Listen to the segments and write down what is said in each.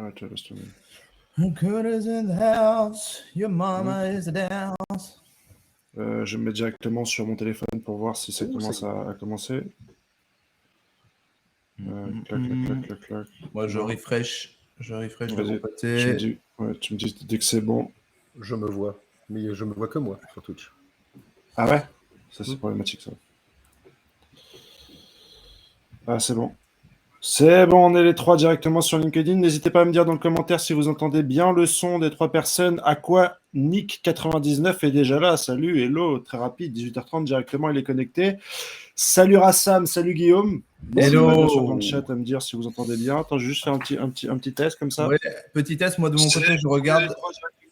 Alright, I lost him. Good is in the house, your mama is down. Je me mets directement sur mon téléphone pour voir si ça Oh, commence ça y à commencer. Clac. Moi, je refresh de Vas-y, mon côté. tu me dis dès que c'est bon. Je me vois. Mais je me vois que moi sur Twitch. Ah ouais? Ça, c'est problématique, ça. Ah, c'est bon. C'est bon, on est les trois directement sur LinkedIn. N'hésitez pas à me dire dans le commentaire si vous entendez bien le son des trois personnes. À quoi Nick99 est déjà là. Salut, hello, très rapide, 18h30 directement, il est connecté. Salut Rassam, salut Guillaume. Hello. N'hésitez pas sur dans le chat à me dire si vous entendez bien. Attends, je vais juste faire un petit test comme ça. Ouais, petit test, moi de mon côté, je regarde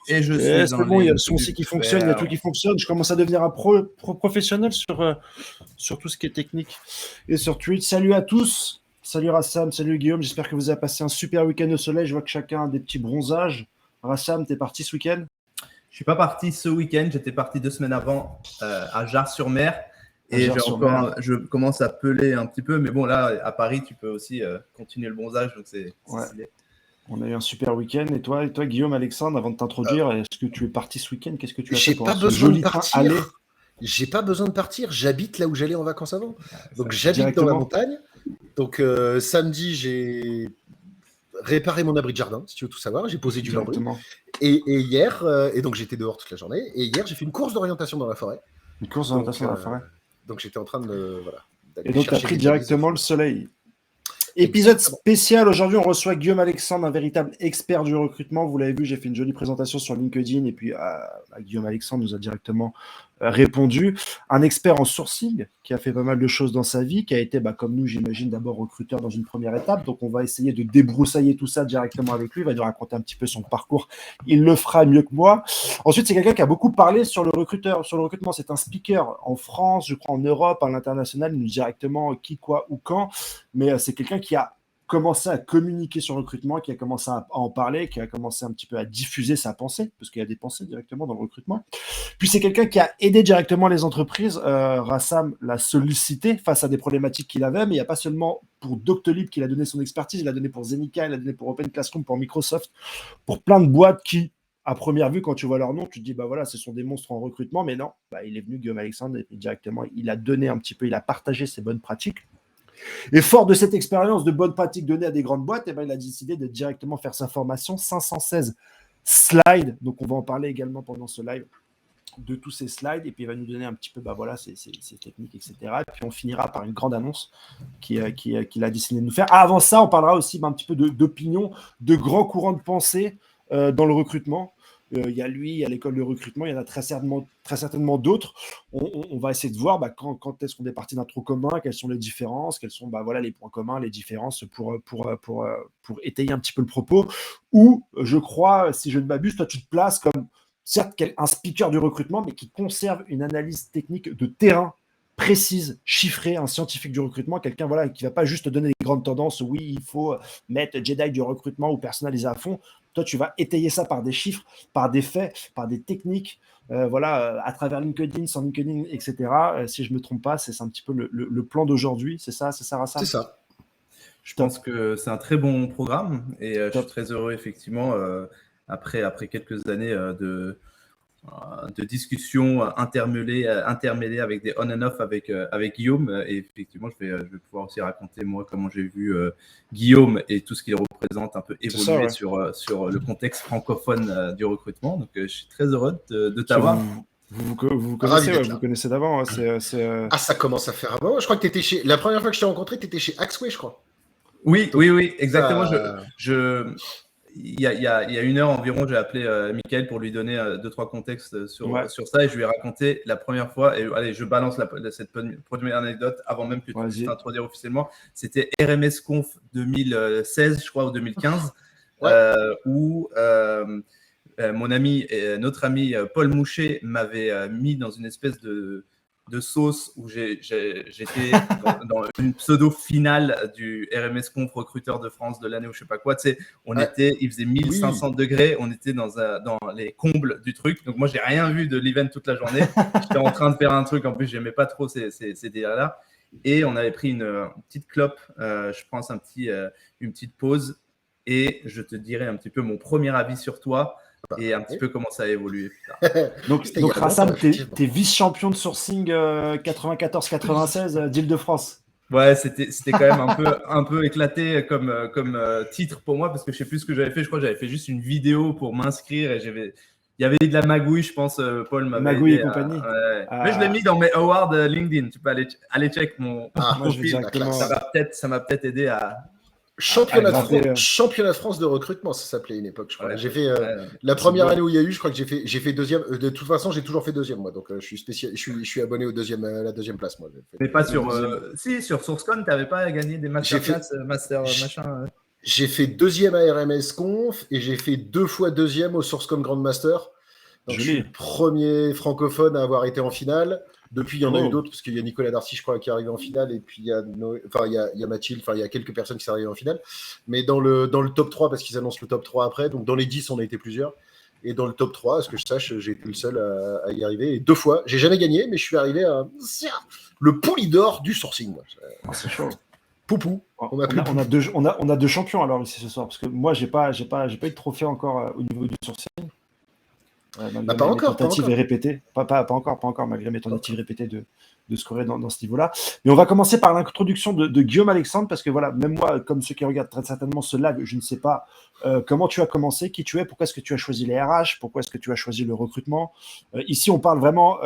et je suis C'est dans bon, il y a les le son aussi qui super. fonctionne, il y a tout qui fonctionne. Je commence à devenir un professionnel sur tout ce qui est technique et sur Twitch. Salut à tous, salut Rassam, salut Guillaume. J'espère que vous avez passé un super week-end au soleil. Je vois que chacun a des petits bronzages. Rassam, t'es parti ce week-end? Je suis pas parti ce week-end, j'étais parti 2 semaines avant à Jars-sur-Mer. Et je commence à peler un petit peu, mais bon, là, à Paris, tu peux aussi continuer le bronzage, donc c'est stylé. On a eu un super week-end. Et toi, Guillaume, Alexandre, avant de t'introduire, est-ce que tu es parti ce week-end? Qu'est-ce que tu as fait pour ce joli train aller? J'ai pas besoin de partir. J'habite là où j'allais en vacances avant. Donc, j'habite dans la montagne. Donc, samedi, j'ai réparé mon abri de jardin, si tu veux tout savoir. J'ai posé du lambris. Et hier, et donc j'étais dehors toute la journée. Et hier, j'ai fait une course d'orientation dans la forêt. Une course d'orientation dans la forêt. Donc, j'étais en train de. Voilà, et donc, tu as pris directement le soleil. Épisode spécial, aujourd'hui on reçoit Guillaume Alexandre, un véritable expert du recrutement. Vous l'avez vu, j'ai fait une jolie présentation sur LinkedIn et puis Guillaume Alexandre nous a directement répondu. Un expert en sourcing qui a fait pas mal de choses dans sa vie, qui a été, comme nous j'imagine, d'abord recruteur dans une première étape. Donc on va essayer de débroussailler tout ça directement avec lui. Il va nous raconter un petit peu son parcours. Il le fera mieux que moi. Ensuite, c'est quelqu'un qui a beaucoup parlé sur le recrutement. C'est un speaker en France, je crois en Europe, à l'international. Il nous dit directement qui, quoi ou quand. Mais c'est quelqu'un qui a commencé à communiquer sur le recrutement, qui a commencé à en parler, qui a commencé un petit peu à diffuser sa pensée, parce qu'il y a des pensées directement dans le recrutement. Puis c'est quelqu'un qui a aidé directement les entreprises. Rassam l'a sollicité face à des problématiques qu'il avait, mais il n'y a pas seulement pour Doctolib qu'il a donné son expertise, il a donné pour Zenica, il a donné pour Open Classroom, pour Microsoft, pour plein de boîtes qui, à première vue, quand tu vois leur nom, tu te dis, voilà, ce sont des monstres en recrutement, mais non, il est venu, Guillaume Alexandre, et directement, il a donné un petit peu, il a partagé ses bonnes pratiques. Et fort de cette expérience de bonnes pratiques données à des grandes boîtes, il a décidé de directement faire sa formation 516 slides. Donc, on va en parler également pendant ce live de tous ces slides. Et puis, il va nous donner un petit peu ces techniques, etc. Et puis, on finira par une grande annonce qu'il a décidé de nous faire. Avant ça, on parlera aussi un petit peu d'opinion, de grands courants de pensée dans le recrutement. Il y a lui, il y a l'école de recrutement, il y en a très certainement d'autres. On va essayer de voir quand est-ce qu'on est parti d'un trou commun, quelles sont les différences, quels sont les points communs, les différences pour étayer un petit peu le propos. Ou, je crois, si je ne m'abuse, toi, tu te places comme, certes, un speaker du recrutement, mais qui conserve une analyse technique de terrain précise, chiffrée, un scientifique du recrutement, quelqu'un qui ne va pas juste donner des grandes tendances, oui, il faut mettre Jedi du recrutement ou personnaliser à fond. Toi, tu vas étayer ça par des chiffres, par des faits, par des techniques, à travers LinkedIn, sans LinkedIn, etc. Si je ne me trompe pas, c'est un petit peu le plan d'aujourd'hui. C'est ça, Rassam ? C'est ça. Je pense que c'est un très bon programme et je suis très heureux, effectivement, après quelques années de discussions intermêlées avec des on and off avec Guillaume. Et effectivement, je vais pouvoir aussi raconter, moi, comment j'ai vu Guillaume et tout ce qu'il représente un peu évoluer sur le contexte francophone du recrutement. Donc, je suis très heureux de t'avoir. Vous connaissez, vous connaissez d'avant. Ah, ça commence à faire avant. Je crois que tu étais chez... La première fois que je t'ai rencontré, tu étais chez Axway, je crois. Oui, exactement. Il y a une heure environ, j'ai appelé Mickaël pour lui donner 2-3 contextes sur ça et je lui ai raconté la première fois. Et allez, je balance cette première anecdote avant même que tu puisses t'introduire officiellement. C'était RMS Conf 2016, je crois, ou 2015, où mon ami, notre ami Paul Mouchet m'avait mis dans une espèce de sauce où j'étais dans une pseudo-finale du RMS Conf recruteur de France de l'année ou je sais pas quoi. Tu sais, il faisait 1500 degrés, on était dans les combles du truc. Donc moi, j'ai rien vu de l'event toute la journée. J'étais en train de faire un truc, en plus, j'aimais pas trop ces délires-là. Et on avait pris une petite clope, je pense une petite pause. et je te dirai un petit peu mon premier avis sur toi et un petit peu comment ça a évolué. donc Rassam, tu es vice-champion de sourcing 94-96 d'Île-de-France. Ouais, c'était quand même un peu éclaté comme titre pour moi, parce que je sais plus ce que j'avais fait. Je crois que j'avais fait juste une vidéo pour m'inscrire et il y avait de la magouille, je pense. Paul m'avait magouille aidé et compagnie. Mais je l'ai mis dans mes awards LinkedIn. Tu peux aller check mon profil. Ça m'a peut-être aidé à. Championnat de France de recrutement, ça s'appelait une époque, je crois. J'ai fait la première année où il y a eu, je crois que j'ai fait deuxième. De toute façon, j'ai toujours fait deuxième, moi. Donc, je suis abonné au la deuxième place, moi. Mais pas sur. Si, sur SourceCon, tu n'avais pas gagné des masterclass, master machin. J'ai fait deuxième à RMS Conf et j'ai fait 2 fois deuxième au SourceCon Grandmaster. Donc, je suis le premier francophone à avoir été en finale. Depuis, il y en a eu d'autres, parce qu'il y a Nicolas Darcy, je crois, qui est arrivé en finale, et puis il y a Mathilde, il y a quelques personnes qui sont arrivées en finale. Mais dans le top 3, parce qu'ils annoncent le top 3 après, donc dans les 10, on a été plusieurs. Et dans le top 3, à ce que je sache, j'ai été le seul à y arriver. Et 2 fois, j'ai jamais gagné, mais je suis arrivé à le pouli d'or du sourcing. C'est chaud. Poupou. On a 2 champions alors ici ce soir, parce que moi, j'ai pas eu de trophée encore au niveau du sourcing. Pas encore. Répétées. Pas encore, malgré mes tentatives répétées de scorer dans ce niveau-là. Mais on va commencer par l'introduction de Guillaume Alexandre, parce que voilà, même moi, comme ceux qui regardent très certainement ce live, je ne sais pas comment tu as commencé, qui tu es, pourquoi est-ce que tu as choisi les RH, pourquoi est-ce que tu as choisi le recrutement. Ici, on parle vraiment,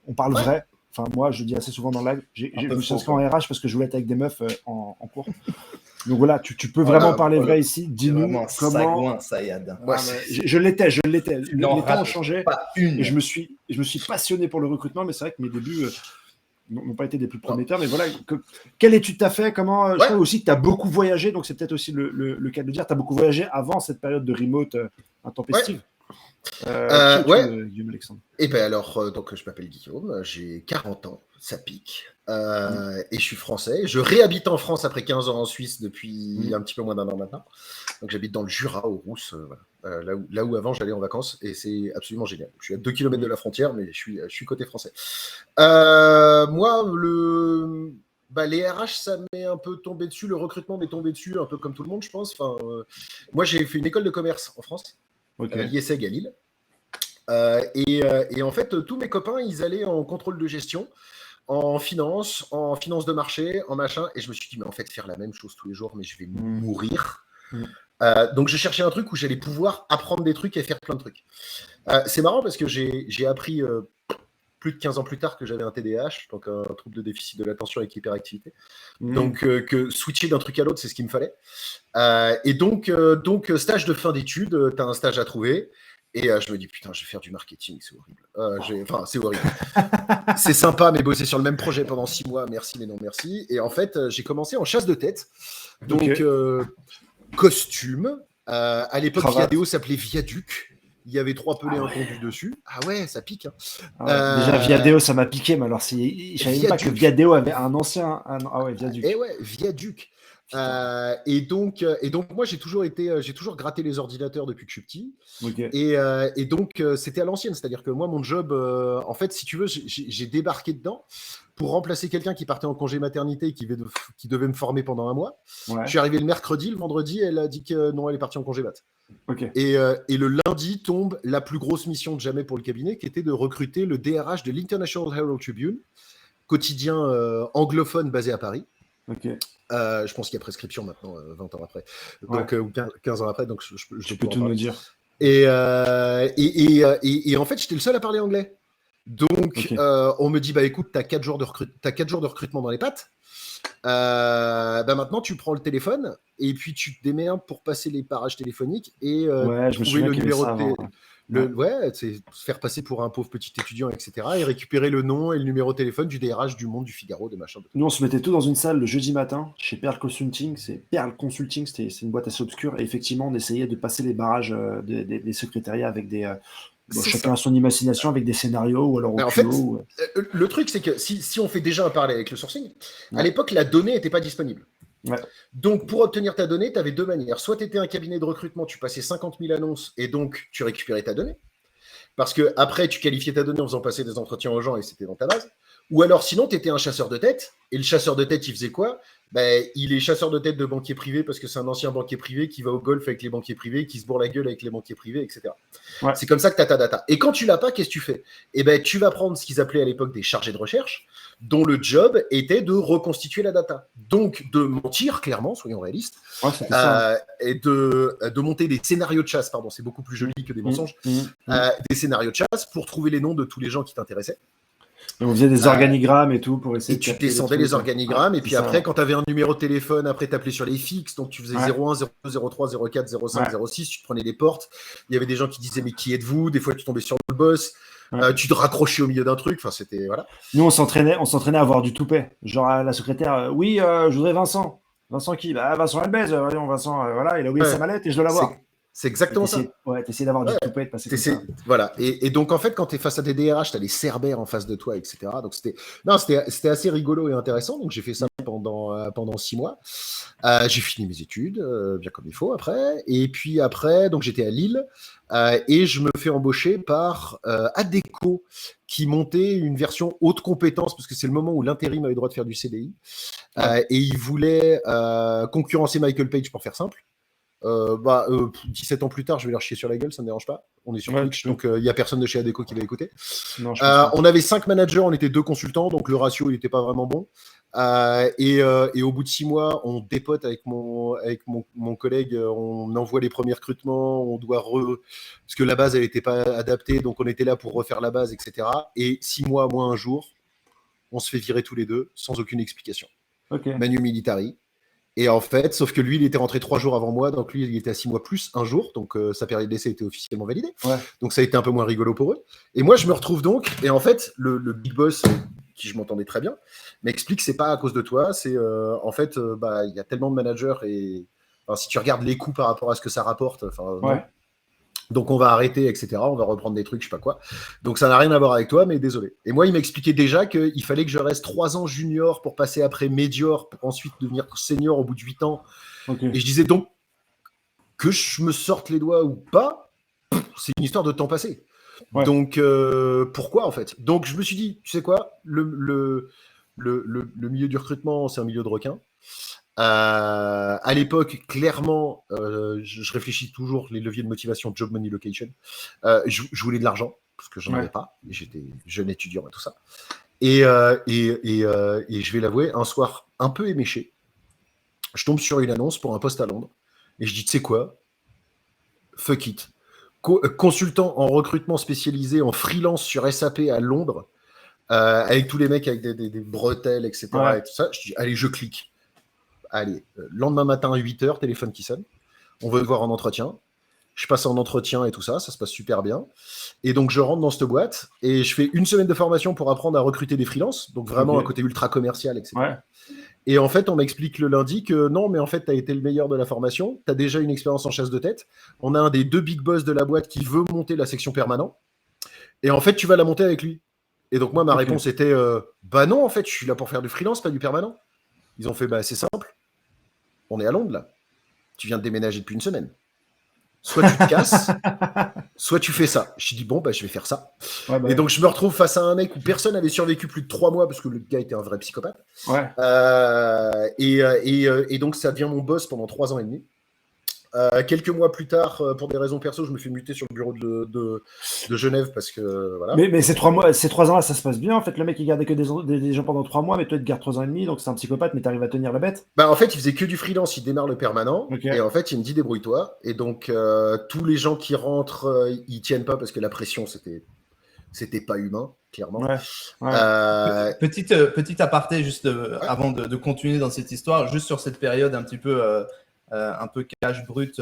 on parle vrai. Enfin, moi, je dis assez souvent dans le live, je me suis inscrit en RH parce que je voulais être avec des meufs en cours. Donc voilà, tu peux vraiment parler vrai ici. Dis-nous comment. Je l'étais. Les temps ont changé. Et je me suis passionné pour le recrutement, mais c'est vrai que mes débuts n'ont pas été des plus prometteurs. Mais voilà, quelle étude tu as fait? Comment? Je crois aussi que tu as beaucoup voyagé, donc c'est peut-être aussi le cas de le dire. Tu as beaucoup voyagé avant cette période de remote intempestive. Guillaume Alexandre. Et ben alors, donc je m'appelle Guillaume, j'ai 40 ans, ça pique, et je suis français. Je réhabite en France après 15 ans en Suisse depuis un petit peu moins d'1 an maintenant. Donc j'habite dans le Jura, aux Rousses, là où avant j'allais en vacances, et c'est absolument génial. Je suis à 2 km de la frontière, mais je suis côté français. Moi, les RH, ça m'est un peu tombé dessus, le recrutement m'est tombé dessus, un peu comme tout le monde, je pense. Moi, j'ai fait une école de commerce en France. l'ISEG à Lille. Et en fait, tous mes copains, ils allaient en contrôle de gestion, en finance de marché, en machin. Et je me suis dit, mais en fait, faire la même chose tous les jours, mais je vais mourir. Donc, je cherchais un truc où j'allais pouvoir apprendre des trucs et faire plein de trucs. C'est marrant parce que j'ai appris plus de 15 ans plus tard que j'avais un TDAH, donc un trouble de déficit de l'attention avec hyperactivité. Donc, que switcher d'un truc à l'autre, c'est ce qu'il me fallait. Et donc, stage de fin d'études, tu as un stage à trouver. Et je me dis, putain, je vais faire du marketing, c'est horrible. C'est horrible. C'est sympa, mais bosser sur le même projet pendant 6 mois, merci, mais non merci. Et en fait, j'ai commencé en chasse de tête. Donc, costume. À l'époque, Viadeo s'appelait Viaduc. Il y avait 3 pelés intendus dessus. Ah ouais, ça pique. Hein. Déjà, Viadeo, ça m'a piqué, mais alors, je savais pas que Viadeo avait un ancien. Ah ouais, Viaduc. Et ouais, Viaduc. Et donc moi j'ai toujours gratté les ordinateurs depuis que je suis petit. Et donc c'était à l'ancienne, c'est-à-dire que moi mon job, en fait, si tu veux, j'ai débarqué dedans pour remplacer quelqu'un qui partait en congé maternité et qui devait me former pendant 1 mois. Je suis arrivé le mercredi, le vendredi, elle a dit que non, elle est partie en congé mat. Et le lundi tombe la plus grosse mission de jamais pour le cabinet, qui était de recruter le DRH de l'International Herald Tribune, quotidien anglophone basé à Paris. Je pense qu'il y a prescription maintenant, 20 ans après, donc, ou 15 ans après, donc je peux tout nous dire. Et en fait, j'étais le seul à parler anglais. Donc, on me dit, bah écoute, t'as 4 jours de recrutement dans les pattes. Maintenant, tu prends le téléphone et puis tu te démerdes pour passer les parages téléphoniques et trouver le numéro de c'est se faire passer pour un pauvre petit étudiant, etc. et récupérer le nom et le numéro de téléphone du DRH du Monde, du Figaro, de machin. Nous, on se mettait tout dans une salle le jeudi matin chez Pearl Consulting. C'est une boîte assez obscure. Et effectivement, on essayait de passer les barrages des secrétariats avec des. Chacun a son imagination avec des scénarios ou alors le truc, c'est que si on fait déjà un parallèle avec le sourcing, à l'époque, la donnée n'était pas disponible. Donc, pour obtenir ta donnée, tu avais 2 manières. Soit tu étais un cabinet de recrutement, tu passais 50 000 annonces et donc tu récupérais ta donnée. Parce que après, tu qualifiais ta donnée en faisant passer des entretiens aux gens et c'était dans ta base. Ou alors, sinon, tu étais un chasseur de tête. Et le chasseur de tête, il faisait quoi? Il est chasseur de tête de banquier privé parce que c'est un ancien banquier privé qui va au golf avec les banquiers privés, qui se bourre la gueule avec les banquiers privés, etc. Ouais. C'est comme ça que tu as ta data. Et quand tu l'as pas, qu'est-ce que tu fais? Tu vas prendre ce qu'ils appelaient à l'époque des chargés de recherche, dont le job était de reconstituer la data. Donc, de mentir, clairement, soyons réalistes, et de monter des scénarios de chasse, pardon, c'est beaucoup plus joli que des mensonges, des scénarios de chasse pour trouver les noms de tous les gens qui t'intéressaient. Et on faisait des organigrammes et tout pour essayer de. Tu descendais les organigrammes, et puis après, quand tu avais un numéro de téléphone, après tu appelais sur les fixes, donc tu faisais 01, 02, 03, 04, 05, 06, tu te prenais des portes. Il y avait des gens qui disaient mais qui êtes-vous? Des fois tu tombais sur le boss, tu te raccrochais au milieu d'un truc. Enfin, c'était voilà. Nous on s'entraînait à avoir du toupet. Genre à la secrétaire, oui, je voudrais Vincent. Vincent qui? Vincent Albez. Voyons, Vincent, voilà, il a oublié sa mallette et je dois l'avoir. C'est exactement ça. Ouais, t'essayes d'avoir du toupet, de passer comme ça. Voilà. Et donc, en fait, quand tu es face à des DRH, tu as des cerbères en face de toi, etc. Donc, c'était assez rigolo et intéressant. Donc, j'ai fait ça pendant 6 mois. J'ai fini mes études, bien comme il faut, après. Et puis après, donc j'étais à Lille et je me fais embaucher par Adecco, qui montait une version haute compétence, parce que c'est le moment où l'intérim avait le droit de faire du CDI. Et il voulait concurrencer Michael Page, pour faire simple. 17 ans plus tard, je vais leur chier sur la gueule, ça ne me dérange pas. On est sur Twitch, donc il n'y a personne de chez Adecco qui va écouter. Non, on avait 5 managers, on était 2 consultants, donc le ratio n'était pas vraiment bon. Et au bout de 6 mois, on dépote avec mon collègue, on envoie les premiers recrutements, on doit parce que la base elle n'était pas adaptée, donc on était là pour refaire la base, etc. Et 6 mois moins un jour, on se fait virer tous les deux sans aucune explication. Manu Militari. Et en fait, sauf que lui, il était rentré 3 jours avant moi, donc lui, il était à 6 mois plus un jour, donc sa période d'essai était officiellement validée. Donc ça a été un peu moins rigolo pour eux. Et moi, je me retrouve donc, et en fait, le big boss, qui je m'entendais très bien, m'explique que c'est pas à cause de toi, c'est en fait, il y a tellement de managers, et si tu regardes les coûts par rapport à ce que ça rapporte, donc on va arrêter, etc. On va reprendre des trucs, je sais pas quoi. Donc ça n'a rien à voir avec toi, mais désolé. Et moi, il m'expliquait déjà qu'il fallait que je reste 3 ans junior pour passer après médior, pour ensuite devenir senior au bout de 8 ans. Et je disais donc, que je me sorte les doigts ou pas, c'est une histoire de temps passé. Donc pourquoi en fait? Donc je me suis dit, tu sais quoi, le milieu du recrutement, c'est un milieu de requins. À l'époque, clairement, je réfléchis toujours les leviers de motivation, job, money, location. Je voulais de l'argent parce que j'en avais pas. J'étais jeune étudiant et tout ça. Et je vais l'avouer, un soir un peu éméché, je tombe sur une annonce pour un poste à Londres et je dis, tu sais quoi, fuck it. Consultant en recrutement spécialisé en freelance sur SAP à Londres, avec tous les mecs avec des bretelles, etc. Et tout ça. Je dis, allez, je clique. Allez, lendemain matin à 8h, téléphone qui sonne. On veut te voir en entretien. Je passe en entretien et tout ça, ça se passe super bien. Et donc, je rentre dans cette boîte et je fais 1 semaine de formation pour apprendre à recruter des freelances. Donc, vraiment un côté ultra commercial, etc. Et en fait, on m'explique le lundi que non, mais en fait, tu as été le meilleur de la formation. Tu as déjà une expérience en chasse de tête. On a un des 2 big boss de la boîte qui veut monter la section permanent. Et en fait, tu vas la monter avec lui. Et donc, moi, ma réponse était non, en fait, je suis là pour faire du freelance, pas du permanent. Ils ont fait c'est simple. On est à Londres, là. Tu viens de déménager depuis 1 semaine. Soit tu te casses, soit tu fais ça. Je dis, je vais faire ça. Et donc, je me retrouve face à un mec où personne n'avait survécu plus de 3 mois parce que le gars était un vrai psychopathe. Et donc, ça devient mon boss pendant 3 ans et demi. Quelques mois plus tard, pour des raisons perso, je me fais muter sur le bureau de Genève parce que voilà. Mais ces 3 mois, ces 3 ans-là, ça se passe bien. En fait, le mec il gardait que des gens pendant 3 mois, mais toi tu gardes 3 ans et demi, donc c'est un psychopathe, mais t'arrives à tenir la bête. En fait, il faisait que du freelance, il démarre le permanent, et en fait, il me dit débrouille-toi. Et donc, tous les gens qui rentrent, ils tiennent pas parce que la pression, c'était pas humain, clairement. Petit aparté, juste avant de continuer dans cette histoire, juste sur cette période un petit peu. Un peu cash brut,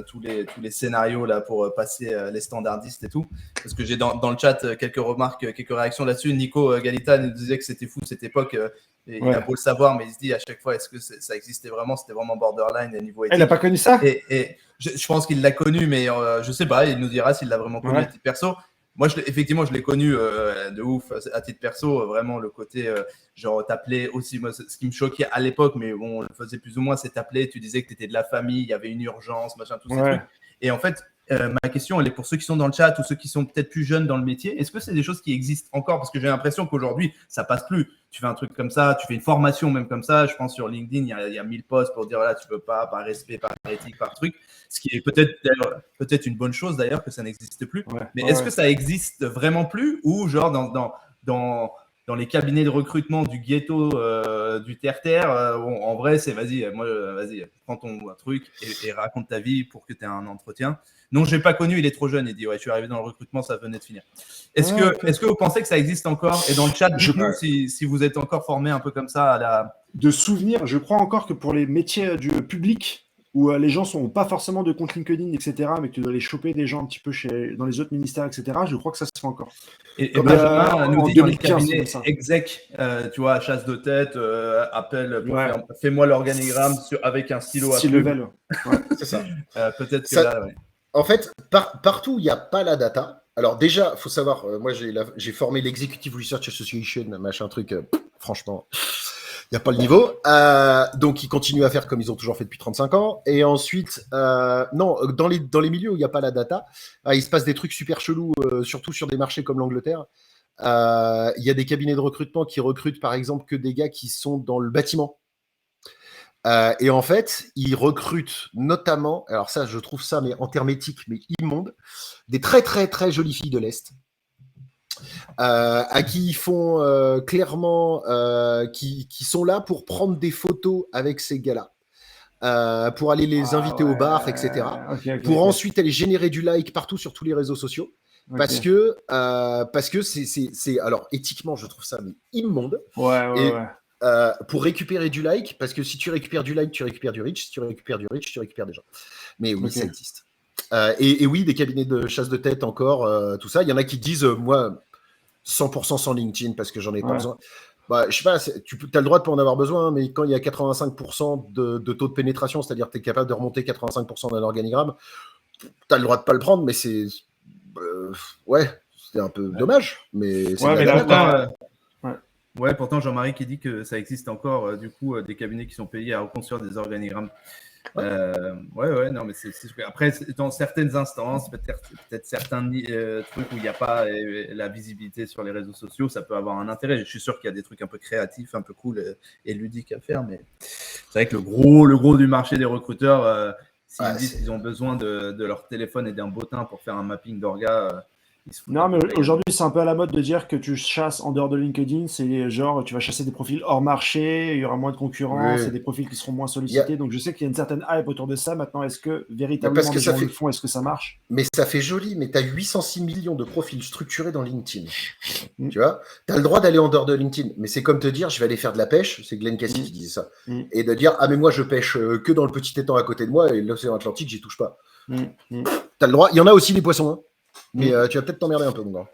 tous les scénarios là pour passer les standardistes et tout, parce que j'ai dans le chat quelques remarques, quelques réactions là-dessus. Nico Galita nous disait que c'était fou cette époque, et il a beau le savoir, mais il se dit à chaque fois, est-ce que ça existait vraiment? C'était vraiment borderline à niveau éthique. Il n'a pas connu ça? Et je pense qu'il l'a connu, mais je sais pas, il nous dira s'il l'a vraiment connu à titre perso. Moi, effectivement, je l'ai connu de ouf à titre perso. Vraiment, le côté, genre, t'appelais aussi, moi, ce qui me choquait à l'époque, mais bon, on le faisait plus ou moins, c'est t'appeler, tu disais que t'étais de la famille, il y avait une urgence, machin, tous ces trucs. Et en fait, ma question, elle est pour ceux qui sont dans le chat ou ceux qui sont peut-être plus jeunes dans le métier. Est-ce que c'est des choses qui existent encore? Parce que j'ai l'impression qu'aujourd'hui, ça passe plus. Tu fais un truc comme ça, tu fais une formation même comme ça. Je pense sur LinkedIn, il y a 1000 posts pour dire, voilà, tu peux pas, par respect, par éthique, par truc. Ce qui est peut-être une bonne chose d'ailleurs que ça n'existe plus. Mais est-ce que ça existe vraiment plus ou genre dans les cabinets de recrutement du ghetto, du terre-terre, en vrai, c'est vas-y, prends ton truc et raconte ta vie pour que tu aies un entretien. Non, je l'ai pas connu, il est trop jeune. Il dit, ouais, je suis arrivé dans le recrutement, ça venait de finir. Est-ce que vous pensez que ça existe encore? Et dans le chat, dites-nous si vous êtes encore formé un peu comme ça à la... De souvenir, je crois encore que pour les métiers du public, où les gens sont pas forcément de compte LinkedIn, etc., mais que tu dois aller choper des gens un petit peu dans les autres ministères, etc., je crois que ça se fait encore. Et Benjamin nous dit dans les cabinets exec, tu vois, chasse de tête, appel, fais-moi l'organigramme avec un stylo à level. C'est ça. Peut-être que là, En fait, partout où il n'y a pas la data, alors déjà, il faut savoir, moi j'ai formé l'Executive Research Association, machin truc, franchement, il n'y a pas le niveau. Donc ils continuent à faire comme ils ont toujours fait depuis 35 ans. Et ensuite, non, dans les milieux où il n'y a pas la data, il se passe des trucs super chelous, surtout sur des marchés comme l'Angleterre. Il y a des cabinets de recrutement qui recrutent par exemple que des gars qui sont dans le bâtiment. Et en fait, ils recrutent notamment, alors ça, je trouve ça, mais en termes éthiques, mais immonde, des très, très, très jolies filles de l'Est, à qui ils font clairement, qui sont là pour prendre des photos avec ces gars-là, pour aller les inviter au bar, etc. Pour ensuite aller générer du like partout sur tous les réseaux sociaux. Parce que c'est, alors éthiquement, je trouve ça mais immonde. Pour récupérer du like, parce que si tu récupères du like, tu récupères du reach. Si tu récupères du reach, tu récupères des gens. Mais oui, ça existe. Et oui, des cabinets de chasse de tête encore, tout ça. Il y en a qui disent, moi, 100% sans LinkedIn parce que j'en ai pas besoin. Bah, je sais pas, tu as le droit de pas en avoir besoin, mais quand il y a 85% de taux de pénétration, c'est-à-dire que tu es capable de remonter 85% d'un organigramme, tu as le droit de pas le prendre, mais c'est... c'est un peu dommage, mais c'est pourtant Jean-Marie qui dit que ça existe encore, du coup, des cabinets qui sont payés à reconstruire des organigrammes. Non, mais c'est après, dans certaines instances, peut-être certains trucs où il n'y a pas la visibilité sur les réseaux sociaux, ça peut avoir un intérêt. Je suis sûr qu'il y a des trucs un peu créatifs, un peu cool et ludiques à faire, mais c'est vrai que le gros du marché des recruteurs, s'ils disent qu'ils ont besoin de leur téléphone et d'un bottin pour faire un mapping d'orga, non, mais aujourd'hui, c'est un peu à la mode de dire que tu chasses en dehors de LinkedIn. C'est genre, tu vas chasser des profils hors marché, il y aura moins de concurrence, et des profils qui seront moins sollicités. Donc, je sais qu'il y a une certaine hype autour de ça. Maintenant, est-ce que véritablement les gens le font? Est-ce que ça marche? Mais ça fait joli, mais tu as 806 millions de profils structurés dans LinkedIn. Tu vois, tu as le droit d'aller en dehors de LinkedIn, mais c'est comme te dire, je vais aller faire de la pêche, c'est Glenn Cassidy qui disait ça, et de dire, ah mais moi je pêche que dans le petit étang à côté de moi, et l'océan Atlantique, j'y touche pas. Tu as le droit, il y en a aussi des poissons, hein. Mais tu vas peut-être t'emmerder un peu, mon gars.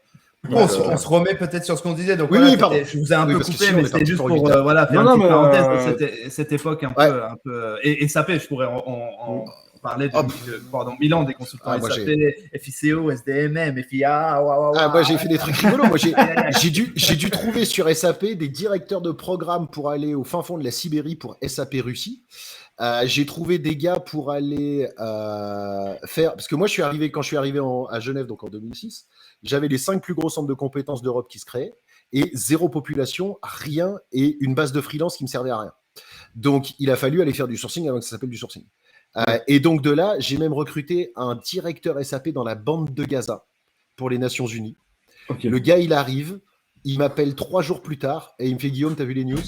On se remet peut-être sur ce qu'on disait. Donc, oui, pardon. Je vous ai un peu coupé, mais c'était juste pour faire une petite parenthèse de cette époque un peu. Et SAP, je pourrais en parler pendant 1000 ans des consultants SAP, FICO, SDMM, FIA. Moi, j'ai fait des trucs rigolos. Moi, j'ai dû trouver sur SAP des directeurs de programme pour aller au fin fond de la Sibérie pour SAP Russie. J'ai trouvé des gars pour aller faire... Parce que moi, quand je suis arrivé à Genève, donc en 2006, j'avais les 5 plus gros centres de compétences d'Europe qui se créaient et 0 population, rien, et une base de freelance qui ne me servait à rien. Donc, il a fallu aller faire du sourcing avant que ça s'appelle du sourcing. Et donc, de là, j'ai même recruté un directeur SAP dans la bande de Gaza pour les Nations Unies. Le gars, il arrive, il m'appelle 3 jours plus tard et il me fait « Guillaume, t'as vu les news ?»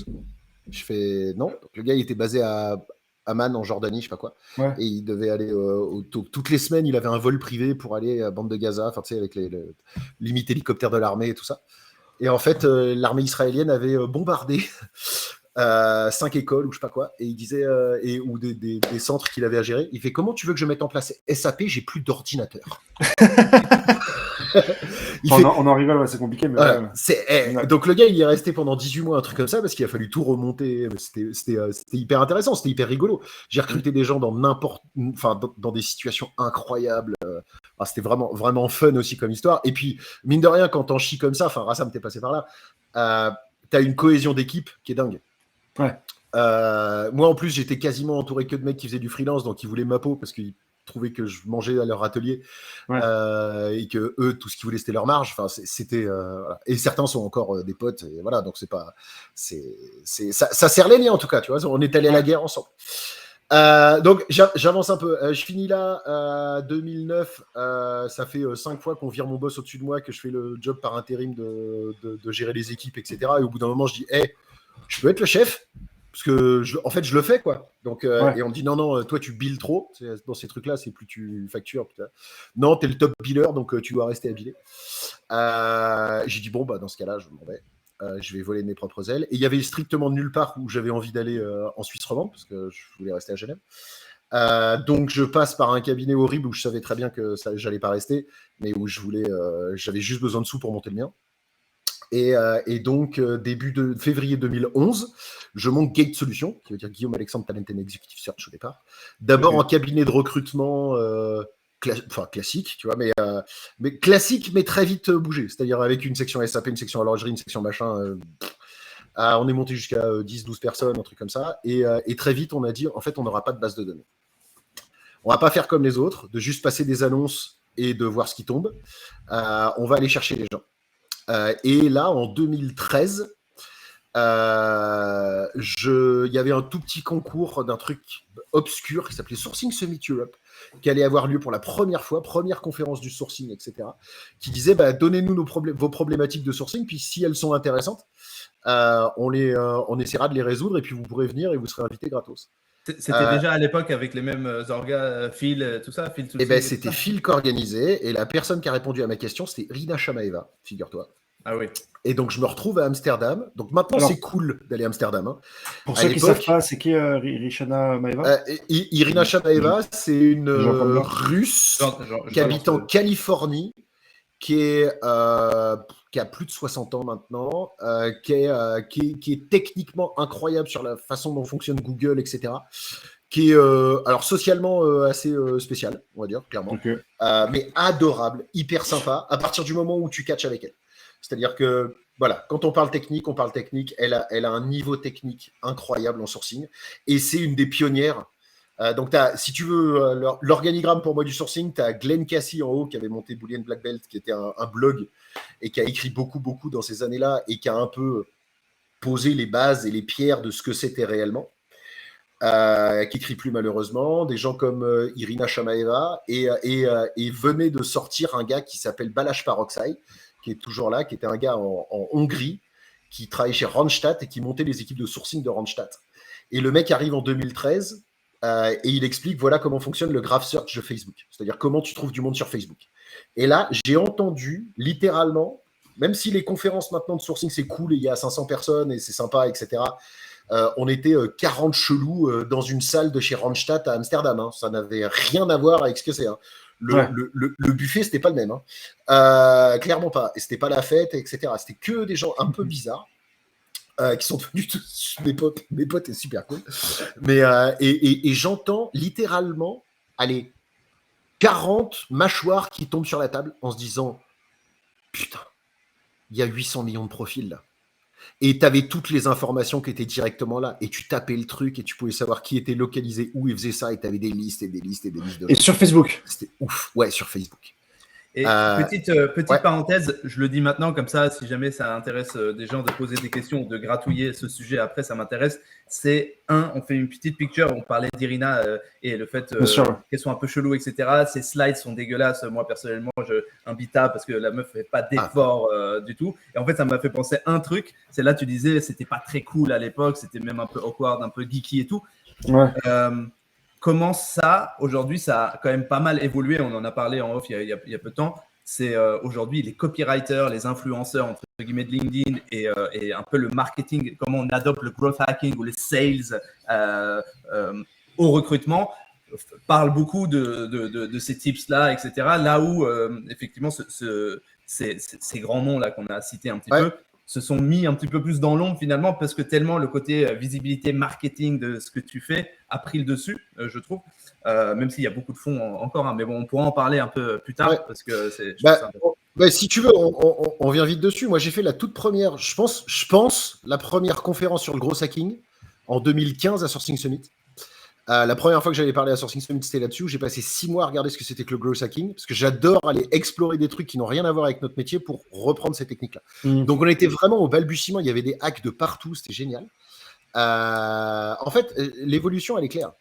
Je fais « Non ». Donc, le gars, il était basé à Amman en Jordanie, je sais pas quoi, et il devait aller toutes les semaines, il avait un vol privé pour aller à bande de Gaza, enfin tu sais, avec les limite hélicoptères de l'armée et tout ça. Et en fait, l'armée israélienne avait bombardé 5 écoles ou je sais pas quoi, et il disait ou des centres qu'il avait à gérer. Il fait, comment tu veux que je mette en place SAP, j'ai plus d'ordinateur. On en rigole, c'est compliqué. Mais donc le gars, il y est resté pendant 18 mois, un truc comme ça, parce qu'il a fallu tout remonter. C'était hyper intéressant, c'était hyper rigolo. J'ai recruté des gens dans dans des situations incroyables. C'était vraiment, vraiment fun aussi comme histoire. Et puis, mine de rien, quand t'en chies comme ça, Rassam, t'es passé par là, t'as une cohésion d'équipe qui est dingue. Moi, en plus, j'étais quasiment entouré que de mecs qui faisaient du freelance, donc ils voulaient ma peau parce qu'ils trouvaient que je mangeais à leur atelier et que eux, tout ce qu'ils voulaient, c'était leur marge. Enfin, c'était voilà. Et certains sont encore des potes. Et voilà, donc ça serre les liens en tout cas. Tu vois, on est allés à la guerre ensemble. Donc j'avance un peu. Je finis là. 2009, ça fait 5 fois qu'on vire mon boss au-dessus de moi, que je fais le job par intérim de gérer les équipes, etc. Et au bout d'un moment, je dis, je peux être le chef. Parce que, en fait, je le fais, quoi. Donc, et on me dit, non, toi, tu billes trop. Dans ces trucs-là, c'est plus tu factures. Putain. Non, t'es le top biller, donc tu dois rester à biller. J'ai dit, bon, bah, dans ce cas-là, je m'en vais. Je vais voler de mes propres ailes. Et il y avait strictement nulle part où j'avais envie d'aller en Suisse romande, parce que je voulais rester à Genève. Donc, je passe par un cabinet horrible où je savais très bien que j'allais pas rester, mais où j'avais juste besoin de sous pour monter le mien. Et donc, début de février 2011, je monte Gate Solutions, qui veut dire Guillaume Alexandre Talent and Executive Search au départ. D'abord en cabinet de recrutement classique, tu vois, mais classique, mais très vite bougé. C'est-à-dire avec une section SAP, une section horlogerie, une section machin. On est monté jusqu'à 10-12 personnes, un truc comme ça. Et très vite, on a dit, en fait, on n'aura pas de base de données. On va pas faire comme les autres, de juste passer des annonces et de voir ce qui tombe. On va aller chercher les gens. Et là, en 2013, il y avait un tout petit concours d'un truc obscur qui s'appelait Sourcing Summit Europe, qui allait avoir lieu pour la première fois, première conférence du sourcing, etc., qui disait, donnez-nous vos problématiques de sourcing, puis si elles sont intéressantes, on essaiera de les résoudre, et puis vous pourrez venir et vous serez invité gratos. C'était déjà à l'époque avec les mêmes orgas, Phil, tout ça, Phil. C'était Phil qui organisait, et la personne qui a répondu à ma question, c'était Rina Shamaeva, figure-toi. Ah oui. Et donc je me retrouve à Amsterdam. Donc maintenant c'est cool d'aller à Amsterdam. Hein. Pour ceux qui ne savent pas, c'est qui Irina Shamaeva Irina Shamaeva, c'est une Russe qui habite en Californie, qui a plus de 60 ans maintenant, qui est techniquement incroyable sur la façon dont fonctionne Google, etc. Qui est alors socialement assez spécial, on va dire, clairement, mais adorable, hyper sympa, à partir du moment où tu catches avec elle. C'est-à-dire que, voilà, quand on parle technique, elle a un niveau technique incroyable en sourcing, et c'est une des pionnières. Donc, si tu veux, l'organigramme pour moi du sourcing, tu as Glenn Cassie en haut, qui avait monté Boolean Black Belt, qui était un blog, et qui a écrit beaucoup dans ces années-là, et qui a un peu posé les bases et les pierres de ce que c'était réellement. Qui écrit plus malheureusement, des gens comme Irina Shamaeva, et venait de sortir un gars qui s'appelle Balázs Paroksai, qui est toujours là, qui était un gars en Hongrie, qui travaillait chez Randstad et qui montait les équipes de sourcing de Randstad. Et le mec arrive en 2013 et il explique voilà comment fonctionne le graph search de Facebook, c'est-à-dire comment tu trouves du monde sur Facebook. Et là, j'ai entendu littéralement, même si les conférences maintenant de sourcing c'est cool et il y a 500 personnes et c'est sympa, etc., on était 40 chelous dans une salle de chez Randstad à Amsterdam. Hein. Ça n'avait rien à voir avec ce que c'est. Hein. Le buffet, c'était pas le même. Hein. Clairement pas. Et c'était pas la fête, etc. C'était que des gens un peu bizarres qui sont devenus tous mes potes. Mes potes étaient super cool. Mais, et j'entends littéralement, 40 mâchoires qui tombent sur la table en se disant putain, il y a 800 millions de profils là. Et tu avais toutes les informations qui étaient directement là. Et tu tapais le truc et tu pouvais savoir qui était localisé, où il faisait ça. Et tu avais des listes et des listes et des listes de... Et sur Facebook. C'était ouf. Ouais, sur Facebook. Et petite parenthèse, je le dis maintenant comme ça, si jamais ça intéresse des gens de poser des questions ou de gratouiller ce sujet après, ça m'intéresse. C'est on fait une petite picture, on parlait d'Irina et le fait qu'elles sont un peu cheloues, etc. Ces slides sont dégueulasses. Moi, personnellement, imbitable parce que la meuf fait pas d'effort du tout. Et en fait, ça m'a fait penser un truc. C'est là, tu disais, c'était pas très cool à l'époque, c'était même un peu awkward, un peu geeky et tout. Ouais. Comment ça, aujourd'hui, ça a quand même pas mal évolué. On en a parlé en off il y a peu de temps. C'est aujourd'hui les copywriters, les influenceurs, entre guillemets, de LinkedIn et un peu le marketing, comment on adopte le growth hacking ou les sales au recrutement, parlent beaucoup de ces tips-là, etc. Là où, effectivement, ces grands noms-là qu'on a cités un petit peu, se sont mis un petit peu plus dans l'ombre finalement parce que tellement le côté visibilité, marketing de ce que tu fais a pris le dessus, je trouve, même s'il y a beaucoup de fonds encore, hein, mais bon, on pourra en parler un peu plus tard parce que c'est... si tu veux, on vient vite dessus. Moi, j'ai fait la toute première, je pense, la première conférence sur le gros hacking en 2015 à Sourcing Summit. La première fois que j'avais parlé à Sourcing Summit, c'était là-dessus. J'ai passé 6 mois à regarder ce que c'était que le growth hacking, parce que j'adore aller explorer des trucs qui n'ont rien à voir avec notre métier pour reprendre ces techniques-là. Donc, on était vraiment au balbutiement. Il y avait des hacks de partout. C'était génial. En fait, l'évolution, elle est claire.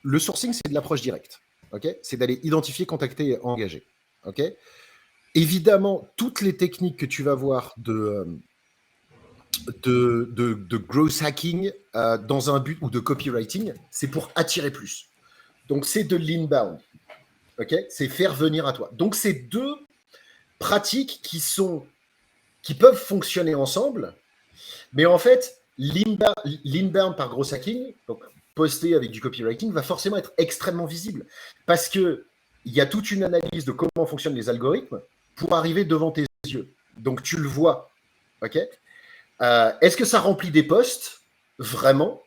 Le sourcing, c'est de l'approche directe. Okay, c'est d'aller identifier, contacter et engager. Okay, évidemment, toutes les techniques que tu vas voir de growth hacking dans un but ou de copywriting, c'est pour attirer plus. Donc, c'est de l'inbound. Okay, c'est faire venir à toi. Donc, c'est deux pratiques qui peuvent fonctionner ensemble, mais en fait, l'inbound par growth hacking, donc poster avec du copywriting, va forcément être extrêmement visible parce qu'il y a toute une analyse de comment fonctionnent les algorithmes pour arriver devant tes yeux. Donc, tu le vois. Ok. Est-ce que ça remplit des postes? Vraiment?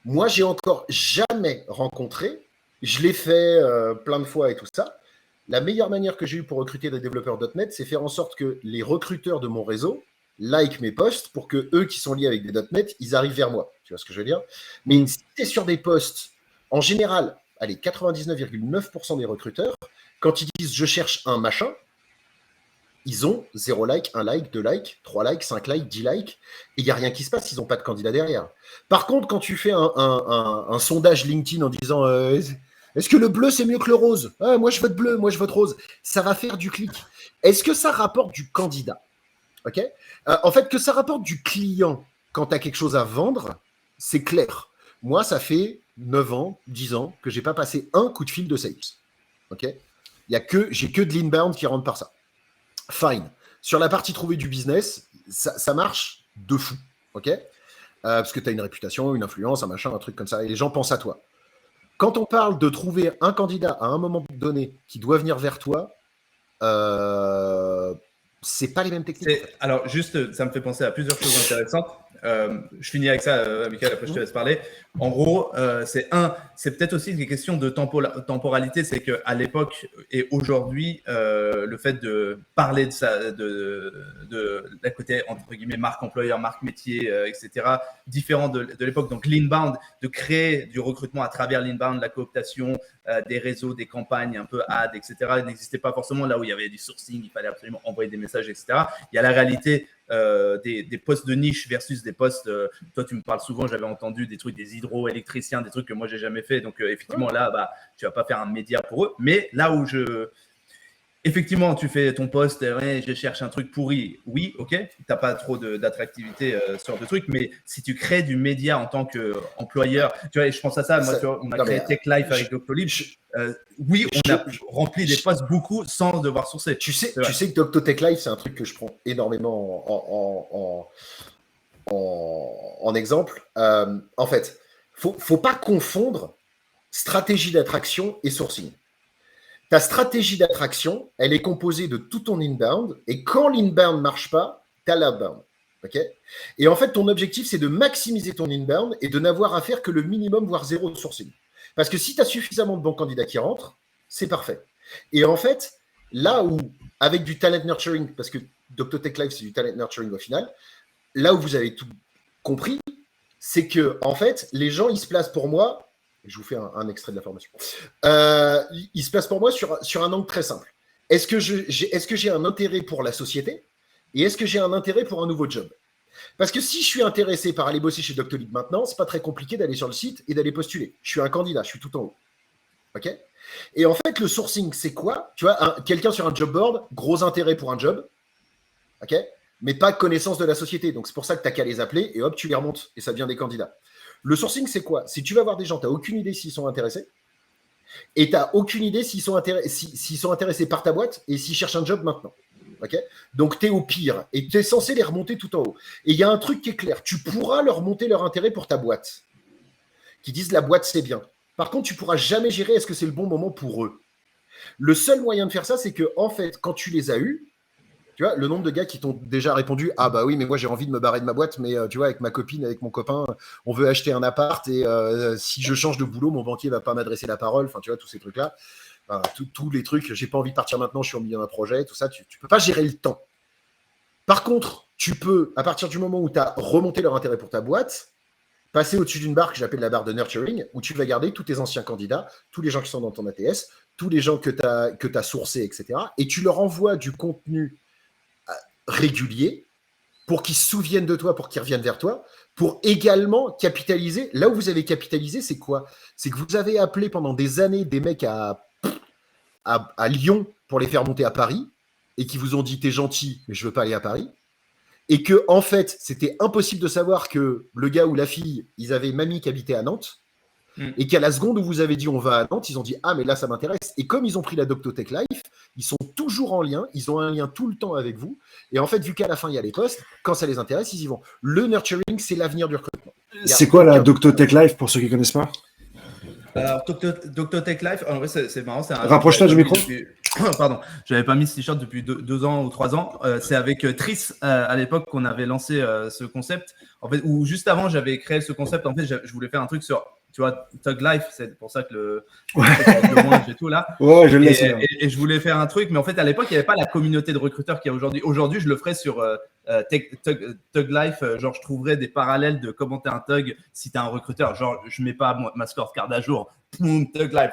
Moi, j'ai encore jamais rencontré. Je l'ai fait plein de fois et tout ça. La meilleure manière que j'ai eue pour recruter des développeurs .NET, c'est faire en sorte que les recruteurs de mon réseau like mes posts pour que eux qui sont liés avec des .NET, ils arrivent vers moi. Tu vois ce que je veux dire? Mais si tu es sur des posts, en général, allez, 99,9% des recruteurs, quand ils disent « je cherche un machin », ils ont 0 like, 1 like, 2 likes, 3 likes, 5 likes, 10 likes, et il n'y a rien qui se passe, ils n'ont pas de candidat derrière. Par contre, quand tu fais un sondage LinkedIn en disant est-ce que le bleu c'est mieux que le rose? Moi je vote bleu, moi je vote rose. Ça va faire du clic. Est-ce que ça rapporte du candidat? Ok. En fait, que ça rapporte du client quand tu as quelque chose à vendre, c'est clair. Moi, ça fait 9 ans, 10 ans que je n'ai pas passé un coup de fil de sales. Ok. J'ai que de l'inbound qui rentre par ça. Fine. Sur la partie trouver du business, ça marche de fou. Ok. Parce que tu as une réputation, une influence, un machin, un truc comme ça, et les gens pensent à toi. Quand on parle de trouver un candidat à un moment donné qui doit venir vers toi, c'est pas les mêmes techniques. Alors, juste, ça me fait penser à plusieurs choses intéressantes. Je finis avec ça, Michael, après je te laisse parler. En gros, c'est peut-être aussi des questions de temporalité. C'est qu'à l'époque et aujourd'hui, le fait de parler de ça, de la côté, entre guillemets, marque employeur, marque métier, etc., différent de l'époque. Donc, l'inbound, de créer du recrutement à travers l'inbound, la cooptation, des réseaux, des campagnes un peu ad, etc., n'existait pas forcément là où il y avait du sourcing, il fallait absolument envoyer des messages, etc. Il y a la réalité des postes de niche versus des postes, toi tu me parles souvent, j'avais entendu des trucs des hydroélectriciens, des trucs que moi j'ai jamais fait, donc effectivement là tu vas pas faire un média pour eux, mais là où effectivement, tu fais ton poste, ouais, je cherche un truc pourri. Oui, ok, tu n'as pas trop d'attractivité sur ce genre de truc, mais si tu crées du média en tant qu'employeur, tu vois, je pense à ça, moi, tu vois, on a créé Tech Life avec Doctolib. Oui, on a rempli des postes beaucoup sans devoir sourcer. Tu sais que Doctotech Life, c'est un truc que je prends énormément en exemple. En fait, faut pas confondre stratégie d'attraction et sourcing. Ta stratégie d'attraction, elle est composée de tout ton inbound, et quand l'inbound ne marche pas, tu as l'outbound. Okay, et en fait, ton objectif, c'est de maximiser ton inbound et de n'avoir à faire que le minimum, voire zéro de sourcing. Parce que si tu as suffisamment de bons candidats qui rentrent, c'est parfait. Et en fait, là où, avec du talent nurturing, parce que Doctotech Live, c'est du talent nurturing au final, là où vous avez tout compris, c'est que, en fait, les gens, ils se placent pour moi. Je vous fais un extrait de la formation. Il se place pour moi sur un angle très simple. Est-ce que j'ai un intérêt pour la société et est-ce que j'ai un intérêt pour un nouveau job? Parce que si je suis intéressé par aller bosser chez Doctolib maintenant, c'est pas très compliqué d'aller sur le site et d'aller postuler. Je suis un candidat, je suis tout en haut. Ok? Et en fait, le sourcing, c'est quoi? Tu vois, quelqu'un sur un job board, gros intérêt pour un job, ok? Mais pas connaissance de la société. Donc c'est pour ça que tu n'as qu'à les appeler et hop, tu les remontes et ça devient des candidats. Le sourcing, c'est quoi? Si tu vas voir des gens, tu n'as aucune idée s'ils sont intéressés et tu n'as aucune idée s'ils sont intéressés par ta boîte et s'ils cherchent un job maintenant. Okay, donc, tu es au pire et tu es censé les remonter tout en haut. Et il y a un truc qui est clair. Tu pourras leur monter leur intérêt pour ta boîte, qui disent la boîte, c'est bien. Par contre, tu ne pourras jamais gérer est-ce que c'est le bon moment pour eux. Le seul moyen de faire ça, c'est que, en fait, quand tu les as eus, tu vois, le nombre de gars qui t'ont déjà répondu « Ah bah oui, mais moi j'ai envie de me barrer de ma boîte, mais tu vois, avec ma copine, avec mon copain, on veut acheter un appart et si je change de boulot, mon banquier ne va pas m'adresser la parole. » Enfin, tu vois, tous ces trucs-là. Enfin, tous les trucs, j'ai pas envie de partir maintenant, je suis au milieu d'un projet, tout ça, tu peux pas gérer le temps. Par contre, tu peux, à partir du moment où tu as remonté leur intérêt pour ta boîte, passer au-dessus d'une barre que j'appelle la barre de nurturing, où tu vas garder tous tes anciens candidats, tous les gens qui sont dans ton ATS, tous les gens que tu as sourcés, etc. Et tu leur envoies du contenu régulier pour qu'ils se souviennent de toi, pour qu'ils reviennent vers toi, pour également capitaliser. Là où vous avez capitalisé, c'est quoi? C'est que vous avez appelé pendant des années des mecs à Lyon pour les faire monter à Paris et qui vous ont dit t'es gentil, mais je veux pas aller à Paris. Et que, en fait, c'était impossible de savoir que le gars ou la fille, ils avaient mamie qui habitait à Nantes. Et qu'à la seconde où vous avez dit on va à Nantes, ils ont dit ah mais là ça m'intéresse. Et comme ils ont pris la Doctotech Life, ils sont toujours en lien, ils ont un lien tout le temps avec vous. Et en fait, vu qu'à la fin il y a les postes, quand ça les intéresse, ils y vont. Le nurturing, c'est l'avenir du recrutement. C'est quoi la Doctotech Life pour ceux qui ne connaissent pas? Alors, Doctotech Life, en vrai, c'est marrant. Rapproche-toi du micro. Pardon, j'avais pas mis ce t-shirt depuis 2 ans ou 3 ans. C'est avec Tris à l'époque qu'on avait lancé ce concept. En fait, ou juste avant, j'avais créé ce concept. En fait, je voulais faire un truc sur, tu vois, Tug Life. C'est pour ça que le moins et tout là. Ouais, je le laisse. Et je voulais faire un truc, mais en fait, à l'époque, il n'y avait pas la communauté de recruteurs qu'il y a aujourd'hui. Aujourd'hui, je le ferais sur Tug Life. Genre, je trouverais des parallèles de comment t'es un Tug si t'es un recruteur. Genre, je mets pas ma scorecard à jour. Tug Life.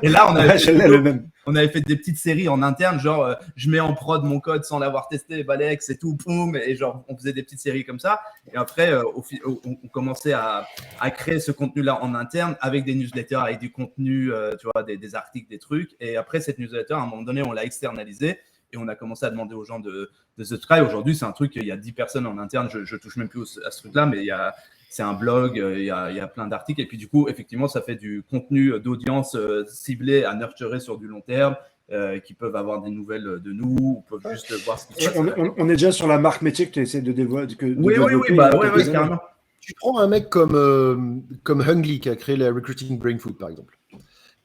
Et là, on avait fait des petites séries en interne, genre je mets en prod mon code sans l'avoir testé, Balex et tout, poum, et genre on faisait des petites séries comme ça. Et après, on commençait à créer ce contenu-là en interne avec des newsletters, avec du contenu, tu vois, des articles, des trucs. Et après, cette newsletter, à un moment donné, on l'a externalisée et on a commencé à demander aux gens de subscribe. Aujourd'hui, c'est un truc, il y a 10 personnes en interne, je touche même plus à ce truc-là, mais c'est un blog, il y a plein d'articles. Et puis, du coup, effectivement, ça fait du contenu d'audience ciblé à nurturer sur du long terme, qui peuvent avoir des nouvelles de nous, ou peuvent juste voir ce qui se passe. On est déjà sur la marque métier que tu essaies de développer. Oui, carrément. Tu prends un mec comme Hungly qui a créé la Recruiting Brain Food, par exemple.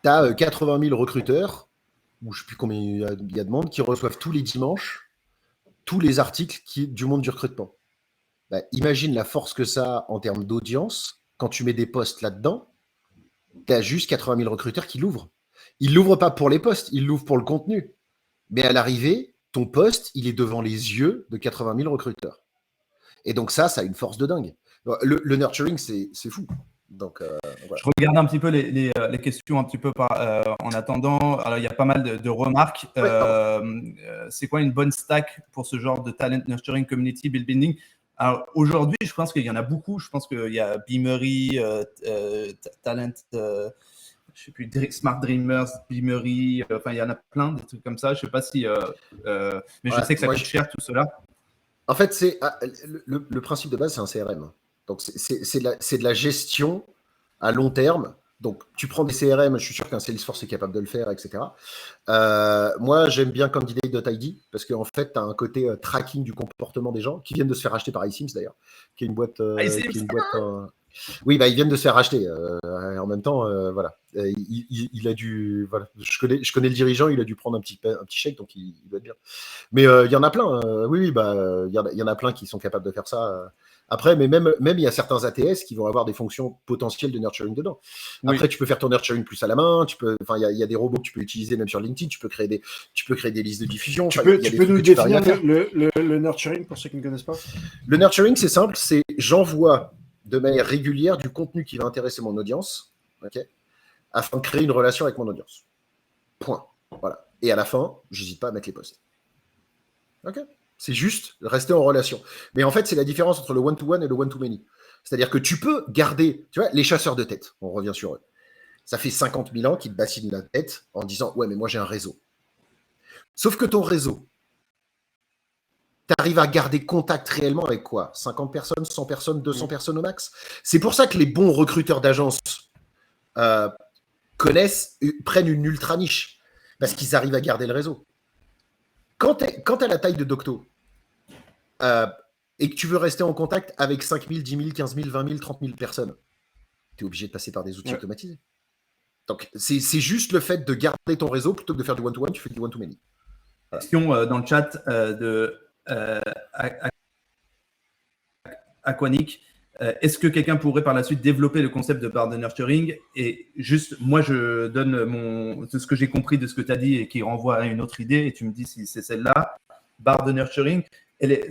Tu as 80 000 recruteurs, ou je ne sais plus combien il y a de monde, qui reçoivent tous les dimanches tous les articles du monde du recrutement. Bah, imagine la force que ça a en termes d'audience. Quand tu mets des posts là-dedans, tu as juste 80 000 recruteurs qui l'ouvrent. Ils ne l'ouvrent pas pour les posts, ils l'ouvrent pour le contenu. Mais à l'arrivée, ton post, il est devant les yeux de 80 000 recruteurs. Et donc ça a une force de dingue. Le nurturing, c'est fou. Donc, voilà. Je regarde un petit peu les questions un petit peu en attendant. Alors, il y a pas mal de remarques. C'est quoi une bonne stack pour ce genre de talent nurturing, community building? Alors, aujourd'hui, je pense qu'il y en a beaucoup. Je pense qu'il y a Beamery, Talent, je sais plus, Smart Dreamers, Beamery, enfin, il y en a plein, des trucs comme ça. Je sais pas si… mais je sais que ça coûte cher, tout cela. En fait, c'est le principe de base, c'est un CRM. Donc, c'est de la gestion à long terme. Donc, tu prends des CRM, je suis sûr qu'un Salesforce est capable de le faire, etc. Moi, j'aime bien Candidate.id parce qu'en fait, tu as un côté tracking du comportement des gens qui viennent de se faire acheter par iSims d'ailleurs, qui est une boîte. Oui, bah, ils viennent de se faire racheter. En même temps, voilà. Il a dû. Voilà. Je connais le dirigeant, il a dû prendre un petit chèque, donc il doit être bien. Mais il y en a plein. Oui, bah, il y en a plein qui sont capables de faire ça. Après, mais même il y a certains ATS qui vont avoir des fonctions potentielles de nurturing dedans. Après, tu peux faire ton nurturing plus à la main. Il y a des robots que tu peux utiliser même sur LinkedIn. Tu peux créer des listes de diffusion. Tu peux nous définir le nurturing pour ceux qui ne connaissent pas? Le nurturing, c'est simple. C'est j'envoie de manière régulière du contenu qui va intéresser mon audience, afin de créer une relation avec mon audience. Point. Voilà. Et à la fin, j'hésite pas à mettre les posts. Ok. C'est juste rester en relation. Mais en fait, c'est la différence entre le one-to-one et le one-to-many. C'est-à-dire que tu peux garder, tu vois, les chasseurs de tête, on revient sur eux. Ça fait 50 000 ans qu'ils te bassinent la tête en disant « Ouais, mais moi, j'ai un réseau. » Sauf que ton réseau, tu arrives à garder contact réellement avec quoi? 50 personnes, 100 personnes, 200 personnes au max? C'est pour ça que les bons recruteurs d'agence prennent une ultra niche, parce qu'ils arrivent à garder le réseau. Quand tu as la taille de Docto, et que tu veux rester en contact avec 5 000, 10 000, 15 000, 20 000, 30 000 personnes, tu es obligé de passer par des outils automatisés. Donc, c'est juste le fait de garder ton réseau plutôt que de faire du one-to-one, tu fais du one-to-many. Voilà. Question dans le chat de Aquanic. Est-ce que quelqu'un pourrait par la suite développer le concept de barre de nurturing? Et juste, moi, je donne ce que j'ai compris de ce que tu as dit et qui renvoie à une autre idée, et tu me dis si c'est celle-là. Barre de nurturing.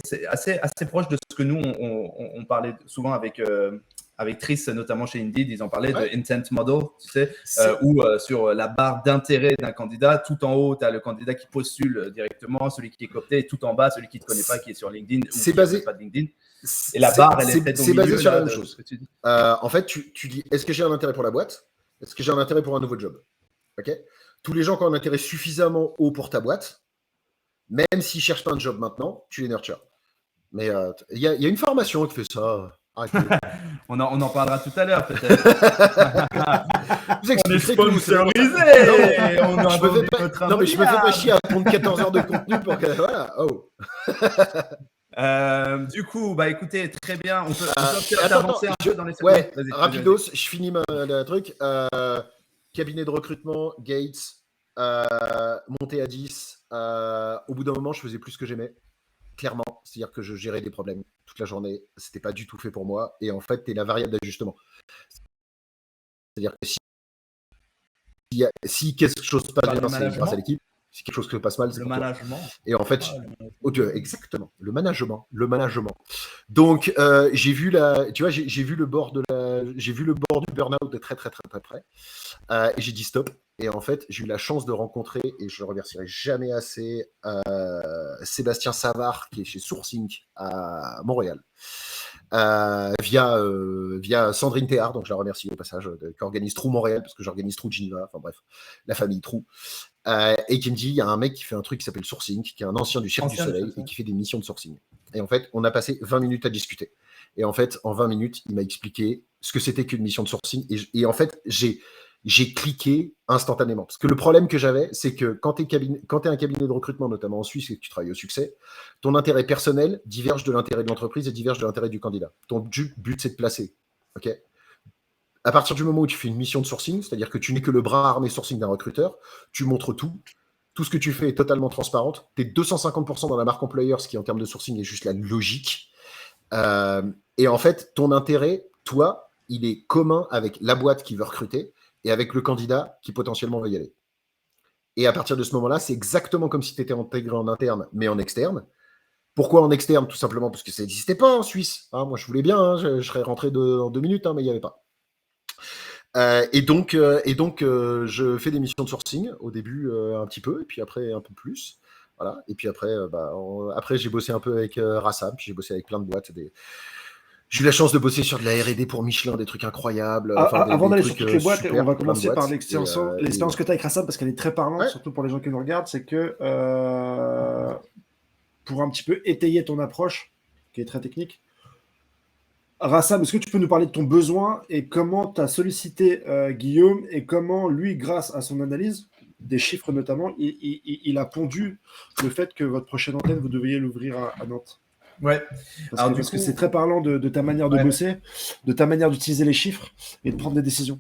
c'est assez proche de ce que nous, on parlait souvent avec Triss, notamment chez Indeed, ils en parlaient de intent model, tu sais, où sur la barre d'intérêt d'un candidat, tout en haut, tu as le candidat qui postule directement, celui qui est coopté, et tout en bas, celui qui ne te connaît pas, qui est sur LinkedIn ou qui n'est pas de LinkedIn. Et la barre, elle est peut-être au milieu. C'est basé sur la même chose. En fait, tu dis, est-ce que j'ai un intérêt pour la boîte? Est-ce que j'ai un intérêt pour un nouveau job? Okay. Tous les gens qui ont un intérêt suffisamment haut pour ta boîte, même s'ils ne cherchent pas un job maintenant, tu les nurtures. Mais il y a une formation qui fait ça. On en parlera tout à l'heure, peut-être. On est sponsorisé. Non, mais je me fais pas chier à prendre 14 heures de contenu pour que... Voilà. Oh. Du coup, bah écoutez, très bien. On peut avancer un peu dans les... Ouais, rapidos, je finis le truc. Cabinet de recrutement, Gates, monté à 10. Au bout d'un moment, je faisais plus ce que j'aimais. Clairement, c'est-à-dire que je gérais des problèmes toute la journée. C'était pas du tout fait pour moi. Et en fait, tu es la variable d'ajustement. C'est-à-dire que si quelque chose passe bien, c'est grâce à l'équipe. Si quelque chose se passe mal, c'est le management. Et en fait, exactement, le management. Donc, j'ai vu le bord du burn-out de très très très très près. Et j'ai dit stop. Et en fait, j'ai eu la chance de rencontrer, et je le remercierai jamais assez, Sébastien Savard, qui est chez Sourcing à Montréal, via Sandrine Théard, donc je la remercie au passage, qui organise Trou Montréal, parce que j'organise Trou Geneva, enfin bref, la famille Trou. Et qui me dit, il y a un mec qui fait un truc qui s'appelle Sourcing, qui est un ancien du Cirque du Soleil, et qui fait des missions de sourcing. Et en fait, on a passé 20 minutes à discuter. Et en fait, en 20 minutes, il m'a expliqué ce que c'était qu'une mission de sourcing. Et en fait, j'ai cliqué instantanément. Parce que le problème que j'avais, c'est que quand tu es un cabinet de recrutement, notamment en Suisse, et que tu travailles au succès, ton intérêt personnel diverge de l'intérêt de l'entreprise et diverge de l'intérêt du candidat. Ton but, c'est de placer. Okay, à partir du moment où tu fais une mission de sourcing, c'est-à-dire que tu n'es que le bras armé sourcing d'un recruteur, tu montres tout. Tout ce que tu fais est totalement transparente. Tu es 250% dans la marque employeur, ce qui en termes de sourcing est juste la logique. Et en fait, ton intérêt, toi, il est commun avec la boîte qui veut recruter et avec le candidat qui potentiellement va y aller. Et à partir de ce moment-là, c'est exactement comme si tu étais intégré en interne, mais en externe. Pourquoi en externe? Tout simplement parce que ça n'existait pas en Suisse. Moi, je voulais bien, je serais rentré en 2 minutes, mais il n'y avait pas. Et donc, je fais des missions de sourcing au début un petit peu, et puis après un peu plus. Voilà. Et puis après, après j'ai bossé un peu avec Rassam, puis j'ai bossé avec plein de boîtes. J'ai eu la chance de bosser sur de la R&D pour Michelin, des trucs incroyables. Avant d'aller sur toutes les boîtes, on va commencer par l'expérience que tu as avec Rassam, parce qu'elle est très parlante, surtout pour les gens qui nous regardent. C'est que pour un petit peu étayer ton approche, qui est très technique, Rassam, est-ce que tu peux nous parler de ton besoin et comment tu as sollicité Guillaume et comment lui, grâce à son analyse, des chiffres notamment, il a pondu le fait que votre prochaine antenne, vous deviez l'ouvrir à Nantes? Ouais. Parce que c'est très parlant de ta manière de bosser, de ta manière d'utiliser les chiffres et de prendre des décisions.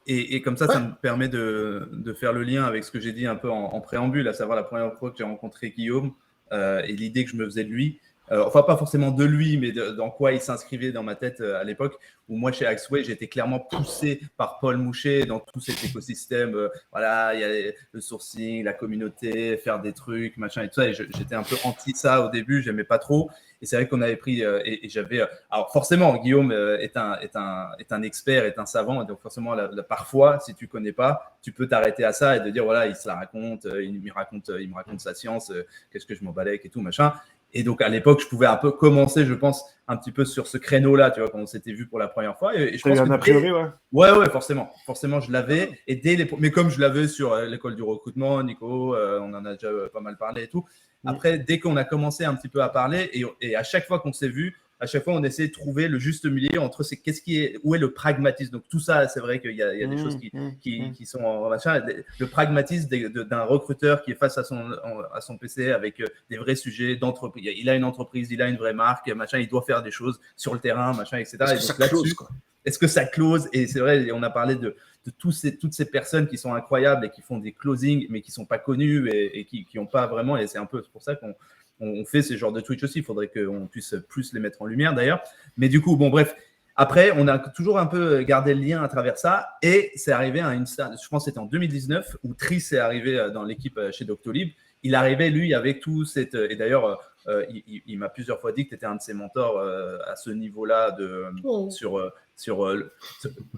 Et comme ça me permet de faire le lien avec ce que j'ai dit un peu en préambule, à savoir la première fois que j'ai rencontré Guillaume et l'idée que je me faisais de lui. Enfin, pas forcément de lui, mais dans quoi il s'inscrivait dans ma tête à l'époque, où moi, chez Axway, j'étais clairement poussé par Paul Mouchet dans tout cet écosystème. Voilà, il y a le sourcing, la communauté, faire des trucs, machin et tout ça. Et j'étais un peu anti ça au début, j'aimais pas trop. Et c'est vrai qu'on avait pris, et j'avais… alors forcément, Guillaume est un expert, est un savant. Et donc forcément, parfois, si tu connais pas, tu peux t'arrêter à ça et te dire, voilà, il se la raconte, il me raconte sa science, qu'est-ce que je m'en balèque et tout, machin. Et donc, à l'époque, je pouvais un peu commencer, je pense, un petit peu sur ce créneau-là, tu vois, quand on s'était vu pour la première fois. Et je pense a priori, ouais, forcément. Forcément, je l'avais. Et mais comme je l'avais sur l'école du recrutement, Nico, on en a déjà pas mal parlé et tout. Après, dès qu'on a commencé un petit peu à parler, et à chaque fois qu'on s'est vu, à chaque fois, on essaie de trouver le juste milieu entre où est le pragmatisme. Donc, tout ça, c'est vrai qu'il y a des choses qui sont en machin. Le pragmatisme d'un recruteur qui est face à son PC avec des vrais sujets d'entreprise. Il a une entreprise, il a une vraie marque, machin, il doit faire des choses sur le terrain, machin, etc. Est-ce que ça close? Et c'est vrai, on a parlé de toutes ces personnes qui sont incroyables et qui font des closings, mais qui ne sont pas connues et qui n'ont pas vraiment. Et c'est un peu pour ça qu'on fait ce genre de Twitch aussi. Il faudrait qu'on puisse plus les mettre en lumière d'ailleurs. Mais du coup, bon, bref. Après, on a toujours un peu gardé le lien à travers ça. Et c'est arrivé à je pense que c'était en 2019, où Triss est arrivé dans l'équipe chez Doctolib. il arrivait, lui, avec tout cette. Et d'ailleurs, il m'a plusieurs fois dit que tu étais un de ses mentors à ce niveau-là sur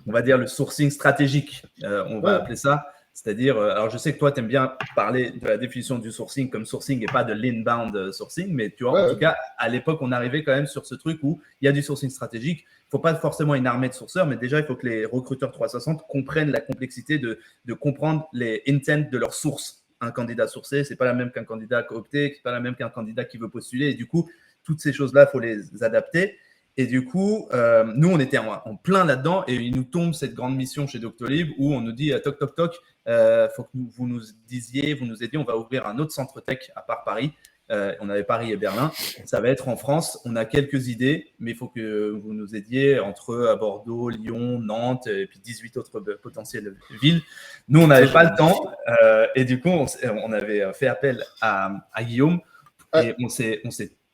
on va dire, le sourcing stratégique, on va appeler ça. C'est-à-dire, alors je sais que toi, tu aimes bien parler de la définition du sourcing comme sourcing et pas de l'inbound sourcing, mais tu vois, en tout cas, à l'époque, on arrivait quand même sur ce truc où il y a du sourcing stratégique. Il ne faut pas forcément une armée de sourceurs, mais déjà, il faut que les recruteurs 360 comprennent la complexité de comprendre les intents de leur source. Un candidat sourcé, c'est pas la même qu'un candidat coopté, c'est pas la même qu'un candidat qui veut postuler. Et du coup, toutes ces choses-là, il faut les adapter. Et du coup, nous, on était en plein là-dedans et il nous tombe cette grande mission chez Doctolib où on nous dit toc, toc, toc, faut que vous nous disiez, vous nous aidiez, on va ouvrir un autre centre tech à part Paris. On avait Paris et Berlin. Ça va être en France. On a quelques idées, mais il faut que vous nous aidiez entre Bordeaux, Lyon, Nantes et puis 18 autres potentielles villes. Nous, on n'avait pas le temps et du coup, on avait fait appel à Guillaume et on s'est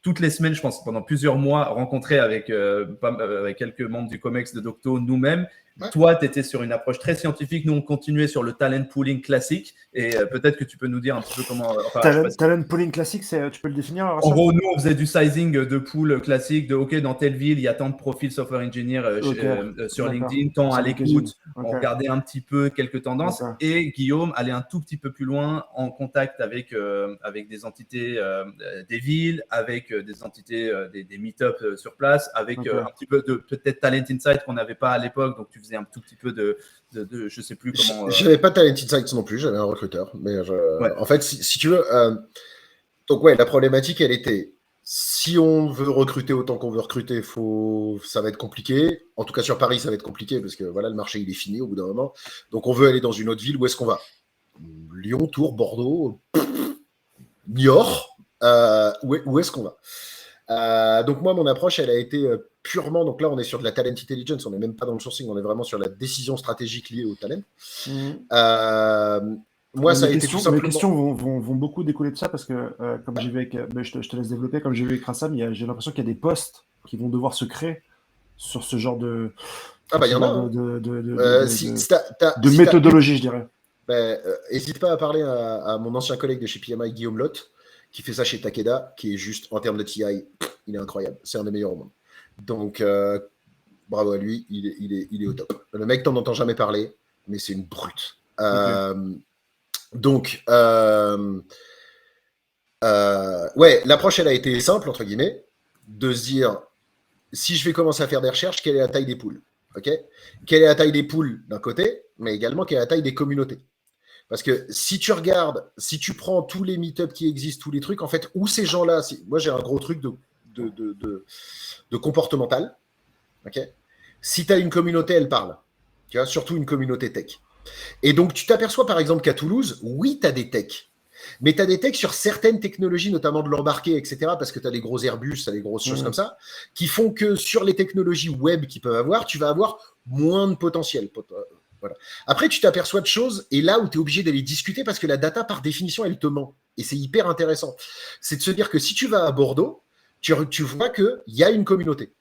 toutes les semaines, je pense, pendant plusieurs mois, rencontré avec quelques membres du COMEX de Docto, nous-mêmes. Ouais. Toi, tu étais sur une approche très scientifique. Nous, on continuait sur le talent pooling classique. Et peut-être que tu peux nous dire un petit peu comment… Talent pooling classique, tu peux le définir? En gros, nous, on faisait du sizing de pool classique, de OK, dans telle ville, il y a tant de profils software engineer sur LinkedIn, tant à l'écoute. On regardait un petit peu quelques tendances. Et Guillaume allait un tout petit peu plus loin en contact avec des entités des villes, avec des entités, des meet-up sur place, avec un petit peu de peut-être Talent Insight qu'on n'avait pas à l'époque. Donc, tu faisais un tout petit peu de je sais plus comment. Je n'avais pas Talent Insight non plus, j'avais un recruteur. Mais en fait, si tu veux, donc ouais, la problématique, elle était, si on veut recruter autant qu'on veut recruter, ça va être compliqué. En tout cas, sur Paris, ça va être compliqué parce que voilà, le marché, il est fini au bout d'un moment. Donc, on veut aller dans une autre ville. Où est-ce qu'on va? Lyon, Tours, Bordeaux, Niort. Où est-ce qu'on va? Donc moi, mon approche, elle a été purement, donc là, on est sur de la talent intelligence, on n'est même pas dans le sourcing, on est vraiment sur la décision stratégique liée au talent. Moi, ça a été tout simplement… Mes questions vont beaucoup découler de ça parce que, comme j'ai vu avec… je te laisse développer, comme j'ai vu avec Rassam, j'ai l'impression qu'il y a des postes qui vont devoir se créer sur ce genre de… Ah bah, il y en a. De méthodologie, je dirais. N'hésite pas à parler à mon ancien collègue de chez PMI, Guillaume Lotte, qui fait ça chez Takeda, qui est juste, en termes de TI, il est incroyable. C'est un des meilleurs au monde. Donc, bravo à lui, il est au top. Le mec, t'en entends jamais parler, mais c'est une brute. Donc, ouais, l'approche, elle a été simple, entre guillemets, de se dire, si je vais commencer à faire des recherches, quelle est la taille des poules? Quelle est la taille des poules d'un côté, mais également quelle est la taille des communautés? Parce que si tu regardes, si tu prends tous les meet-up qui existent, tous les trucs, en fait, où ces gens-là, moi j'ai un gros truc de comportemental. Si tu as une communauté, elle parle. Tu vois, surtout une communauté tech. Et donc, tu t'aperçois par exemple qu'à Toulouse, oui, tu as des techs. Mais tu as des techs sur certaines technologies, notamment de l'embarqué, etc. Parce que tu as des gros Airbus, tu as des grosses choses comme ça, qui font que sur les technologies web qu'ils peuvent avoir, tu vas avoir moins de potentiel. Voilà. Après, tu t'aperçois de choses, et là où tu es obligé d'aller discuter, parce que la data, par définition, elle te ment. Et c'est hyper intéressant. C'est de se dire que si tu vas à Bordeaux, tu vois qu'il y a une communauté.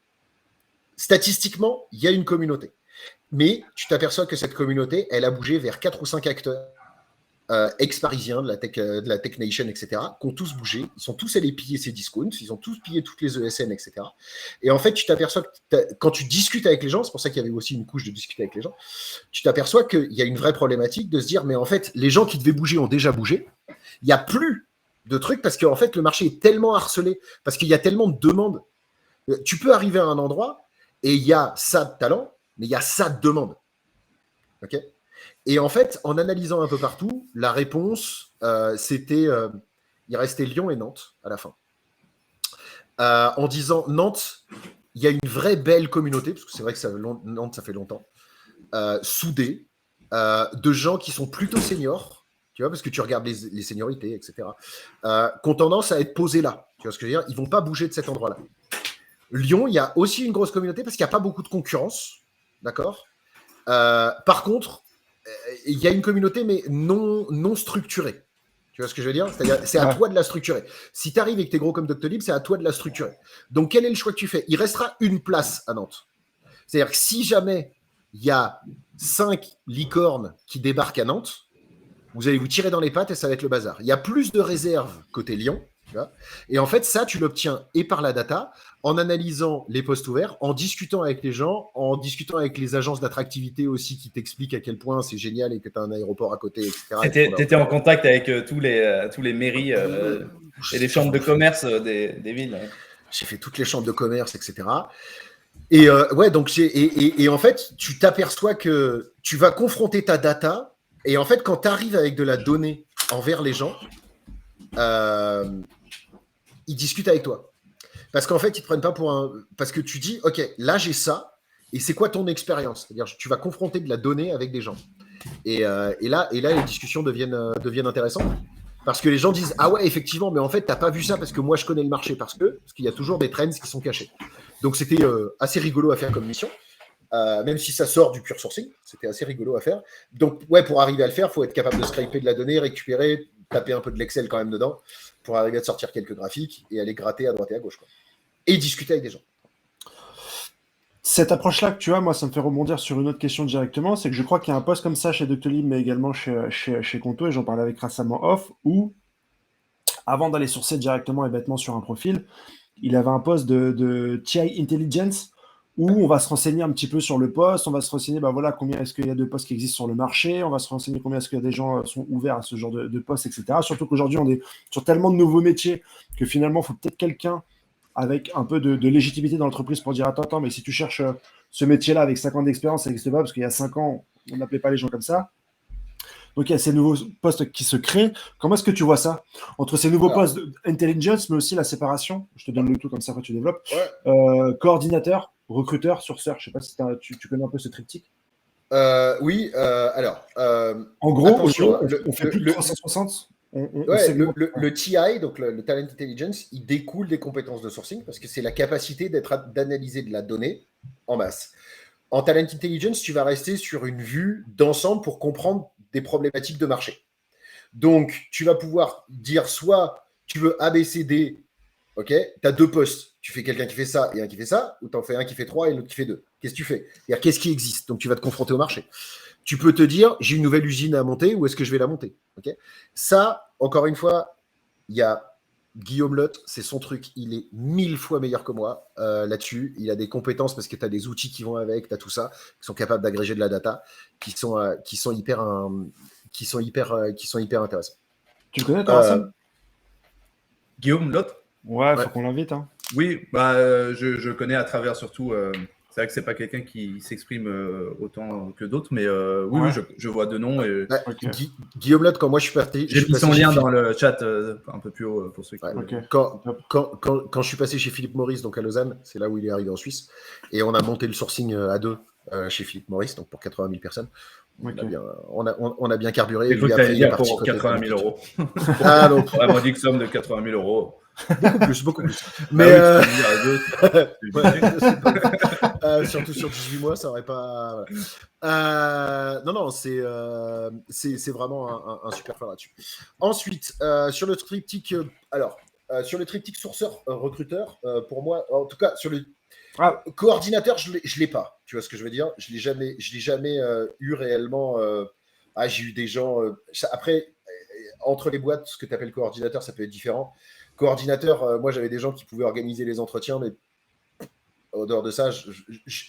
Statistiquement, il y a une communauté. Mais tu t'aperçois que cette communauté, elle a bougé vers 4 ou 5 acteurs ex-parisiens de la Tech Nation, etc., qui ont tous bougé. Ils sont tous allés piller ces discounts, ils ont tous pillé toutes les ESN, etc. Et en fait, tu t'aperçois que quand tu discutes avec les gens, c'est pour ça qu'il y avait aussi une couche de discuter avec les gens, tu t'aperçois qu'il y a une vraie problématique de se dire, mais en fait, les gens qui devaient bouger ont déjà bougé. Il n'y a plus de trucs parce qu'en fait, le marché est tellement harcelé, parce qu'il y a tellement de demandes. Tu peux arriver à un endroit et il y a ça de talent, mais il y a ça de demande. OK ? Et en fait, en analysant un peu partout, la réponse, c'était… il restait Lyon et Nantes à la fin. En disant Nantes, il y a une vraie belle communauté, parce que c'est vrai que Nantes, ça fait longtemps, soudée, de gens qui sont plutôt seniors, tu vois, parce que tu regardes les seniorités, etc., qui ont tendance à être posés là. Tu vois ce que je veux dire? Ils ne vont pas bouger de cet endroit-là. Lyon, il y a aussi une grosse communauté parce qu'il n'y a pas beaucoup de concurrence. D'accord? Par contre, il y a une communauté, mais non structurée. Tu vois ce que je veux dire? C'est-à-dire, c'est à toi de la structurer. Si tu arrives et que tu es gros comme Doctolib, c'est à toi de la structurer. Donc, quel est le choix que tu fais? Il restera une place à Nantes. C'est-à-dire que si jamais il y a 5 licornes qui débarquent à Nantes, vous allez vous tirer dans les pattes et ça va être le bazar. Il y a plus de réserves côté Lyon. Tu vois, et en fait, ça, tu l'obtiens et par la data, en analysant les postes ouverts, en discutant avec les gens, en discutant avec les agences d'attractivité aussi qui t'expliquent à quel point c'est génial et que tu as un aéroport à côté, etc. Tu étais en contact avec tous les mairies et les chambres de commerce des villes. J'ai fait toutes les chambres de commerce, etc. Et ouais, donc et en fait, tu t'aperçois que tu vas confronter ta data, et en fait, quand tu arrives avec de la donnée envers les gens, ils discutent avec toi. Parce qu'en fait, ils te prennent pas pour un... Parce que tu dis, OK, là, j'ai ça, et c'est quoi ton expérience? C'est-à-dire, tu vas confronter de la donnée avec des gens. Et là, les discussions deviennent intéressantes. Parce que les gens disent, ah ouais, effectivement, mais en fait, t'as pas vu ça parce que moi, je connais le marché. Parce qu'il y a toujours des trends qui sont cachés. Donc, c'était assez rigolo à faire comme mission. Même si ça sort du pure sourcing, c'était assez rigolo à faire. Donc, ouais, pour arriver à le faire, il faut être capable de scraper de la donnée, récupérer, taper un peu de l'Excel quand même dedans, pour arriver à te sortir quelques graphiques et aller gratter à droite et à gauche, quoi. Et discuter avec des gens. Cette approche-là que tu as, moi, ça me fait rebondir sur une autre question directement, c'est que je crois qu'il y a un poste comme ça chez Doctolib, mais également chez Conto, et j'en parlais avec récemment off, où, avant d'aller sourcer directement et bêtement sur un profil, il avait un poste de TI Intelligence, où on va se renseigner un petit peu sur le poste, on va se renseigner, voilà, combien est-ce qu'il y a de postes qui existent sur le marché, on va se renseigner combien est-ce qu'il y a des gens sont ouverts à ce genre de postes, etc. Surtout qu'aujourd'hui, on est sur tellement de nouveaux métiers que finalement, il faut peut-être quelqu'un avec un peu de légitimité dans l'entreprise pour dire attends, mais si tu cherches ce métier-là avec 5 ans d'expérience, ça n'existe pas, parce qu'il y a 5 ans, on n'appelait pas les gens comme ça. Donc, il y a ces nouveaux postes qui se créent. Comment est-ce que tu vois ça? Entre ces nouveaux postes d'intelligence, mais aussi la séparation, je te donne le tout comme ça, après tu développes. Ouais. Coordinateur, recruteur, sourceur, je ne sais pas si tu connais un peu ce triptyque. Oui, alors. En gros, on fait plus de 360. Le TI, donc le Talent Intelligence, il découle des compétences de sourcing parce que c'est la capacité d'analyser de la donnée en masse. En Talent Intelligence, tu vas rester sur une vue d'ensemble pour comprendre des problématiques de marché. Donc, tu vas pouvoir dire soit tu veux ABCD, ok, tu as 2 postes, tu fais quelqu'un qui fait ça et un qui fait ça, ou tu en fais un qui fait 3 et l'autre qui fait 2. Qu'est-ce que tu fais? C'est-à-dire, qu'est-ce qui existe? Donc, tu vas te confronter au marché. Tu peux te dire, j'ai une nouvelle usine à monter, où est-ce que je vais la monter? Okay, ça, encore une fois, il y a Guillaume Lotte, c'est son truc, il est 1000 fois meilleur que moi là-dessus. Il a des compétences parce que tu as des outils qui vont avec, tu as tout ça, qui sont capables d'agréger de la data, qui sont hyper intéressants. Tu le connais, toi, Guillaume Lotte? Ouais, faut qu'on l'invite. Hein. Oui, je connais à travers surtout. C'est vrai que c'est pas quelqu'un qui s'exprime autant que d'autres, mais oui, je vois de noms. Et... Okay. Guillaume Lotte, quand moi je suis parti... J'ai mis son lien dans le chat un peu plus haut pour ceux qui... Okay. Quand je suis passé chez Philippe Maurice, donc à Lausanne, c'est là où il est arrivé en Suisse, et on a monté le sourcing à 2 chez Philippe Maurice, donc pour 80 000 personnes. On a bien carburé. Et après, il est parti pour 80 000 euros. Ah, donc... La modique somme de 80 000 euros. Beaucoup plus. Mais surtout sur 18 mois, ça aurait pas. Non, c'est vraiment un super fort là-dessus. Ensuite, sur le triptyque, sur le triptyque sourceur recruteur, pour moi, en tout cas sur le coordinateur, je l'ai pas. Tu vois ce que je veux dire? Je l'ai jamais eu réellement. J'ai eu des gens. Après, entre les boîtes, ce que tu appelles coordinateur, ça peut être différent. Coordinateur, moi j'avais des gens qui pouvaient organiser les entretiens, mais au dehors de ça,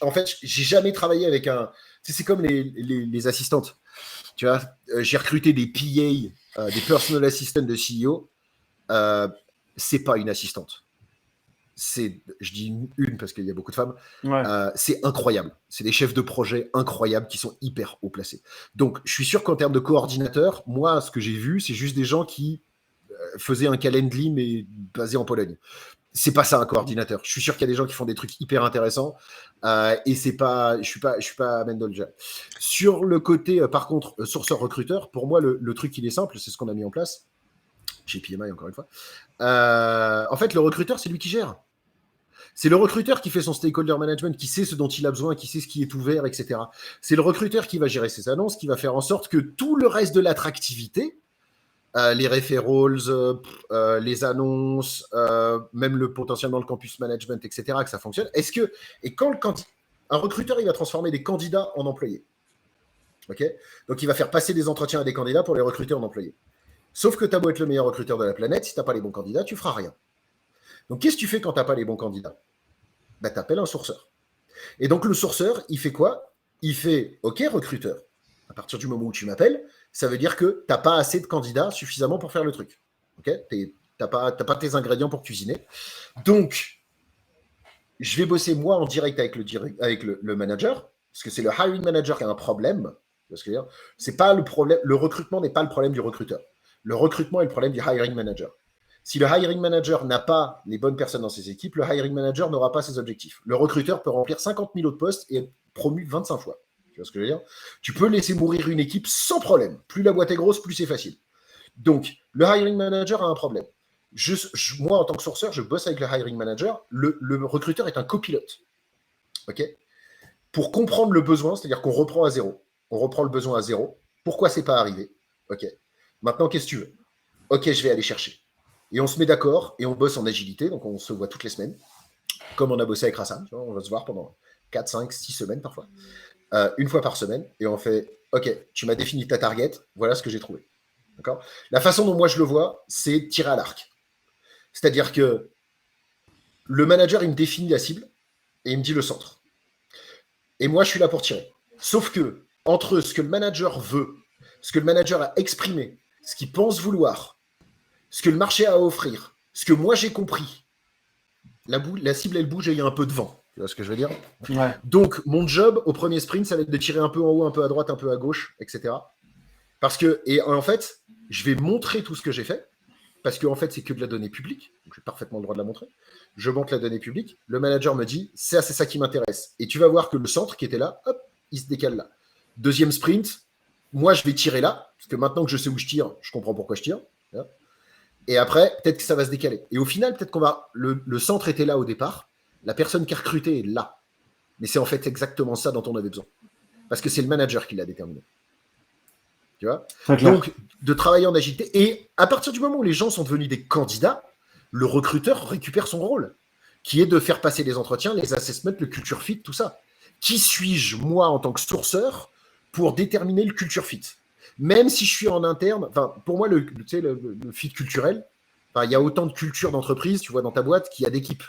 en fait, j'ai jamais travaillé avec un. C'est comme les assistantes. Tu vois, j'ai recruté des PA, des personal assistants de CEO. C'est pas une assistante. Je dis une parce qu'il y a beaucoup de femmes. Ouais. C'est incroyable. C'est des chefs de projet incroyables qui sont hyper haut placés. Donc, je suis sûr qu'en termes de coordinateur, moi, ce que j'ai vu, c'est juste des gens qui faisait un Calendly mais basé en Pologne. C'est pas ça un coordinateur. Je suis sûr qu'il y a des gens qui font des trucs hyper intéressants et c'est pas, je suis pas Mendolja. Sur le côté, par contre, sourceur recruteur, pour moi le truc il est simple, c'est ce qu'on a mis en place chez PMI encore une fois. En fait, le recruteur c'est lui qui gère. C'est le recruteur qui fait son stakeholder management, qui sait ce dont il a besoin, qui sait ce qui est ouvert, etc. C'est le recruteur qui va gérer ses annonces, qui va faire en sorte que tout le reste de l'attractivité, les referrals, les annonces, même potentiellement le campus management, etc., que ça fonctionne. Et quand un recruteur il va transformer des candidats en employés, Okay, donc, il va faire passer des entretiens à des candidats pour les recruter en employés. Sauf que tu as beau être le meilleur recruteur de la planète, si tu n'as pas les bons candidats, tu ne feras rien. Donc, qu'est-ce que tu fais quand tu n'as pas les bons candidats? Tu appelles un sourceur. Et donc, le sourceur, il fait quoi? Il fait « Ok, recruteur, à partir du moment où tu m'appelles, ça veut dire que tu n'as pas assez de candidats suffisamment pour faire le truc. Okay, tu n'as pas tes ingrédients pour cuisiner. Donc, je vais bosser moi en direct avec le manager, parce que c'est le hiring manager qui a un problème. C'est pas le problème. Le recrutement n'est pas le problème du recruteur. Le recrutement est le problème du hiring manager. Si le hiring manager n'a pas les bonnes personnes dans ses équipes, le hiring manager n'aura pas ses objectifs. Le recruteur peut remplir 50 000 autres postes et être promu 25 fois. Tu vois ce que je veux dire? Tu peux laisser mourir une équipe sans problème. Plus la boîte est grosse, plus c'est facile. Donc, le hiring manager a un problème. Moi, en tant que sourceur, je bosse avec le hiring manager. Le recruteur est un copilote. Okay, pour comprendre le besoin, c'est-à-dire qu'on reprend à zéro. On reprend le besoin à zéro. Pourquoi c'est pas arrivé? Ok. Maintenant, qu'est-ce que tu veux? Ok, je vais aller chercher. Et on se met d'accord et on bosse en agilité. Donc, on se voit toutes les semaines. Comme on a bossé avec Rassan. On va se voir pendant 4, 5, 6 semaines parfois. Une fois par semaine. Et on fait, ok, tu m'as défini ta target. Voilà ce que j'ai trouvé. D'accord? La façon dont moi je le vois, c'est tirer à l'arc. C'est-à-dire que le manager, il me définit la cible et il me dit le centre. Et moi, je suis là pour tirer. Sauf que, entre ce que le manager veut, ce que le manager a exprimé, ce qu'il pense vouloir, ce que le marché a à offrir, ce que moi j'ai compris, la cible, elle bouge et il y a un peu de vent. Tu vois ce que je veux dire? Ouais. Donc, mon job au premier sprint, ça va être de tirer un peu en haut, un peu à droite, un peu à gauche, etc. Parce que, et en fait, je vais montrer tout ce que j'ai fait, parce qu'en fait, c'est que de la donnée publique, donc j'ai parfaitement le droit de la montrer. Je montre la donnée publique, le manager me dit, c'est ça qui m'intéresse. Et tu vas voir que le centre qui était là, hop, il se décale là. Deuxième sprint, moi, je vais tirer là, parce que maintenant que je sais où je tire, je comprends pourquoi je tire. Là. Et après, peut-être que ça va se décaler. Et au final, peut-être qu'on va... Le centre était là au départ, la personne qui a recruté est là. Mais c'est en fait exactement ça dont on avait besoin. Parce que c'est le manager qui l'a déterminé. Tu vois? Donc, de travailler en agilité. Et à partir du moment où les gens sont devenus des candidats, le recruteur récupère son rôle, qui est de faire passer les entretiens, les assessments, le culture fit, tout ça. Qui suis-je, moi, en tant que sourceur, pour déterminer le culture fit? Même si je suis en interne, pour moi, le fit culturel, il y a autant de culture d'entreprise, tu vois, dans ta boîte, qu'il y a d'équipes.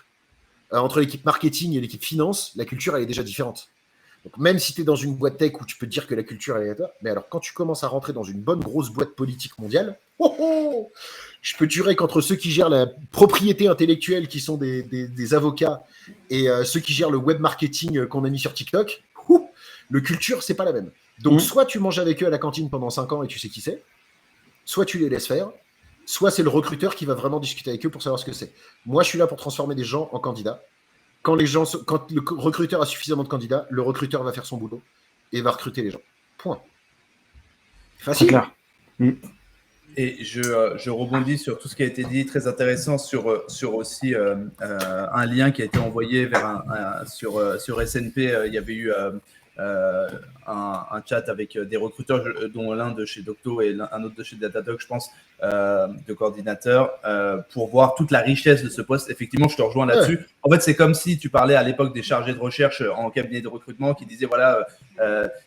Entre l'équipe marketing et l'équipe finance, la culture, elle est déjà différente. Donc, même si tu es dans une boîte tech où tu peux te dire que la culture elle est là, mais alors quand tu commences à rentrer dans une bonne grosse boîte politique mondiale, je peux te jurer qu'entre ceux qui gèrent la propriété intellectuelle, qui sont des avocats, et ceux qui gèrent le web marketing qu'on a mis sur TikTok, le culture, c'est pas la même. Donc, soit tu manges avec eux à la cantine pendant 5 ans et tu sais qui c'est, soit tu les laisses faire, soit c'est le recruteur qui va vraiment discuter avec eux pour savoir ce que c'est. Moi, je suis là pour transformer des gens en candidats. Quand le recruteur a suffisamment de candidats, le recruteur va faire son boulot et va recruter les gens. Point. Facile. Clair. Et je rebondis sur tout ce qui a été dit, très intéressant sur aussi un lien qui a été envoyé vers sur SNP. Il y avait eu un chat avec des recruteurs, dont l'un de chez Docto et un autre de chez Datadog, je pense, de coordinateurs, pour voir toute la richesse de ce poste. Effectivement, je te rejoins là-dessus. Ouais. En fait, c'est comme si tu parlais à l'époque des chargés de recherche en cabinet de recrutement qui disaient, voilà,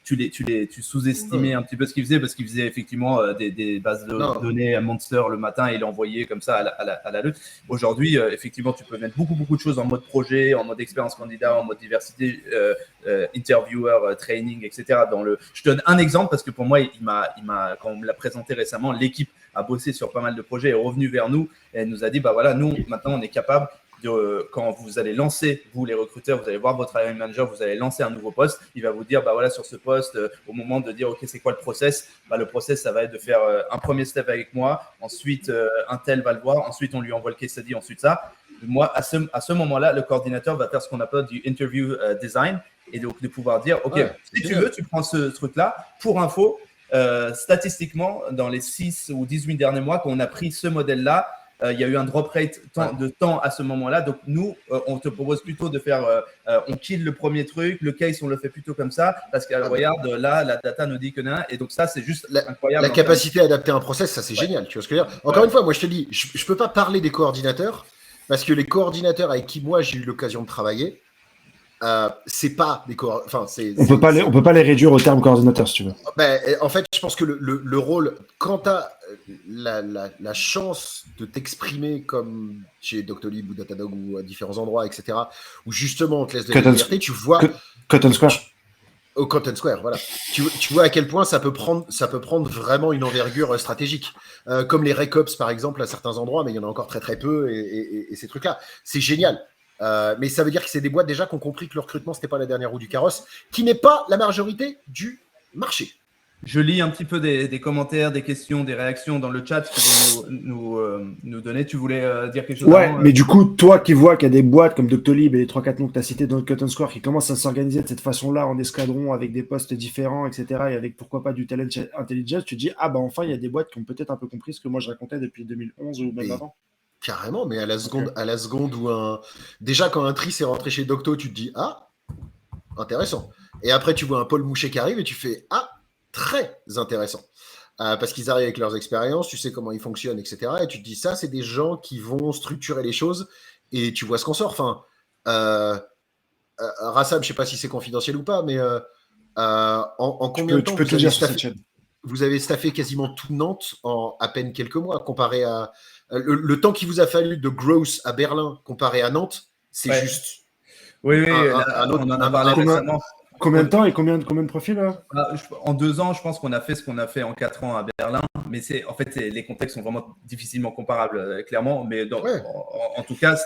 tu sous-estimais un petit peu ce qu'ils faisaient, parce qu'ils faisaient effectivement des bases de données à Monster le matin et l'envoyaient comme ça à la lutte. Aujourd'hui, effectivement, tu peux mettre beaucoup de choses en mode projet, en mode expérience candidat, en mode diversité, interviewer, training, etc. Je te donne un exemple parce que pour moi, quand on me l'a présenté récemment, l'équipe a bossé sur pas mal de projets, est revenue vers nous et elle nous a dit, bah voilà, nous maintenant on est capable de, quand vous allez lancer, vous les recruteurs, vous allez voir votre hiring manager, vous allez lancer un nouveau poste, il va vous dire, bah voilà, sur ce poste, au moment de dire, ok, c'est quoi le process? Bah, le process, ça va être de faire un premier step avec moi, ensuite un tel va le voir, ensuite on lui envoie le case study, ensuite ça. Moi, à ce moment-là, le coordinateur va faire ce qu'on appelle du interview design, et donc de pouvoir dire, ok, si tu veux, tu prends ce truc-là. Pour info, statistiquement, dans les 6 ou 18 derniers mois, quand on a pris ce modèle-là, il y a eu un drop rate de temps à ce moment-là. Donc, nous, on te propose plutôt de faire, on kill le premier truc, le case, on le fait plutôt comme ça, parce que regarde, là, la data nous dit que non. Et donc, ça, c'est juste incroyable. La capacité à adapter un process, ça, c'est génial. Tu vois ce que je veux dire? Encore une fois, moi, je te dis, je ne peux pas parler des coordinateurs, parce que les coordinateurs avec qui, moi, j'ai eu l'occasion de travailler, c'est pas des on peut pas les réduire au terme coordinateur, si tu veux. En fait, je pense que le rôle, quand tu as la chance de t'exprimer comme chez Doctolib ou Datadog ou à différents endroits, etc., où justement on te laisse de la liberté, tu vois. Cotton Square. Au Cotton Square, voilà. Tu vois à quel point ça peut prendre vraiment une envergure stratégique. Comme les RecOps, par exemple, à certains endroits, mais il y en a encore très très peu, et ces trucs-là. C'est génial. Mais ça veut dire que c'est des boîtes déjà qui ont compris que le recrutement, c'était pas la dernière roue du carrosse, qui n'est pas la majorité du marché. Je lis un petit peu des commentaires, des questions, des réactions dans le chat que vous nous donnez. Tu voulais dire quelque chose? Ouais, mais du coup, toi qui vois qu'il y a des boîtes comme Doctolib et les 3-4 noms que tu as cités dans le Cotton Square qui commencent à s'organiser de cette façon-là en escadron avec des postes différents, etc. et avec pourquoi pas du talent intelligence, tu te dis, enfin, il y a des boîtes qui ont peut-être un peu compris ce que moi je racontais depuis 2011 ou même avant. Carrément, mais à la seconde où déjà quand un tri s'est rentré chez Docto, tu te dis, intéressant. Et après, tu vois un Paul Mouchet qui arrive et tu fais, très intéressant. Parce qu'ils arrivent avec leurs expériences, tu sais comment ils fonctionnent, etc. Et tu te dis, ça, c'est des gens qui vont structurer les choses et tu vois ce qu'on sort. Enfin, Rassam, je ne sais pas si c'est confidentiel ou pas, mais en combien de temps vous avez staffé quasiment tout Nantes en à peine quelques mois, comparé à le temps qu'il vous a fallu de growth à Berlin comparé à Nantes, c'est juste. Oui, on en a parlé récemment. Combien de temps et combien de profils là? En 2 ans, je pense qu'on a fait ce qu'on a fait en 4 ans à Berlin. Mais les contextes sont vraiment difficilement comparables, clairement. Mais en tout cas,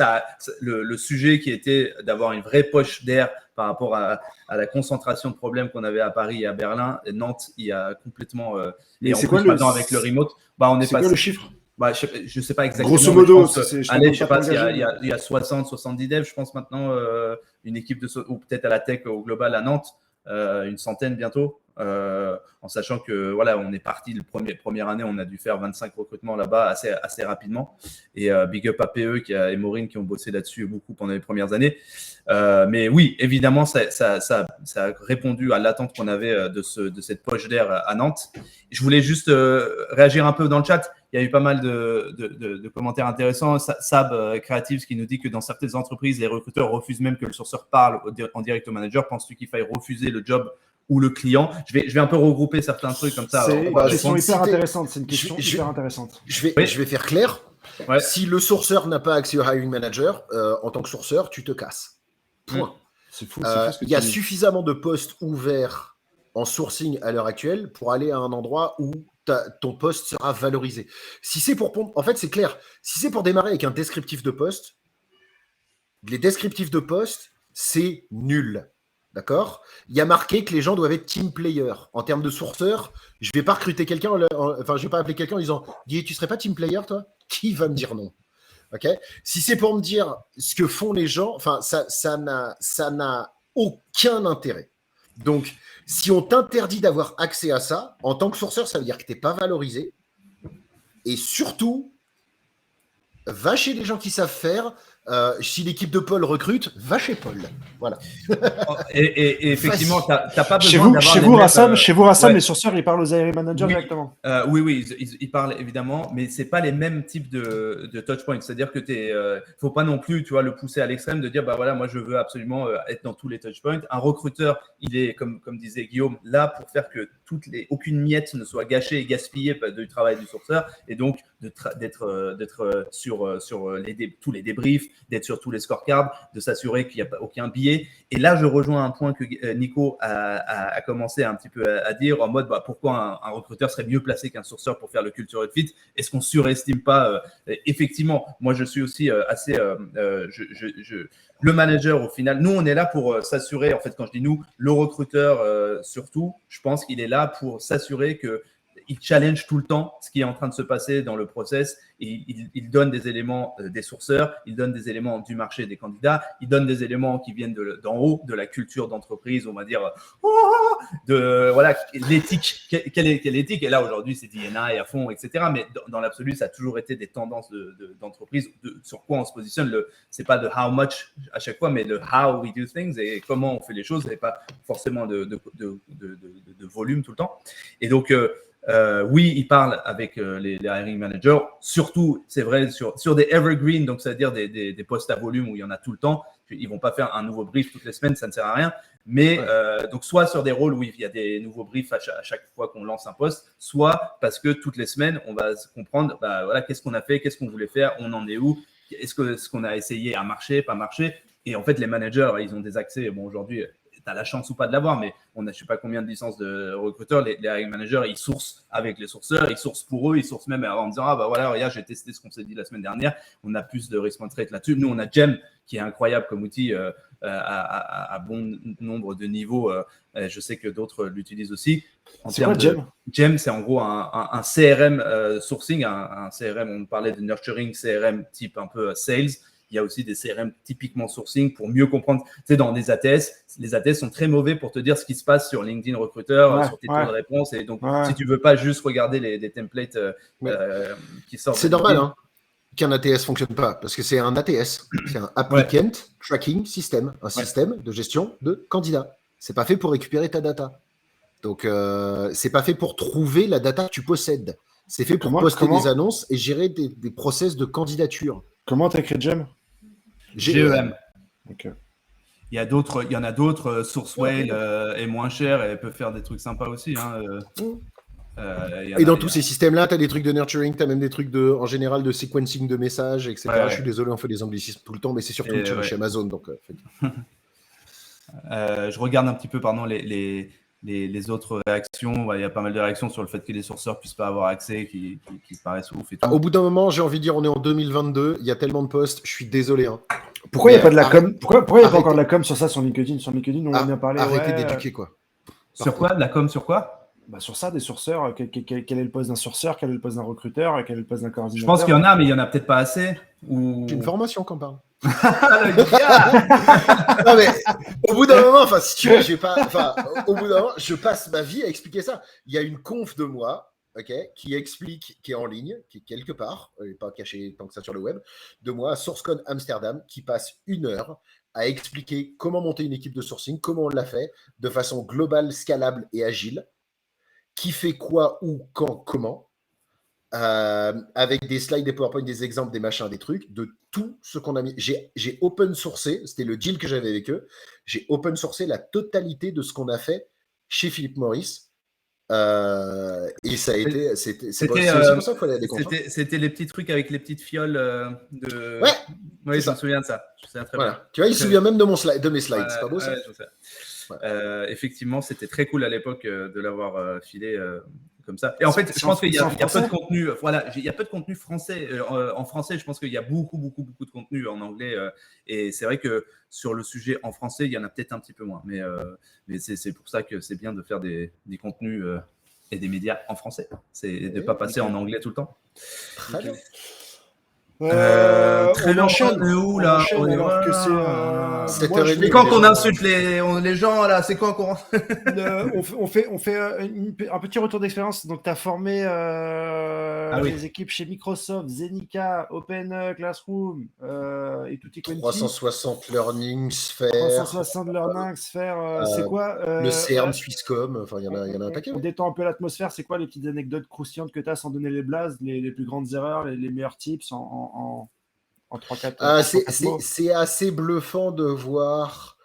le sujet qui était d'avoir une vraie poche d'air par rapport à la concentration de problèmes qu'on avait à Paris et à Berlin, Nantes, il y a complètement. Et c'est quoi maintenant avec le remote, c'est quoi le chiffre? Je ne sais pas exactement. Grosso modo, il y a 60, 70 devs, je pense maintenant, une équipe ou peut-être à la tech au global à Nantes, une centaine bientôt, en sachant que on est parti première année, on a dû faire 25 recrutements là-bas assez rapidement. Et big up à PE et Maureen qui ont bossé là-dessus beaucoup pendant les premières années. Mais oui, évidemment, ça a répondu à l'attente qu'on avait de cette poche d'air à Nantes. Je voulais juste réagir un peu dans le chat. Il y a eu pas mal de commentaires intéressants. Sab Creatives qui nous dit que dans certaines entreprises, les recruteurs refusent même que le sourceur parle en direct au manager. Penses-tu qu'il faille refuser le job ou le client? Je vais un peu regrouper certains trucs comme ça. C'est une question hyper intéressante. C'est une question hyper intéressante. Je vais faire clair. Ouais. Si le sourceur n'a pas accès au hiring manager, en tant que sourceur, tu te casses. Point. C'est fou. Il y a suffisamment de postes ouverts en sourcing à l'heure actuelle pour aller à un endroit où ton poste sera valorisé. Si c'est en fait, c'est clair. Si c'est pour démarrer avec un descriptif de poste, les descriptifs de poste, c'est nul. D'accord? Il y a marqué que les gens doivent être team player. En termes de sourceur, je ne vais pas recruter quelqu'un, je vais pas appeler quelqu'un en disant « Tu serais pas team player, toi ?» Qui va me dire non? Okay? Si c'est pour me dire ce que font les gens, ça n'a aucun intérêt. Donc, si on t'interdit d'avoir accès à ça, en tant que sourceur, ça veut dire que tu n'es pas valorisé. Et surtout, va chez les gens qui savent faire. Si l'équipe de Paul recrute, va chez Paul. Voilà. Et effectivement, tu n'as pas besoin d'avoir chez vous, Rassam, les sourceurs, ils parlent aux hiring managers directement. Oui, ils parlent évidemment, mais c'est pas les mêmes types de touchpoints. C'est-à-dire que faut pas non plus, tu vois, le pousser à l'extrême de dire, moi, je veux absolument être dans tous les touchpoints. Un recruteur, il est, comme disait Guillaume, là pour faire que aucune miette ne soit gâchée et gaspillée du travail du sourceur, et donc d'être sur tous les débriefs, d'être sur tous les scorecards, de s'assurer qu'il n'y a aucun biais. Et là, je rejoins un point que Nico a commencé un petit peu à dire en mode pourquoi un recruteur serait mieux placé qu'un sourceur pour faire le cultural fit. Est-ce qu'on surestime pas effectivement, moi je suis aussi assez le manager au final, nous on est là pour s'assurer, en fait quand je dis nous, le recruteur surtout, je pense qu'il est là pour s'assurer que il challenge tout le temps ce qui est en train de se passer dans le process. Et il donne des éléments des sourceurs, il donne des éléments du marché des candidats, il donne des éléments qui viennent d'en haut, de la culture d'entreprise, on va dire, l'éthique. Quelle est l'éthique? Et là, aujourd'hui, c'est D&I à fond, etc. Mais dans l'absolu, ça a toujours été des tendances d'entreprise, sur quoi on se positionne. C'est pas de how much à chaque fois, mais de how we do things et comment on fait les choses, et pas forcément de volume tout le temps. Et donc, Oui, ils parlent avec les hiring managers, surtout, c'est vrai, sur des evergreen, donc c'est-à-dire des postes à volume où il y en a tout le temps. Ils vont pas faire un nouveau brief toutes les semaines, ça ne sert à rien. Mais donc soit sur des rôles où il y a des nouveaux briefs à chaque fois qu'on lance un poste, soit parce que toutes les semaines, on va comprendre voilà, qu'est-ce qu'on a fait, qu'est-ce qu'on voulait faire, on en est où, est-ce que ce qu'on a essayé a marché, pas marché. Et en fait, les managers, ils ont des accès. Bon, aujourd'hui, tu as la chance ou pas de l'avoir, mais on a je ne sais pas combien de licences de recruteurs. Les hiring managers, ils sourcent avec les sourceurs, ils sourcent pour eux, ils sourcent même en disant ah bah voilà, regarde, j'ai testé ce qu'on s'est dit la semaine dernière. On a plus de response rate là-dessus. Nous, on a Gem qui est incroyable comme outil à bon nombre de niveaux. Je sais que d'autres l'utilisent aussi. C'est quoi Gem ? Gem, c'est en gros un CRM sourcing, un CRM, on parlait de nurturing, CRM type un peu sales. Il y a aussi des CRM typiquement sourcing pour mieux comprendre. Tu sais, dans les ATS, les ATS sont très mauvais pour te dire ce qui se passe sur LinkedIn Recruiter, sur tes taux de réponse. Et donc, si tu ne veux pas juste regarder les templates qui sortent. C'est normal qu'un ATS ne fonctionne pas, parce que c'est un ATS, c'est un Applicant Tracking System, un système de gestion de candidats. Ce n'est pas fait pour récupérer ta data. Donc, ce n'est pas fait pour trouver la data que tu possèdes. C'est fait pour poster des annonces et gérer des process de candidature. Comment tu as écrit Gem ? GEM. Okay. Il y en a d'autres. Sourcewell est moins cher et peut faire des trucs sympas aussi. Et dans tous ces systèmes-là, tu as des trucs de nurturing, tu as même des trucs en général de sequencing de messages, etc. Je suis désolé, on fait des anglicismes tout le temps, mais c'est surtout chez Amazon. Donc, je regarde un petit peu les autres réactions. Il y a pas mal de réactions sur le fait que les sourceurs ne puissent pas avoir accès, qui paraissent ouf et tout. Au bout d'un moment, j'ai envie de dire, on est en 2022, il y a tellement de posts, je suis désolé. Pourquoi il n'y a pas de la com ? Pourquoi il n'y a pas encore de la com sur ça sur LinkedIn ? Sur LinkedIn, on a bien parlé. Arrêtez d'éduquer, quoi. Sur quoi ? De la com sur quoi ? Sur ça, des sourceurs. Quel est le poste d'un sourceur ? Quel est le poste d'un recruteur ? Quel est le poste d'un coordinateur ? Je pense qu'il y en a, mais il n'y en a peut-être pas assez. C'est une formation qu'on parle. Le non, mais au bout d'un moment, si tu veux, au bout d'un moment, je passe ma vie à expliquer ça. Il y a une conf de moi, qui explique, qui est en ligne, qui est quelque part, pas caché tant que ça sur le web, de moi, SourceCon Amsterdam, qui passe 1 heure à expliquer comment monter une équipe de sourcing, comment on l'a fait, de façon globale, scalable et agile, qui fait quoi, où, quand, comment. Avec des slides, des PowerPoint, des exemples, des machins, des trucs, de tout ce qu'on a mis. J'ai open sourcé, c'était le deal que j'avais avec eux, j'ai open sourcé la totalité de ce qu'on a fait chez Philip Morris. Et ça a été. C'est pour ça qu'il fallait aller contre. C'était les petits trucs avec les petites fioles de. Ouais, oui, je me souviens de ça. Je sais très bien. Tu vois, il se souvient même de mes slides. C'est pas beau ça. Je sais. Effectivement, c'était très cool à l'époque de l'avoir filé comme ça. Et en fait, je pense qu'il y a peu de contenu. Voilà, il y a peu de contenu français. En français, je pense qu'il y a beaucoup de contenu en anglais. Et c'est vrai que sur le sujet en français, il y en a peut-être un petit peu moins. Mais c'est pour ça que c'est bien de faire des contenus et des médias en français. C'est de ne pas passer en anglais tout le temps. Très bien. Très bien. On est où là? Mais quand on insulte les gens là, c'est quoi qu'on on fait un petit retour d'expérience. Donc tu as formé les équipes chez Microsoft, Zenica, Open Classroom et tutti quanti. 360 Learning, Sphere. 360 Learning, Sphere, c'est quoi le CERN, Swisscom, enfin il y en a un paquet. On détend un peu l'atmosphère, c'est quoi les petites anecdotes croustillantes que tu as sans donner les blazes, les plus grandes erreurs, les meilleurs tips en 3-4 c'est assez bluffant de voir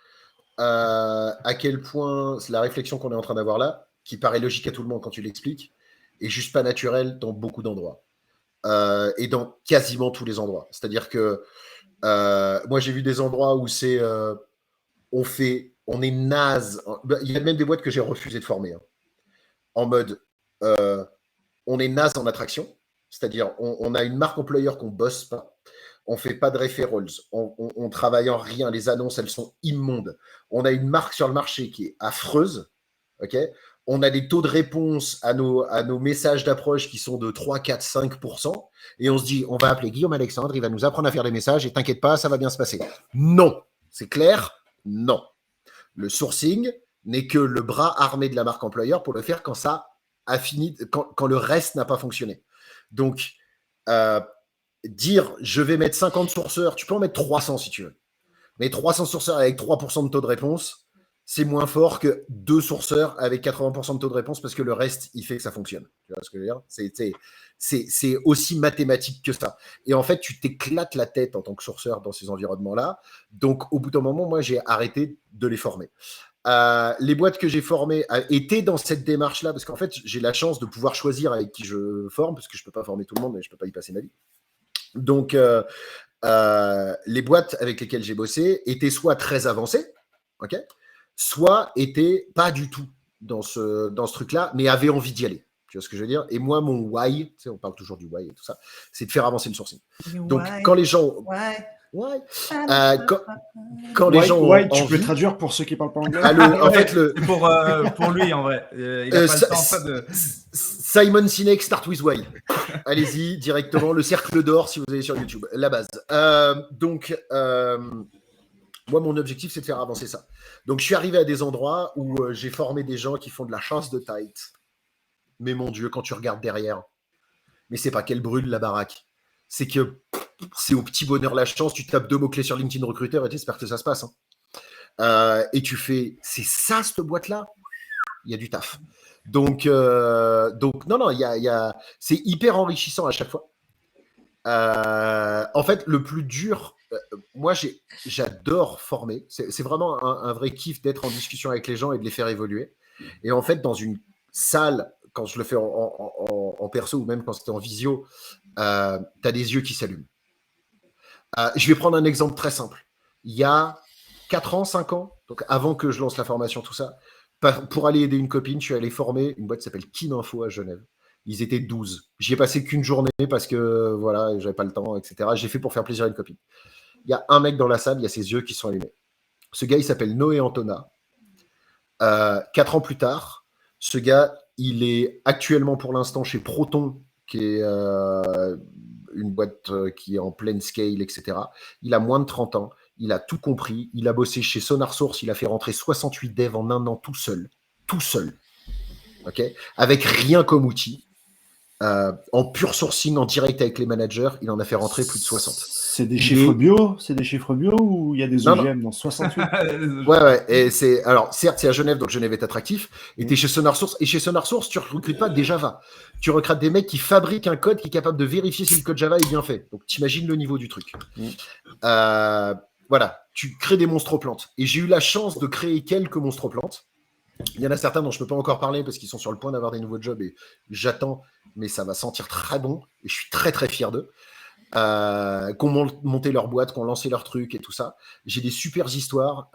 à quel point la réflexion qu'on est en train d'avoir là, qui paraît logique à tout le monde quand tu l'expliques, est juste pas naturelle dans beaucoup d'endroits. Et dans quasiment tous les endroits. C'est-à-dire que moi j'ai vu des endroits où c'est on est naze. Il y a même des boîtes que j'ai refusé de former. En mode on est naze en attraction. C'est-à-dire on a une marque employeur qu'on bosse pas. On ne fait pas de referrals, on travaille en rien, les annonces, elles sont immondes. On a une marque sur le marché qui est affreuse, on a des taux de réponse à nos messages d'approche qui sont de 3, 4, 5%, et on se dit, on va appeler Guillaume Alexandre, il va nous apprendre à faire des messages, et t'inquiète pas, ça va bien se passer. Non, c'est clair, non. Le sourcing n'est que le bras armé de la marque employeur pour le faire quand ça a fini, quand le reste n'a pas fonctionné. Donc, dire je vais mettre 50 sourceurs, tu peux en mettre 300 si tu veux, mais 300 sourceurs avec 3% de taux de réponse, c'est moins fort que 2 sourceurs avec 80% de taux de réponse parce que le reste, il fait que ça fonctionne. Tu vois ce que je veux dire ? C'est aussi mathématique que ça. Et en fait, tu t'éclates la tête en tant que sourceur dans ces environnements-là. Donc, au bout d'un moment, moi, j'ai arrêté de les former. Les boîtes que j'ai formées étaient dans cette démarche-là parce qu'en fait, j'ai la chance de pouvoir choisir avec qui je forme parce que je ne peux pas former tout le monde et je ne peux pas y passer ma vie. Donc, les boîtes avec lesquelles j'ai bossé étaient soit très avancées, ok, soit étaient pas du tout dans ce truc-là, mais avaient envie d'y aller. Tu vois ce que je veux dire ? Et moi, mon why, tu sais, on parle toujours du why et tout ça, c'est de faire avancer le sourcing. Donc, quand les gens... Quand les gens ont tu peux traduire pour ceux qui parlent pas anglais. En fait, c'est pour lui en vrai. Il a pas le temps de... Simon Sinek, Start with Why. Allez-y directement, le cercle d'or si vous allez sur YouTube, la base. Moi, mon objectif, c'est de faire avancer ça. Donc, je suis arrivé à des endroits où j'ai formé des gens qui font de la chasse de tight. Mais mon Dieu, quand tu regardes derrière, mais c'est pas qu'elle brûle la baraque. C'est que c'est au petit bonheur la chance. Tu tapes 2 mots-clés sur LinkedIn Recruiter et tu espères que ça se passe. Et tu fais, c'est ça, cette boîte-là ? Il y a du taf. Donc non, c'est hyper enrichissant à chaque fois. En fait, le plus dur, moi, j'adore former. C'est vraiment un vrai kiff d'être en discussion avec les gens et de les faire évoluer. Et en fait, dans une salle, quand je le fais en perso ou même quand c'était en visio, tu as des yeux qui s'allument. Je vais prendre un exemple très simple. Il y a 4 ans, 5 ans, donc avant que je lance la formation, tout ça, pour aller aider une copine, je suis allé former une boîte qui s'appelle Kininfo à Genève. Ils étaient 12. J'y ai passé qu'une journée parce que voilà, j'avais pas le temps, etc. J'ai fait pour faire plaisir à une copine. Il y a un mec dans la salle, il y a ses yeux qui sont allumés. Ce gars, il s'appelle Noé Antona. 4 ans plus tard, ce gars, il est actuellement pour l'instant chez Proton, qui est une boîte qui est en pleine scale, etc. Il a moins de 30 ans. Il a tout compris. Il a bossé chez SonarSource. Il a fait rentrer 68 devs en 1 an tout seul. Tout seul. Okay, avec rien comme outil. En pur sourcing, en direct avec les managers, il en a fait rentrer plus de 60. C'est des chiffres bio ? C'est des chiffres bio ou il y a des OGM dans 68 ? Ouais. Et c'est, alors, certes, c'est à Genève, donc Genève est attractif. Et tu es chez SonarSource. Et chez SonarSource, tu ne recrutes pas des Java. Tu recrutes des mecs qui fabriquent un code qui est capable de vérifier si le code Java est bien fait. Donc, t'imagines le niveau du truc. Voilà, tu crées des monstroplantes. Et j'ai eu la chance de créer quelques monstroplantes. Il y en a certains dont je ne peux pas encore parler parce qu'ils sont sur le point d'avoir des nouveaux jobs et j'attends, mais ça va sentir très bon et je suis très très fier d'eux. Qu'on monté leur boîte, qu'on lancé leur truc et tout ça. J'ai des super histoires,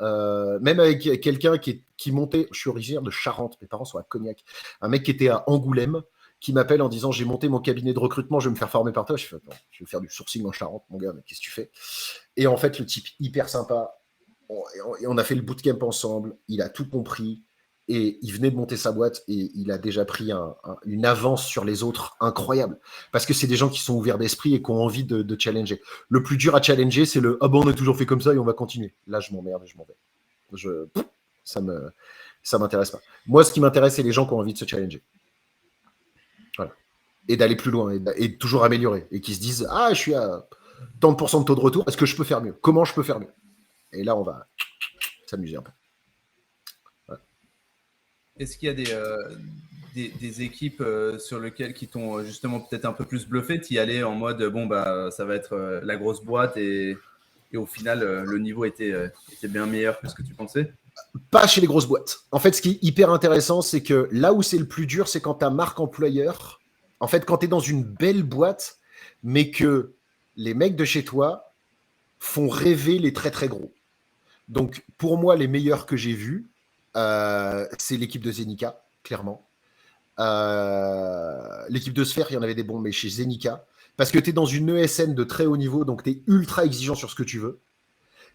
même avec quelqu'un qui montait, je suis originaire de Charente, mes parents sont à Cognac, un mec qui était à Angoulême, qui m'appelle en disant j'ai monté mon cabinet de recrutement, je vais me faire former par toi. Je fais attends, je vais faire du sourcing en Charente, mon gars, mais qu'est-ce que tu fais ? Et en fait, le type hyper sympa, on a fait le bootcamp ensemble, il a tout compris. Et il venait de monter sa boîte et il a déjà pris une avance sur les autres incroyable. Parce que c'est des gens qui sont ouverts d'esprit et qui ont envie de challenger. Le plus dur à challenger, c'est le « Ah bon, on a toujours fait comme ça et on va continuer ». Là, je m'emmerde et je m'en vais. Ça m'intéresse pas. Moi, ce qui m'intéresse, c'est les gens qui ont envie de se challenger. Voilà. Et d'aller plus loin et de toujours améliorer. Et qui se disent « Ah, je suis à tant de pourcents de taux de retour, est-ce que je peux faire mieux ? Comment je peux faire mieux ?» Et là, on va s'amuser un peu. Est-ce qu'il y a des équipes sur lesquelles qui t'ont justement peut-être un peu plus bluffé, t'y allais en mode bon bah ça va être la grosse boîte et au final le niveau était bien meilleur que ce que tu pensais ? Pas chez les grosses boîtes. En fait, ce qui est hyper intéressant, c'est que là où c'est le plus dur, c'est quand ta marque employeur, en fait, quand tu es dans une belle boîte, mais que les mecs de chez toi font rêver les très très gros. Donc pour moi, les meilleurs que j'ai vus, c'est l'équipe de Zenica, clairement. L'équipe de Sphère, il y en avait des bons, mais chez Zenica, parce que tu es dans une ESN de très haut niveau, donc tu es ultra exigeant sur ce que tu veux.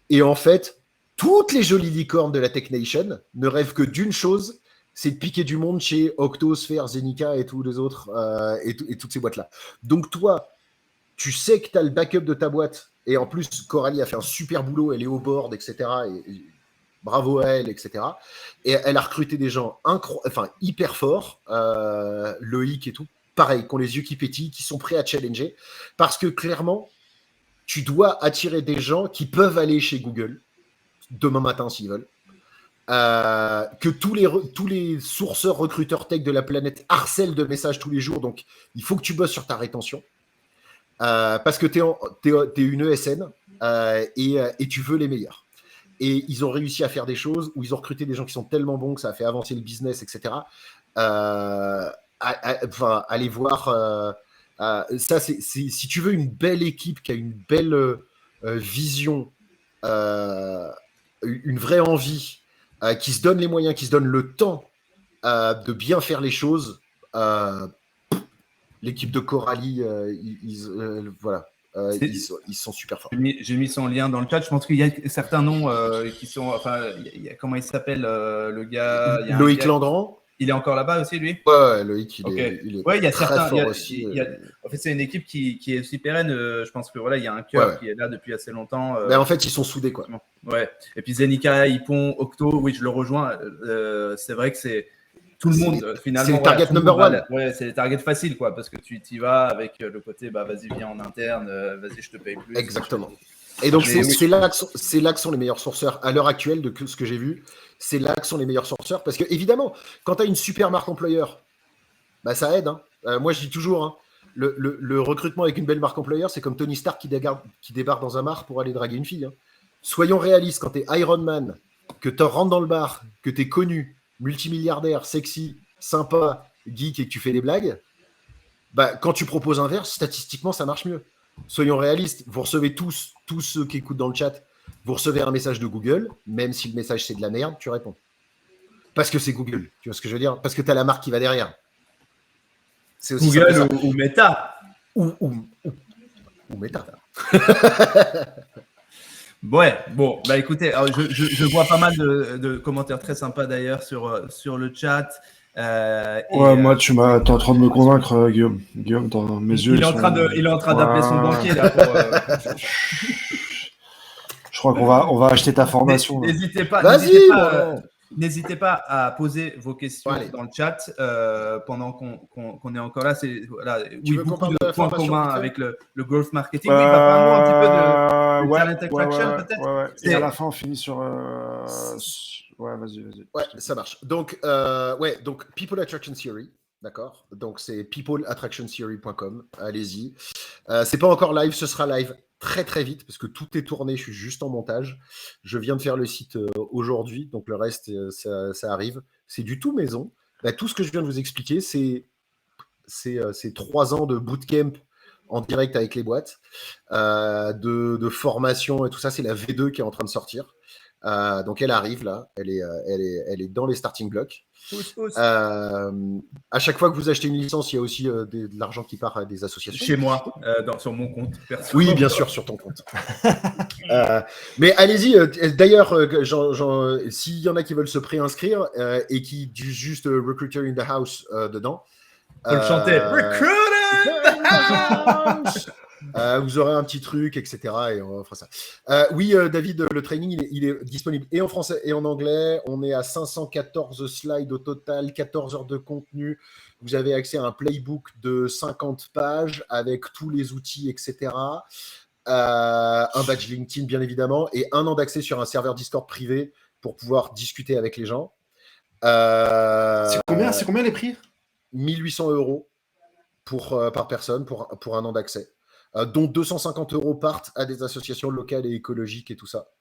Et en fait, toutes les jolies licornes de la Tech Nation ne rêvent que d'une chose, c'est de piquer du monde chez Octo, Sphère, Zenica et tous les autres, et toutes ces boîtes-là. Donc toi, tu sais que tu as le backup de ta boîte, et en plus, Coralie a fait un super boulot, elle est au board, etc., et bravo à elle, etc. Et elle a recruté des gens hyper forts, Loïc et tout, pareil, qui ont les yeux qui pétillent, qui sont prêts à challenger, parce que clairement, tu dois attirer des gens qui peuvent aller chez Google demain matin s'ils veulent, que tous les sourceurs recruteurs tech de la planète harcèlent de messages tous les jours, donc il faut que tu bosses sur ta rétention. Parce que t'es une ESN et tu veux les meilleurs. Et ils ont réussi à faire des choses où ils ont recruté des gens qui sont tellement bons que ça a fait avancer le business, etc. Allez voir. Ça, si tu veux une belle équipe qui a une belle vision, une vraie envie, qui se donne les moyens, qui se donne le temps de bien faire les choses, l'équipe de Coralie, voilà. Ils sont super forts. J'ai mis son lien dans le chat. Je pense qu'il y a certains noms qui sont. Enfin, comment il s'appelle le gars Loïc Langrand. Il est encore là-bas aussi, lui? Ouais, Loïc, il est très certains, fort aussi. En fait, c'est une équipe qui est aussi pérenne. Je pense que voilà, il y a un cœur qui est là depuis assez longtemps. Mais en fait, ils sont soudés, quoi. Ouais. Et puis Zenica, Ipon, Octo, oui, je le rejoins. C'est vrai que c'est tout le monde finalement. C'est les targets number one. Ouais, c'est les targets faciles, quoi, parce que tu y vas avec le côté, vas-y, viens en interne, vas-y, je te paye plus. Exactement. Et donc, c'est là que sont les meilleurs sourceurs à l'heure actuelle de ce que j'ai vu. C'est là que sont les meilleurs sourceurs parce que, évidemment, quand tu as une super marque employeur, ça aide. Hein. Moi, je dis toujours, hein, le recrutement avec une belle marque employeur, c'est comme Tony Stark qui débarque dans un bar pour aller draguer une fille. Hein. Soyons réalistes, quand tu es Iron Man, que tu rentres dans le bar, que tu es connu, multimilliardaire, sexy, sympa, geek et que tu fais des blagues, quand tu proposes un verre, statistiquement, ça marche mieux. Soyons réalistes, vous recevez tous ceux qui écoutent dans le chat, vous recevez un message de Google, même si le message c'est de la merde, tu réponds. Parce que c'est Google, tu vois ce que je veux dire? Parce que tu as la marque qui va derrière. C'est aussi Google ou Meta. Ou Meta. Ouais, bon, écoutez, je vois pas mal de commentaires très sympas d'ailleurs sur le chat. Moi, t'es en train de me convaincre, Guillaume. Guillaume, dans mes yeux. Il est en train d'appeler son banquier là pour. Je crois qu'on va acheter ta formation. N'hésitez pas. N'hésitez pas à poser vos questions dans le chat pendant qu'on est encore là. C'est beaucoup de points communs avec le growth marketing. Oui, parle-nous un petit peu de talent attraction peut-être. Et à la fin, on finit sur. Ouais, vas-y. Ouais, ça marche. Donc, People Attraction Theory. D'accord. Donc, c'est peopleattractiontheory.com. Allez-y. C'est pas encore live, ce sera live très très vite parce que tout est tourné. Je suis juste en montage. Je viens de faire le site aujourd'hui, donc le reste, ça arrive. C'est du tout maison. Tout ce que je viens de vous expliquer, c'est 3 ans de bootcamp en direct avec les boîtes, de formation et tout ça. C'est la V2 qui est en train de sortir. Donc elle arrive là, elle est dans les starting blocks. À chaque fois que vous achetez une licence, il y a aussi de l'argent qui part à des associations. Chez moi, sur mon compte perso. Oui, bien sûr, sur ton compte. Mais allez-y. D'ailleurs, s'il y en a qui veulent se préinscrire et qui disent juste Recruiter in the House dedans. Faut le chanter. Recruiter in the House. Vous aurez un petit truc, etc. Et on fera ça. Oui, David, le training, il est disponible et en français et en anglais. On est à 514 slides au total, 14 heures de contenu. Vous avez accès à un playbook de 50 pages avec tous les outils, etc. Un badge LinkedIn, bien évidemment, et 1 an d'accès sur un serveur Discord privé pour pouvoir discuter avec les gens. C'est combien les prix? 1800 € par personne pour 1 an d'accès. Dont 250 € partent à des associations locales et écologiques et tout ça,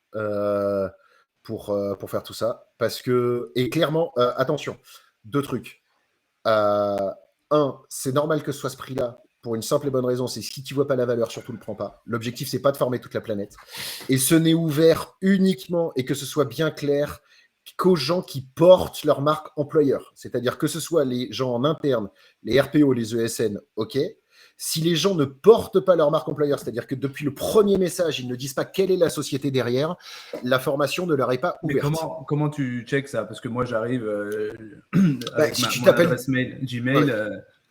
pour faire tout ça. Parce que, et clairement, attention, 2 trucs. 1, c'est normal que ce soit ce prix-là, pour une simple et bonne raison, c'est si tu vois pas la valeur, surtout le prends pas. L'objectif, c'est pas de former toute la planète. Et ce n'est ouvert uniquement, et que ce soit bien clair, qu'aux gens qui portent leur marque employeur. C'est-à-dire que ce soit les gens en interne, les RPO, les ESN, ok. Si les gens ne portent pas leur marque employeur, c'est-à-dire que depuis le premier message, ils ne disent pas quelle est la société derrière, la formation ne leur est pas ouverte. Mais comment tu checks ça? Parce que moi, j'arrive avec mon adresse mail, Gmail.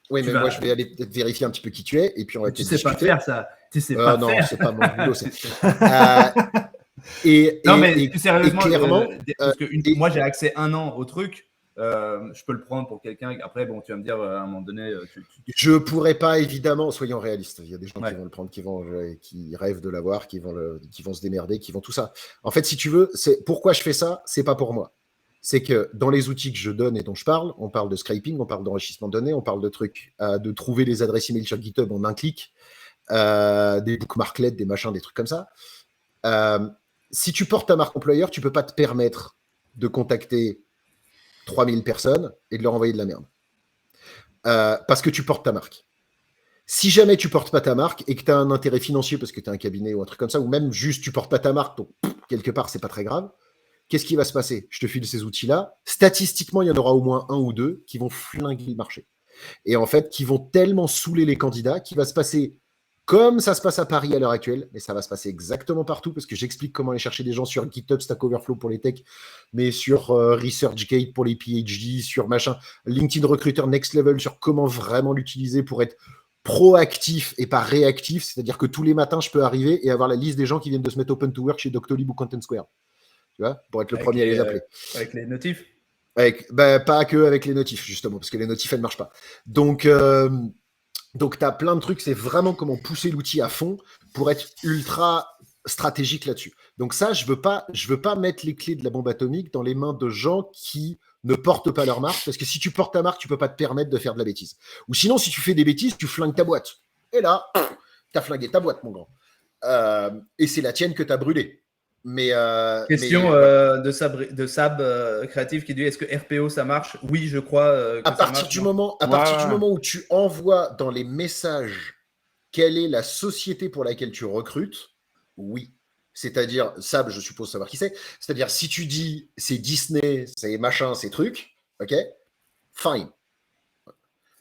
Oui, mais moi, je vais aller peut-être vérifier un petit peu qui tu es, et puis on va peut-être discuter. Tu sais pas faire ça. Tu sais pas non, faire. c'est pas mon boulot. Mais plus sérieusement, clairement, parce que moi, j'ai accès 1 an au truc. Je peux le prendre pour quelqu'un. Après, bon, tu vas me dire à un moment donné. Je pourrais pas, évidemment, soyons réalistes. Il y a des gens qui vont le prendre, qui rêvent de l'avoir, qui vont se démerder, qui vont tout ça. En fait, si tu veux, c'est pourquoi je fais ça, c'est pas pour moi. c'est que dans les outils que je donne et dont je parle, on parle de scraping, on parle d'enrichissement de données, on parle de trucs, de trouver les adresses email sur GitHub en un clic, des bookmarklets, des machins, des trucs comme ça. Si tu portes ta marque employeur, tu peux pas te permettre de contacter 3000 personnes et de leur envoyer de la merde. Parce que tu portes ta marque. Si jamais tu portes pas ta marque et que tu as un intérêt financier parce que tu as un cabinet ou un truc comme ça, ou même juste tu portes pas ta marque, donc quelque part, c'est pas très grave, qu'est-ce qui va se passer? Je te file ces outils-là. Statistiquement, il y en aura au moins un ou deux qui vont flinguer le marché. Et en fait, qui vont tellement saouler les candidats qu'il va se passer comme ça se passe à Paris à l'heure actuelle, mais ça va se passer exactement partout parce que j'explique comment aller chercher des gens sur GitHub, Stack Overflow pour les techs, mais sur ResearchGate pour les PhD, sur machin, LinkedIn Recruiter Next Level, sur comment vraiment l'utiliser pour être proactif et pas réactif, c'est-à-dire que tous les matins, je peux arriver et avoir la liste des gens qui viennent de se mettre open to work chez Doctolib ou Content Square. Tu vois, pour être le premier à les appeler. Avec les notifs pas que avec les notifs, justement, parce que les notifs, elles ne marchent pas. Donc tu as plein de trucs, c'est vraiment comment pousser l'outil à fond pour être ultra stratégique là-dessus. Donc ça, je veux pas mettre les clés de la bombe atomique dans les mains de gens qui ne portent pas leur marque, parce que si tu portes ta marque, tu peux pas te permettre de faire de la bêtise. Ou sinon, si tu fais des bêtises, tu flingues ta boîte. Et là, tu as flingué ta boîte, mon grand. Et c'est la tienne que tu as brûlée. Question de Sab Créatif qui dit est-ce que RPO ça marche? Oui, je crois. À partir du moment où tu envoies dans les messages quelle est la société pour laquelle tu recrutes, oui. C'est-à-dire, Sab, je suppose savoir qui c'est. C'est-à-dire, si tu dis c'est Disney, c'est machin, c'est trucs, ok, fine.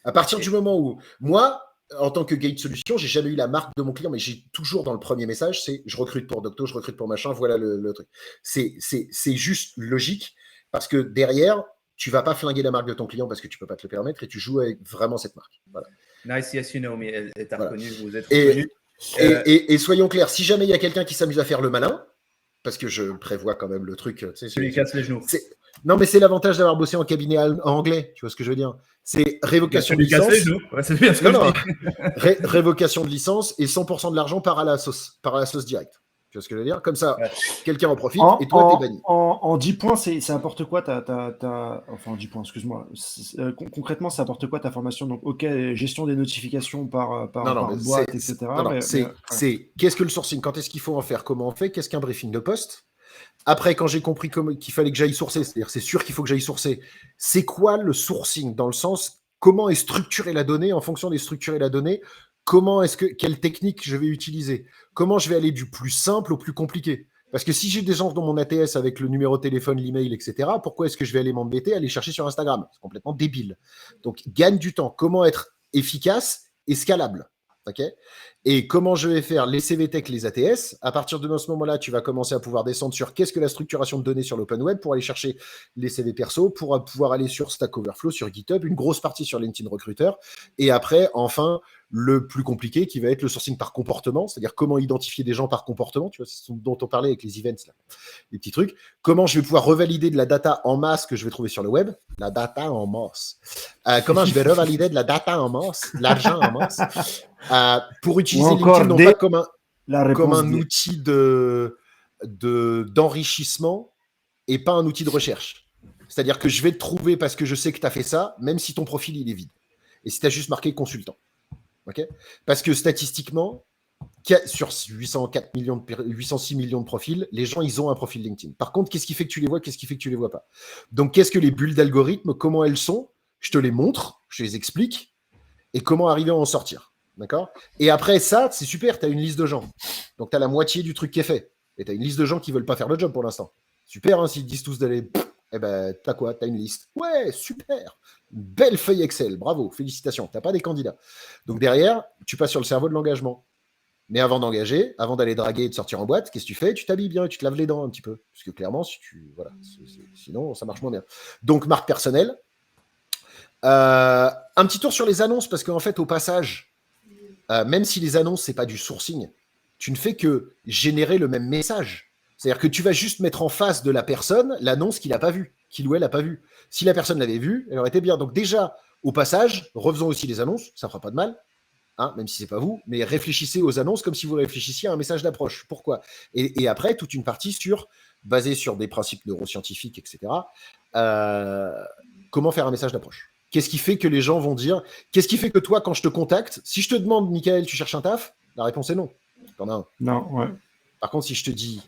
À partir du moment où moi, en tant que Gate Solution, j'ai jamais eu la marque de mon client, mais j'ai toujours dans le premier message, c'est je recrute pour Docto, je recrute pour machin, voilà le truc. C'est juste logique parce que derrière, tu vas pas flinguer la marque de ton client parce que tu peux pas te le permettre et tu joues avec vraiment cette marque. Voilà. Nice, yes, you know me. Et t'as reconnu, vous êtes reconnu. Et soyons clairs, si jamais il y a quelqu'un qui s'amuse à faire le malin, parce que je prévois quand même le truc. Tu lui casses les genoux. Non, mais c'est l'avantage d'avoir bossé en cabinet anglais, tu vois ce que je veux dire. C'est révocation de licence. Ouais, c'est bien ce que je dis. Révocation de licence et 100% de l'argent part à la sauce directe. Tu vois ce que je veux dire? Comme ça, quelqu'un en profite et toi, t'es banni. En 10 points, ça apporte quoi enfin, en 10 points, excuse-moi. Concrètement, ça apporte quoi ta formation? Donc, ok, gestion des notifications par boîte, etc. C'est qu'est-ce que le sourcing? Quand est-ce qu'il faut en faire? Comment on fait? Qu'est-ce qu'un briefing de poste? Après, quand j'ai compris qu'il fallait que j'aille sourcer, c'est-à-dire c'est sûr qu'il faut que j'aille sourcer, c'est quoi le sourcing? Dans le sens, comment est structurée la donnée? En fonction des structurer la donnée, quelle technique je vais utiliser? Comment je vais aller du plus simple au plus compliqué? Parce que si j'ai des gens dans mon ATS avec le numéro de téléphone, l'email, etc., pourquoi est-ce que je vais aller m'embêter à aller chercher sur Instagram? C'est complètement débile. Donc, gagne du temps. Comment être efficace et scalable? Okay, et comment je vais faire les CVTech, les ATS? À partir de ce moment-là, tu vas commencer à pouvoir descendre sur qu'est-ce que la structuration de données sur l'open web pour aller chercher les CV perso, pour pouvoir aller sur Stack Overflow, sur GitHub, une grosse partie sur LinkedIn Recruiter. Et après, enfin, le plus compliqué qui va être le sourcing par comportement, c'est-à-dire comment identifier des gens par comportement, tu vois, c'est ce dont on parlait avec les events, là, les petits trucs. Comment je vais pouvoir revalider de la data en masse que je vais trouver sur le web, la data en masse. Comment je vais revalider de la data en masse, l'argent en masse, pour utiliser LinkedIn non pas comme un outil d'enrichissement et pas un outil de recherche. C'est-à-dire que je vais te trouver parce que je sais que tu as fait ça, même si ton profil il est vide. Et si tu as juste marqué consultant. Okay, parce que statistiquement, sur 806 millions de profils, les gens, ils ont un profil LinkedIn. Par contre, qu'est-ce qui fait que tu les vois, qu'est-ce qui fait que tu les vois pas? Donc, qu'est-ce que les bulles d'algorithme, comment elles sont? Je te les montre, je les explique, et comment arriver à en sortir. D'accord? Et après ça, c'est super, tu as une liste de gens. Donc, tu as la moitié du truc qui est fait. Et tu as une liste de gens qui veulent pas faire le job pour l'instant. Super, hein, s'ils disent tous d'aller... Eh ben, t'as quoi? T'as une liste. Ouais, super. Belle feuille Excel. Bravo, félicitations. T'as pas des candidats. Donc derrière, tu passes sur le cerveau de l'engagement. Mais avant d'engager, avant d'aller draguer et de sortir en boîte, qu'est-ce que tu fais? Tu t'habilles bien et tu te laves les dents un petit peu. Parce que clairement, sinon, ça marche moins bien. Donc, marque personnelle. Un petit tour sur les annonces, parce qu'en fait, au passage, même si les annonces, c'est pas du sourcing, tu ne fais que générer le même message. C'est-à-dire que tu vas juste mettre en face de la personne l'annonce qu'il n'a pas vue, qu'il ou elle n'a pas vue. Si la personne l'avait vue, elle aurait été bien. Donc déjà, au passage, refaisons aussi les annonces, ça ne fera pas de mal, hein, même si ce n'est pas vous, mais réfléchissez aux annonces comme si vous réfléchissiez à un message d'approche. Pourquoi? Et après, toute une partie sur basé sur des principes neuroscientifiques, etc. Comment faire un message d'approche? Qu'est-ce qui fait que les gens vont dire... Qu'est-ce qui fait que toi, quand je te contacte, si je te demande, Michael, tu cherches un taf? La réponse est non. T'en as un. Non, ouais. Par contre, si je te dis,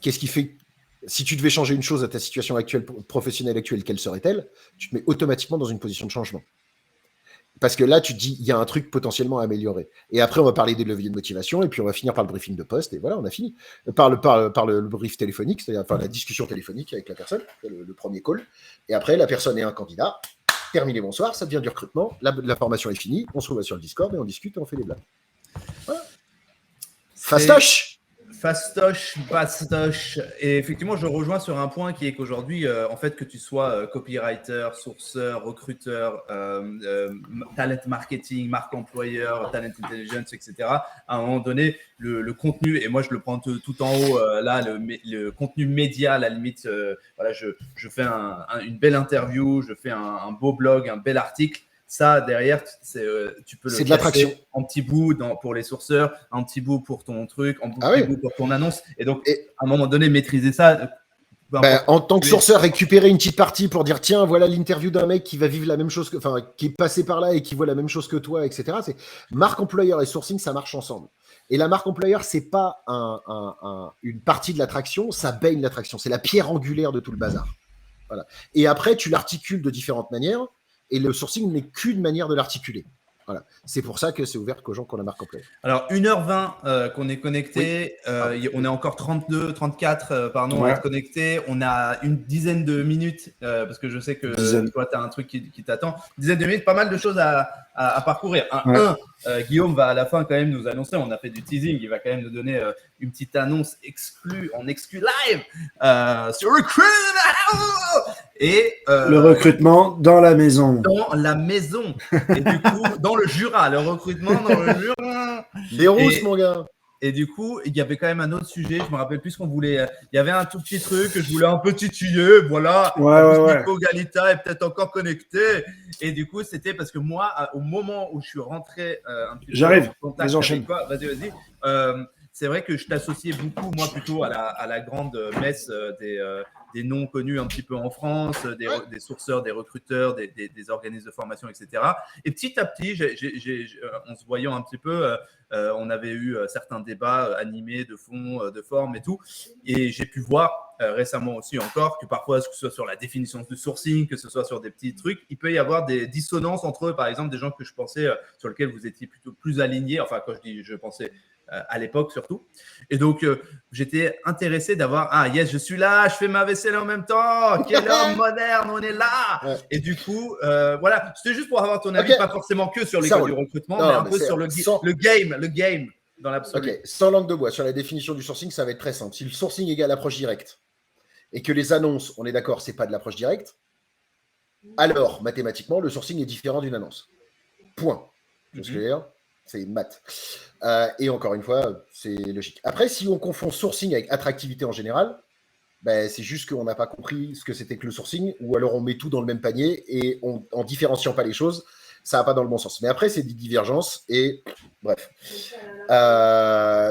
qu'est-ce qui fait... Si tu devais changer une chose à ta situation actuelle, professionnelle actuelle, quelle serait-elle? Tu te mets automatiquement dans une position de changement. Parce que là, tu te dis, il y a un truc potentiellement à améliorer. Et après, on va parler des leviers de motivation, et puis on va finir par le briefing de poste, et voilà, on a fini. Par le brief téléphonique, c'est-à-dire la discussion téléphonique avec la personne, le premier call. Et après, la personne est un candidat. Terminé, bonsoir, ça devient du recrutement. La formation est finie, on se retrouve sur le Discord, et on discute, et on fait des blagues. Voilà. Fastoche! Fastoche. Et effectivement, je rejoins sur un point qui est qu'aujourd'hui, en fait, que tu sois copywriter, sourceur, recruteur, talent marketing, marque employeur, talent intelligence, etc., à un moment donné, le contenu, et moi je le prends tout en haut, là, le contenu média, à la limite, voilà, je fais une belle interview, je fais un beau blog, un bel article. Ça, derrière, tu peux le casser en petits bouts pour les sourceurs, en petit bout pour ton truc, en petit bout pour ton annonce. Et donc, à un moment donné, maîtriser ça. En tant que sourceur, récupérer une petite partie pour dire tiens, voilà l'interview d'un mec qui va vivre la même chose, qui est passé par là et qui voit la même chose que toi, etc. C'est marque employeur et sourcing, ça marche ensemble. Et la marque employeur, c'est pas une partie de l'attraction, ça baigne l'attraction. C'est la pierre angulaire de tout le bazar. Voilà. Et après, tu l'articules de différentes manières. Et le sourcing n'est qu'une manière de l'articuler. Voilà. C'est pour ça que c'est ouvert qu'aux gens qui ont la marque employeur. Alors, 1h20 qu'on est connecté. Oui. On est encore 32, 34 à être connecté. On a une dizaine de minutes parce que je sais que toi, tu as un truc qui t'attend. Une dizaine de minutes, pas mal de choses à parcourir. Guillaume va à la fin quand même nous annoncer. On a fait du teasing. Il va quand même nous donner une petite annonce en exclu live sur Recruit. Et le recrutement dans la maison. Dans la maison. Et du coup, dans le Jura. Le recrutement dans le Jura. Les rousses, mon gars. Et du coup, il y avait quand même un autre sujet. Je me rappelle plus ce qu'on voulait. Il y avait un tout petit truc que je voulais un peu titiller. Voilà. Nico Galita est peut-être encore connecté. Et du coup, c'était parce que moi, au moment où je suis rentré un petit peu en contact avec toi, vas-y. C'est vrai que je t'associais beaucoup, moi, plutôt à la grande messe des noms connus un petit peu en France, des sourceurs, des recruteurs, des organismes de formation, etc. Et petit à petit, en se voyant un petit peu, on avait eu certains débats animés de fond, de forme et tout. Et j'ai pu voir récemment aussi encore que parfois, que ce soit sur la définition du sourcing, que ce soit sur des petits trucs, il peut y avoir des dissonances entre, par exemple, des gens que je pensais sur lesquels vous étiez plutôt plus alignés. Enfin, quand je dis je pensais à l'époque surtout. Et donc, j'étais intéressé d'avoir je suis là, je fais ma vaisselle en même temps. Quel homme moderne, on est là. Ouais. Et du coup, voilà, c'était juste pour avoir ton avis, pas forcément que sur l'école du recrutement, mais un peu sur le game dans l'absolu. Ok, sans langue de bois, sur la définition du sourcing, ça va être très simple. Si le sourcing égale l'approche directe et que les annonces, on est d'accord, c'est pas de l'approche directe, alors mathématiquement, le sourcing est différent d'une annonce. Point. Je veux dire, c'est maths. Et encore une fois, c'est logique. Après, si on confond sourcing avec attractivité en général, c'est juste qu'on n'a pas compris ce que c'était que le sourcing, ou alors on met tout dans le même panier et en différenciant pas les choses, ça va pas dans le bon sens. Mais après, c'est des divergences et bref.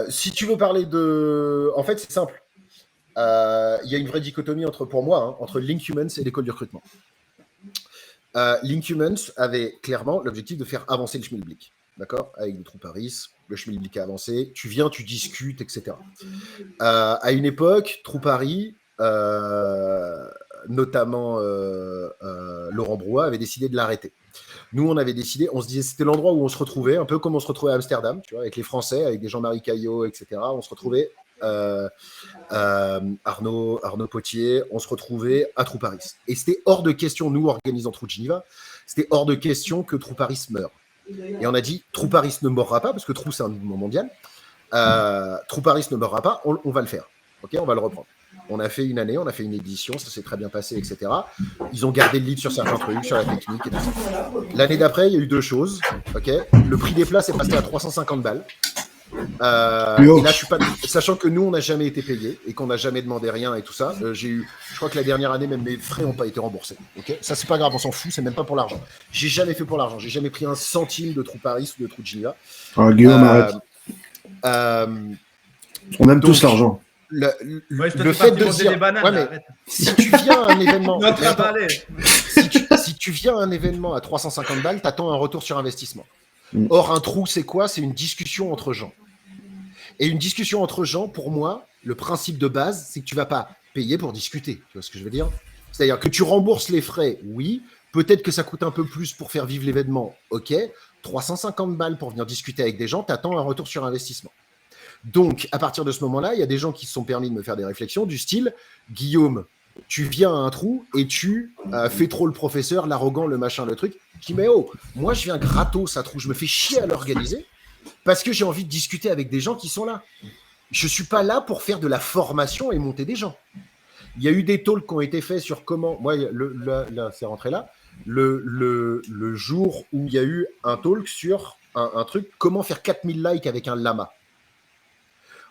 Si tu veux parler de... En fait, c'est simple. Il y a une vraie dichotomie pour moi, entre Linkhumans et l'école du recrutement. Linkhumans avait clairement l'objectif de faire avancer le schmilblick. D'accord, avec le trou Paris, le schmilblick a avancé, tu viens, tu discutes, etc. À une époque, trou Paris, notamment Laurent Brouat, avait décidé de l'arrêter. Nous, on avait décidé, on se disait, c'était l'endroit où on se retrouvait, un peu comme on se retrouvait à Amsterdam, tu vois, avec les Français, avec des Jean-Marie Caillot, etc. On se retrouvait, Arnaud Potier, on se retrouvait à Trou Paris. Et c'était hors de question, nous, organisant Trou de Geneva, c'était hors de question que Trou Paris meure. Et on a dit, Trou Paris ne mourra pas, parce que Trou, c'est un mouvement mondial. Trou Paris ne mourra pas, on va le faire. Ok, on va le reprendre. On a fait une année, on a fait une édition, ça s'est très bien passé, etc. Ils ont gardé le lead sur certains trucs, sur la technique et tout ça. L'année d'après, il y a eu deux choses. Ok, le prix des places est passé à 350 balles. Et là, je suis pas, sachant que nous, on n'a jamais été payés et qu'on n'a jamais demandé rien et tout ça. Je crois que la dernière année, même mes frais n'ont pas été remboursés. Okay, ça, c'est pas grave, on s'en fout, c'est même pas pour l'argent. J'ai jamais fait pour l'argent, j'ai jamais pris un centime de Trou Paris ou de Trou de Geneva. Guillaume, arrête. On aime tous l'argent. le fait de dire... des bananes, ouais, mais si tu viens à un événement... si tu viens à un événement à 350 balles, t'attends un retour sur investissement. Or, un trou, c'est quoi? C'est une discussion entre gens. Et une discussion entre gens, pour moi, le principe de base, c'est que tu vas pas payer pour discuter. Tu vois ce que je veux dire? C'est-à-dire que tu rembourses les frais, oui. Peut-être que ça coûte un peu plus pour faire vivre l'événement, ok. 350 balles pour venir discuter avec des gens, t'attends un retour sur investissement. Donc, à partir de ce moment-là, il y a des gens qui se sont permis de me faire des réflexions du style « Guillaume, tu viens à un trou et tu fais trop le professeur, l'arrogant, le machin, le truc. » Je dis « Mais oh, moi, je viens gratos à trou, je me fais chier à l'organiser parce que j'ai envie de discuter avec des gens qui sont là. Je ne suis pas là pour faire de la formation et monter des gens. » Il y a eu des talks qui ont été faits sur comment... Moi, là, c'est rentré là. Le jour où il y a eu un talk sur un truc, comment faire 4000 likes avec un lama.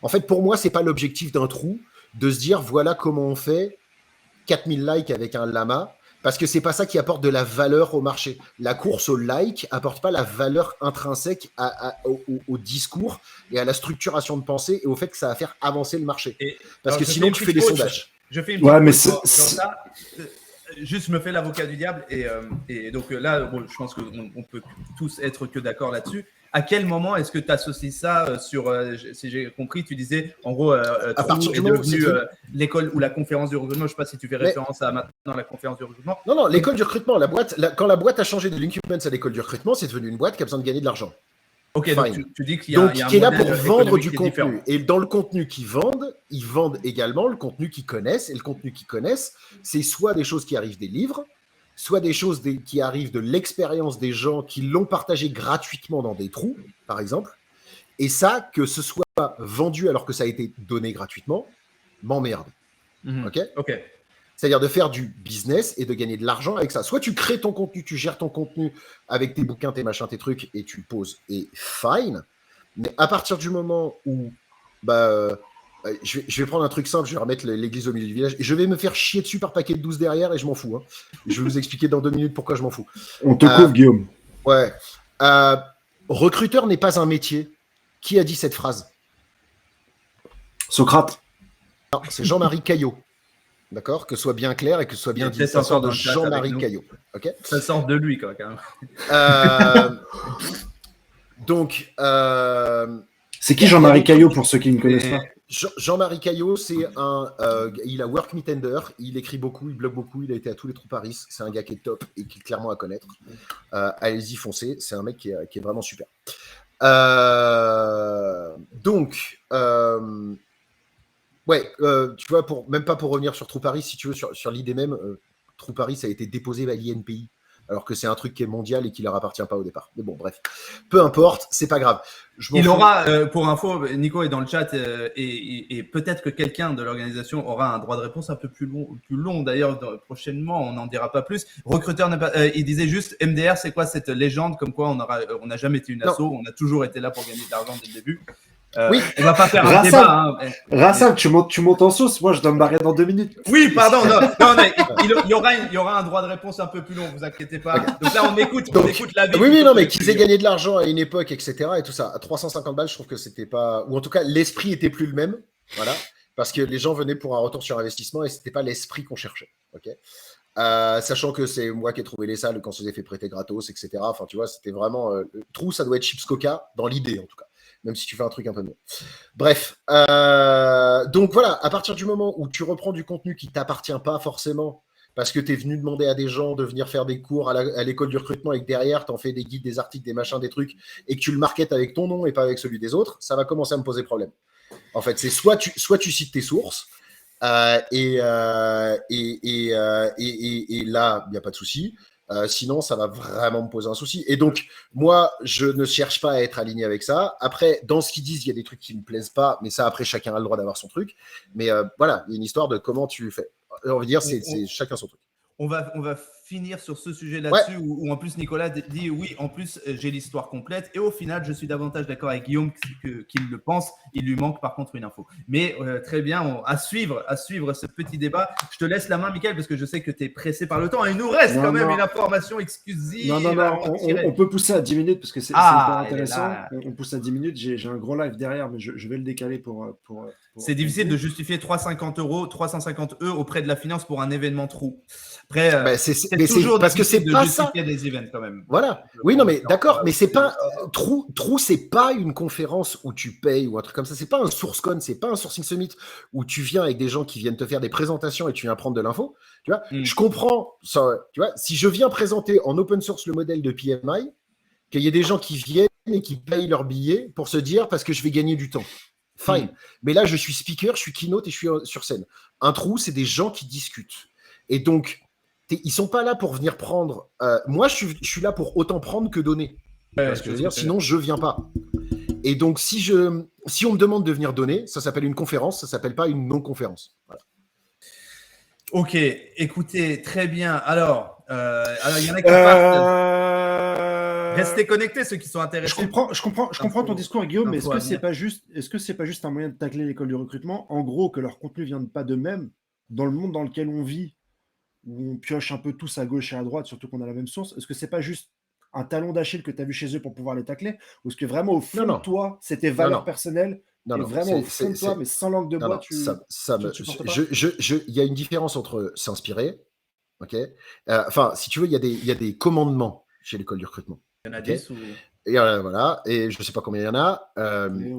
En fait, pour moi, ce n'est pas l'objectif d'un trou de se dire, voilà comment on fait 4000 likes avec un lama, parce que ce n'est pas ça qui apporte de la valeur au marché. La course au like n'apporte pas la valeur intrinsèque au discours et à la structuration de pensée et au fait que ça va faire avancer le marché. Parce que sinon, tu fais des sondages. Je fais une petite pause sur ça. Juste me fais l'avocat du diable et donc là, bon, je pense qu'on peut tous être que d'accord là-dessus. À quel moment est-ce que tu associes ça sur, si j'ai compris, tu disais en gros, à partir du est devenu l'école ou la conférence du recrutement. Je ne sais pas si tu fais référence à maintenant la conférence du recrutement. Non, l'école du recrutement, quand la boîte a changé de l'incumbents à l'école du recrutement, c'est devenu une boîte qui a besoin de gagner de l'argent. Ok, donc tu dis qu'il y a un qui est là pour vendre du contenu. Différent. Et dans le contenu qu'ils vendent, ils vendent également le contenu qu'ils connaissent. Et le contenu qu'ils connaissent, c'est soit des choses qui arrivent des livres, soit des choses qui arrivent de l'expérience des gens qui l'ont partagé gratuitement dans des trous, par exemple. Et ça, que ce soit vendu alors que ça a été donné gratuitement, m'emmerde. Ok. C'est-à-dire de faire du business et de gagner de l'argent avec ça. Soit tu crées ton contenu, tu gères ton contenu avec tes bouquins, tes machins, tes trucs, et tu poses, et fine. Mais à partir du moment où je vais prendre un truc simple, je vais remettre l'église au milieu du village, et je vais me faire chier dessus par paquet de 12 derrière, et je m'en fous. Hein. Je vais vous expliquer dans 2 minutes pourquoi je m'en fous. On te couvre, Guillaume. Ouais. Recruteur n'est pas un métier. Qui a dit cette phrase? Socrate. Non, c'est Jean-Marie Caillot. D'accord, que ce soit bien clair et que ce soit bien dit. Ça sort de Jean-Marie Caillot. Okay, ça sort de lui, quand même. Donc, c'est qui Jean-Marie Caillot pour ceux qui ne connaissent pas? Jean-Marie Caillot, c'est il a Work Meetender, il écrit beaucoup, il blogue beaucoup, il a été à tous les trous Paris. C'est un gars qui est top et qui est clairement à connaître. Allez-y, foncez. C'est un mec qui est vraiment super. Donc. Tu vois, même pas pour revenir sur Trou Paris, si tu veux, sur l'idée même, Trou Paris, ça a été déposé à l'INPI, alors que c'est un truc qui est mondial et qui leur appartient pas au départ. Mais bon, bref, peu importe, c'est pas grave. Il aura, pour info, Nico est dans le chat et peut-être que quelqu'un de l'organisation aura un droit de réponse un peu plus long d'ailleurs prochainement, on n'en dira pas plus. Recruteur, il disait juste MDR, c'est quoi cette légende comme quoi on n'a jamais été une asso, on a toujours été là pour gagner de l'argent dès le début. Oui. On va pas faire un débat. Rassam, tu montes en sauce. Moi, je dois me barrer dans 2 minutes. Oui, pardon. Non, mais il y aura un droit de réponse un peu plus long. Vous inquiétez pas. Okay. Donc là, on écoute l'avis. Oui, non, mais qu'ils aient gagné de l'argent à une époque, etc. Et tout ça. À 350 balles, je trouve que c'était pas, ou en tout cas, l'esprit était plus le même. Voilà, parce que les gens venaient pour un retour sur investissement et c'était pas l'esprit qu'on cherchait. Ok. Sachant que c'est moi qui ai trouvé les salles quand on s'est fait prêter gratos, etc. Enfin, tu vois, c'était vraiment trou. Ça doit être Chips Coca dans l'idée, en tout cas. Même si tu fais un truc un peu mieux. Bref, donc voilà, à partir du moment où tu reprends du contenu qui ne t'appartient pas forcément, parce que tu es venu demander à des gens de venir faire des cours à l'école du recrutement et que derrière, tu en fais des guides, des articles, des machins, des trucs, et que tu le marketes avec ton nom et pas avec celui des autres, ça va commencer à me poser problème. En fait, c'est soit tu cites tes sources, et là, il n'y a pas de souci. Sinon, ça va vraiment me poser un souci. Et donc, moi, je ne cherche pas à être aligné avec ça. Après, dans ce qu'ils disent, il y a des trucs qui ne me plaisent pas, mais ça, après, chacun a le droit d'avoir son truc. Mais voilà, il y a une histoire de comment tu fais. On va dire, c'est chacun son truc. On va finir sur ce sujet là-dessus où en plus Nicolas dit oui, en plus j'ai l'histoire complète et au final je suis davantage d'accord avec Guillaume qu'il le pense, il lui manque par contre une info. Mais très bien, à suivre ce petit débat. Je te laisse la main Mickaël parce que je sais que tu es pressé par le temps et il nous reste quand même une information exclusive. Non, on peut pousser à 10 minutes parce que c'est hyper intéressant. On pousse à 10 minutes, j'ai un gros live derrière mais je vais le décaler pour c'est difficile de justifier 350 auprès de la finance pour un événement trou. Après, c'est toujours parce que c'est de pas justifier ça. des events quand même. Voilà. Oui, non, mais d'accord, mais c'est pas trou, c'est pas une conférence où tu payes ou un truc comme ça. C'est pas un SourceCon, c'est pas un Sourcing Summit où tu viens avec des gens qui viennent te faire des présentations et tu viens prendre de l'info. Tu vois, je comprends ça. Tu vois, si je viens présenter en open source le modèle de PMI, qu'il y ait des gens qui viennent et qui payent leur billet pour se dire parce que je vais gagner du temps. Fine. Mais là, je suis speaker, je suis keynote et je suis sur scène. Un trou, c'est des gens qui discutent. Et donc, ils sont pas là pour venir prendre. Moi, je suis là pour autant prendre que donner. Parce que je veux dire, sinon, je viens pas. Et donc, si on me demande de venir donner, ça s'appelle une conférence, ça s'appelle pas une non-conférence. Voilà. Ok, écoutez, très bien. Alors, il y en a qui partent. Restez connectés, ceux qui sont intéressés. Je comprends ton discours, Guillaume, mais est-ce que c'est pas juste un moyen de tacler l'école du recrutement? En gros, que leur contenu ne vienne pas d'eux-mêmes, dans le monde dans lequel on vit, où on pioche un peu tous à gauche et à droite, surtout qu'on a la même source, est-ce que c'est pas juste un talon d'Achille que tu as vu chez eux pour pouvoir les tacler? Ou est-ce que vraiment, au fond de toi, c'est tes valeurs personnelles et vraiment au fond de toi, mais sans langue de bois, il y a une différence entre s'inspirer, ok. Enfin, si tu veux, il y a des commandements chez l'école du recrutement. Il y en a 10 ou... Et voilà, et je ne sais pas combien il y en a.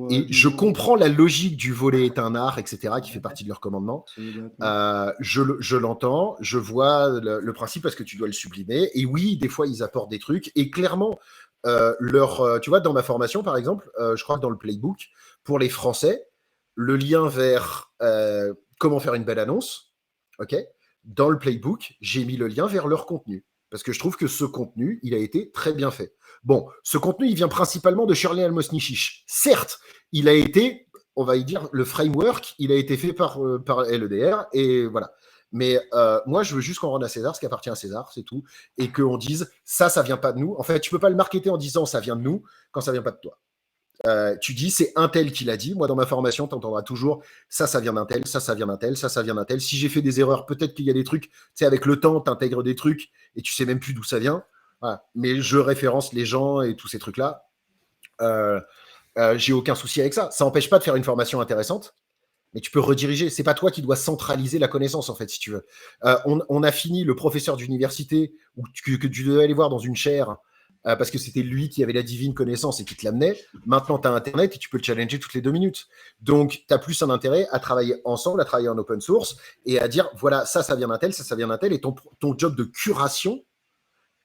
Et je comprends la logique du voler est un art, etc., qui fait partie de leur commandement. Je l'entends, je vois le principe parce que tu dois le sublimer. Et oui, des fois, ils apportent des trucs. Et clairement, tu vois, dans ma formation, par exemple, je crois que dans le playbook, pour les Français, le lien vers comment faire une belle annonce, ok, dans le playbook, j'ai mis le lien vers leur contenu. Parce que je trouve que ce contenu, il a été très bien fait. Bon, ce contenu, il vient principalement de Shirley Almosnichich. Certes, il a été, on va y dire, le framework, il a été fait par LEDR, et voilà. Mais moi, je veux juste qu'on rende à César ce qui appartient à César, c'est tout. Et qu'on dise, ça vient pas de nous. En fait, tu peux pas le marketer en disant, ça vient de nous, quand ça vient pas de toi. Tu dis, c'est un tel qui l'a dit. Moi, dans ma formation, tu entendras toujours ça vient d'un tel, ça vient d'un tel, ça vient d'un tel. Si j'ai fait des erreurs, peut-être qu'il y a des trucs, tu sais, avec le temps, tu intègres des trucs et tu sais même plus d'où ça vient. Voilà. Mais je référence les gens et tous ces trucs-là. J'ai aucun souci avec ça. Ça n'empêche pas de faire une formation intéressante, mais tu peux rediriger. C'est pas toi qui dois centraliser la connaissance, en fait, si tu veux. On a fini le professeur d'université que tu devais aller voir dans une chaire parce que c'était lui qui avait la divine connaissance et qui te l'amenait. Maintenant, tu as Internet et tu peux le challenger toutes les 2 minutes. Donc, tu as plus un intérêt à travailler ensemble, à travailler en open source et à dire, voilà, ça vient d'un tel, ça vient d'un tel. Et ton job de curation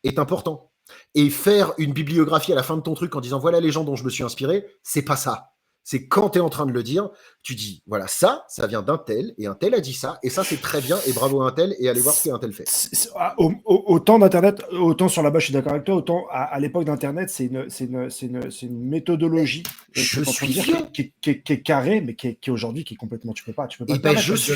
est important. Et faire une bibliographie à la fin de ton truc en disant, voilà les gens dont je me suis inspiré, c'est pas ça. C'est quand tu es en train de le dire, tu dis, voilà, ça vient d'un tel, et un tel a dit ça, et ça, c'est très bien, et bravo à un tel, et allez voir ce qu'un tel fait. Autant d'Internet, autant sur la base, je suis d'accord avec toi, autant à l'époque d'Internet, c'est une méthodologie qui est carrée, mais qui est aujourd'hui, qui est complètement, tu peux pas et ben, je suis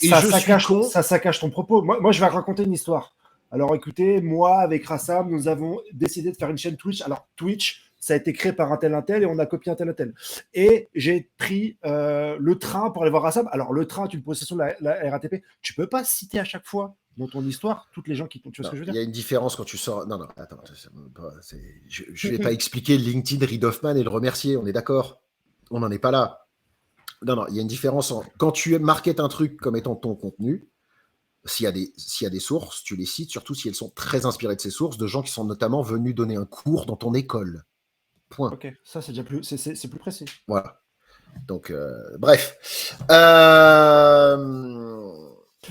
ça saccage ton propos. Moi, je vais raconter une histoire. Alors écoutez, moi, avec Rassam, nous avons décidé de faire une chaîne Twitch. Alors Twitch, ça a été créé par un tel et on a copié un tel. Et j'ai pris le train pour aller voir Rassam. Alors le train, tu le possèdes sur la RATP. Tu peux pas citer à chaque fois dans ton histoire toutes les gens qui t'ont. Tu vois ce que je veux dire? Il y a une différence quand tu sors. Non, attends. Je vais pas expliquer LinkedIn, Reid Hoffman et le remercier. On est d'accord. On n'en est pas là. Non, il y a une différence quand tu marketes un truc comme étant ton contenu. S'il y a des sources, tu les cites, surtout si elles sont très inspirées de ces sources, de gens qui sont notamment venus donner un cours dans ton école. Point. Ok, ça c'est déjà plus, c'est plus précis. Voilà. Donc, bref.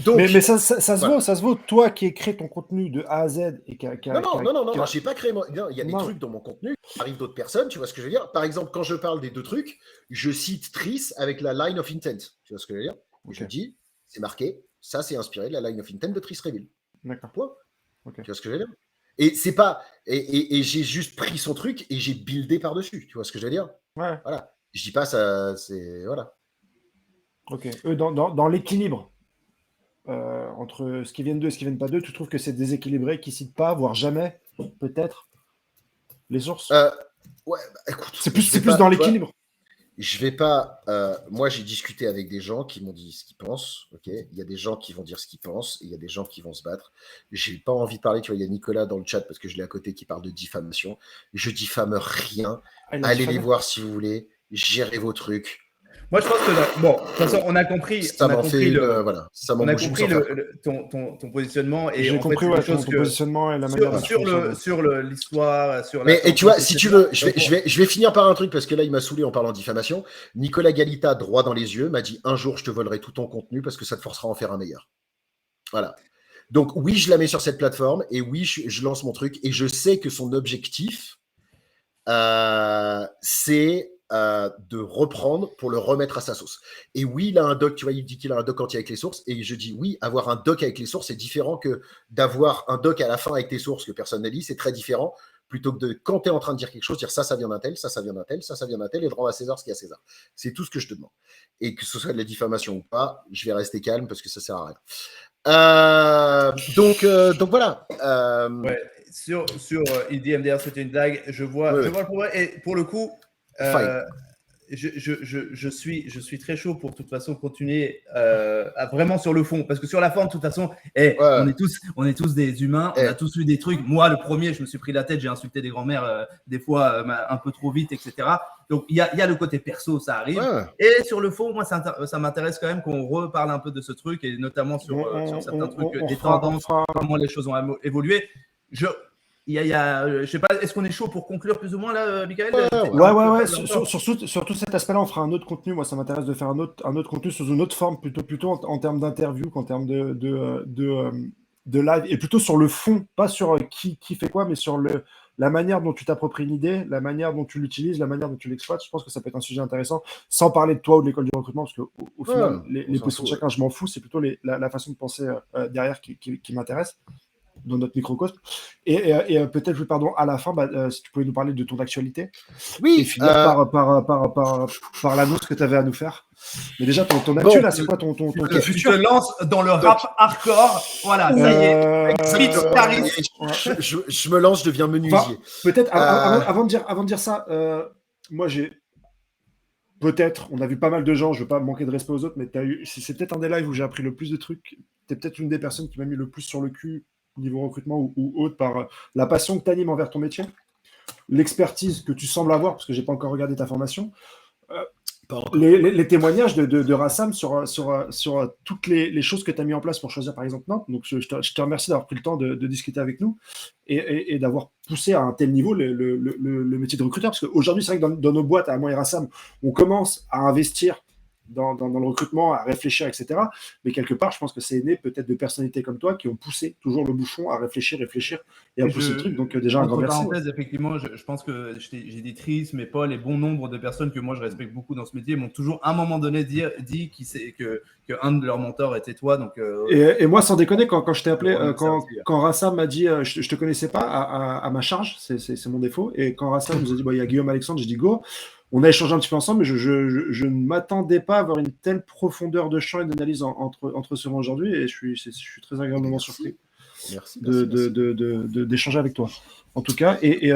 Donc, mais ça se vaut, toi qui écris ton contenu de A à Z et non, j'ai pas créé. Il y a des trucs dans mon contenu, il arrive d'autres personnes, tu vois ce que je veux dire. Par exemple, quand je parle des 2 trucs, je cite Tris avec la line of intent. Tu vois ce que je veux dire? Okay. Je dis, c'est marqué. Ça, c'est inspiré de la line of intent de Tris Reville. D'accord. Okay. Tu vois ce que je veux dire? Et c'est pas. Et j'ai juste pris son truc et j'ai buildé par-dessus. Tu vois ce que je veux dire? Ouais. Voilà. Je dis pas ça, c'est. Voilà. Ok. Eux, dans l'équilibre. entre ce qui vient d'eux et ce qui vient pas d'eux, tu trouves que c'est déséquilibré, qu'ils citent pas, voire jamais, peut-être, les sources? Ouais, écoute, c'est plus dans l'équilibre. Je vais pas. Moi, j'ai discuté avec des gens qui m'ont dit ce qu'ils pensent. Ok, il y a des gens qui vont dire ce qu'ils pensent et il y a des gens qui vont se battre. J'ai pas envie de parler. Tu vois, il y a Nicolas dans le chat parce que je l'ai à côté qui parle de diffamation. Je diffame rien. Allez les voir si vous voulez. Gérez vos trucs. Moi, je pense que bon, de toute façon, on a compris. Ça m'en compris voilà, ça m'en compris ton positionnement et j'ai compris ton positionnement et la manière sur l'histoire, sur. Mais et tu vois, si tu veux, je vais finir par un truc parce que là, il m'a saoulé en parlant de diffamation. Nicolas Galita, droit dans les yeux, m'a dit un jour, je te volerai tout ton contenu parce que ça te forcera à en faire un meilleur. Voilà. Donc oui, je la mets sur cette plateforme et oui, je lance mon truc et je sais que son objectif, c'est de reprendre pour le remettre à sa sauce. Et oui, il a un doc, tu vois, il dit qu'il a un doc entier avec les sources, et je dis oui, avoir un doc avec les sources, c'est différent que d'avoir un doc à la fin avec tes sources que personne n'a dit, c'est très différent, plutôt que de, quand tu es en train de dire quelque chose, dire ça vient d'un tel, ça vient d'un tel, ça vient d'un tel, et de rendre à César ce qu'il y a à César. C'est tout ce que je te demande. Et que ce soit de la diffamation ou pas, je vais rester calme parce que ça sert à rien. Donc voilà. Ouais, sur il dit MDR, c'était une blague, je vois le problème, et pour le coup, je suis très chaud pour de toute façon continuer à vraiment sur le fond, parce que sur la forme de toute façon on est tous des humains, on a tous eu des trucs. Moi le premier, je me suis pris la tête, j'ai insulté des grands-mères des fois un peu trop vite, etc. Donc il y a le côté perso, ça arrive, et sur le fond, moi ça m'intéresse quand même qu'on reparle un peu de ce truc, et notamment sur certains trucs, des tendances, comment les choses ont évolué. Je sais pas, est-ce qu'on est chaud pour conclure plus ou moins là, Michael? Ouais. Surtout cet aspect-là, on fera un autre contenu. Moi, ça m'intéresse de faire un autre contenu sous une autre forme, plutôt en termes d'interview qu'en termes de live, et plutôt sur le fond, pas sur qui fait quoi, mais sur la manière dont tu t'appropries une idée, la manière dont tu l'utilises, la manière dont tu l'exploites. Je pense que ça peut être un sujet intéressant, sans parler de toi ou de l'école du recrutement, parce qu'au final, les positions de chacun, je m'en fous. C'est plutôt la façon de penser derrière qui m'intéresse dans notre microcosme. Et peut-être, pardon, à la fin, si tu pouvais nous parler de ton actualité. Oui. Et finir par l'annonce que tu avais à nous faire. Mais déjà, ton actu, là, c'est quoi ton futur? Tu te lances dans le rap hardcore. Voilà, ça y est. Je me lance, je deviens menuisier. Peut-être, avant de dire ça, moi, on a vu pas mal de gens, je veux pas manquer de respect aux autres, mais c'est peut-être un des lives où j'ai appris le plus de trucs. T'es peut-être une des personnes qui m'a mis le plus sur le cul niveau recrutement ou autre, par la passion que tu animes envers ton métier, l'expertise que tu sembles avoir, parce que j'ai pas encore regardé ta formation, les témoignages de Rassam sur toutes les choses que tu as mis en place pour choisir par exemple Nantes. Donc je te remercie d'avoir pris le temps de discuter avec nous et d'avoir poussé à un tel niveau le métier de recruteur, parce qu'aujourd'hui c'est vrai que dans nos boîtes, à moi et Rassam, on commence à investir dans le recrutement, à réfléchir, etc. Mais quelque part, je pense que c'est né peut-être de personnalités comme toi qui ont poussé toujours le bouchon à réfléchir et à pousser le truc. Donc déjà, un grand merci. Effectivement, je pense que j'ai dit Tris, mais Paul et bon nombre de personnes que moi je respecte beaucoup dans ce métier m'ont toujours à un moment donné dit que un de leurs mentors était toi. Donc, et moi, sans déconner, quand je t'ai appelé, quand Rassam m'a dit je te connaissais pas à ma charge, c'est mon défaut. Et quand Rassam nous a dit il y a Guillaume Alexandre, j'ai dit go. On a échangé un petit peu ensemble, mais je ne m'attendais pas à avoir une telle profondeur de champ et d'analyse entre ce moment aujourd'hui, et je suis très agréablement surpris d'échanger avec toi. En tout cas, et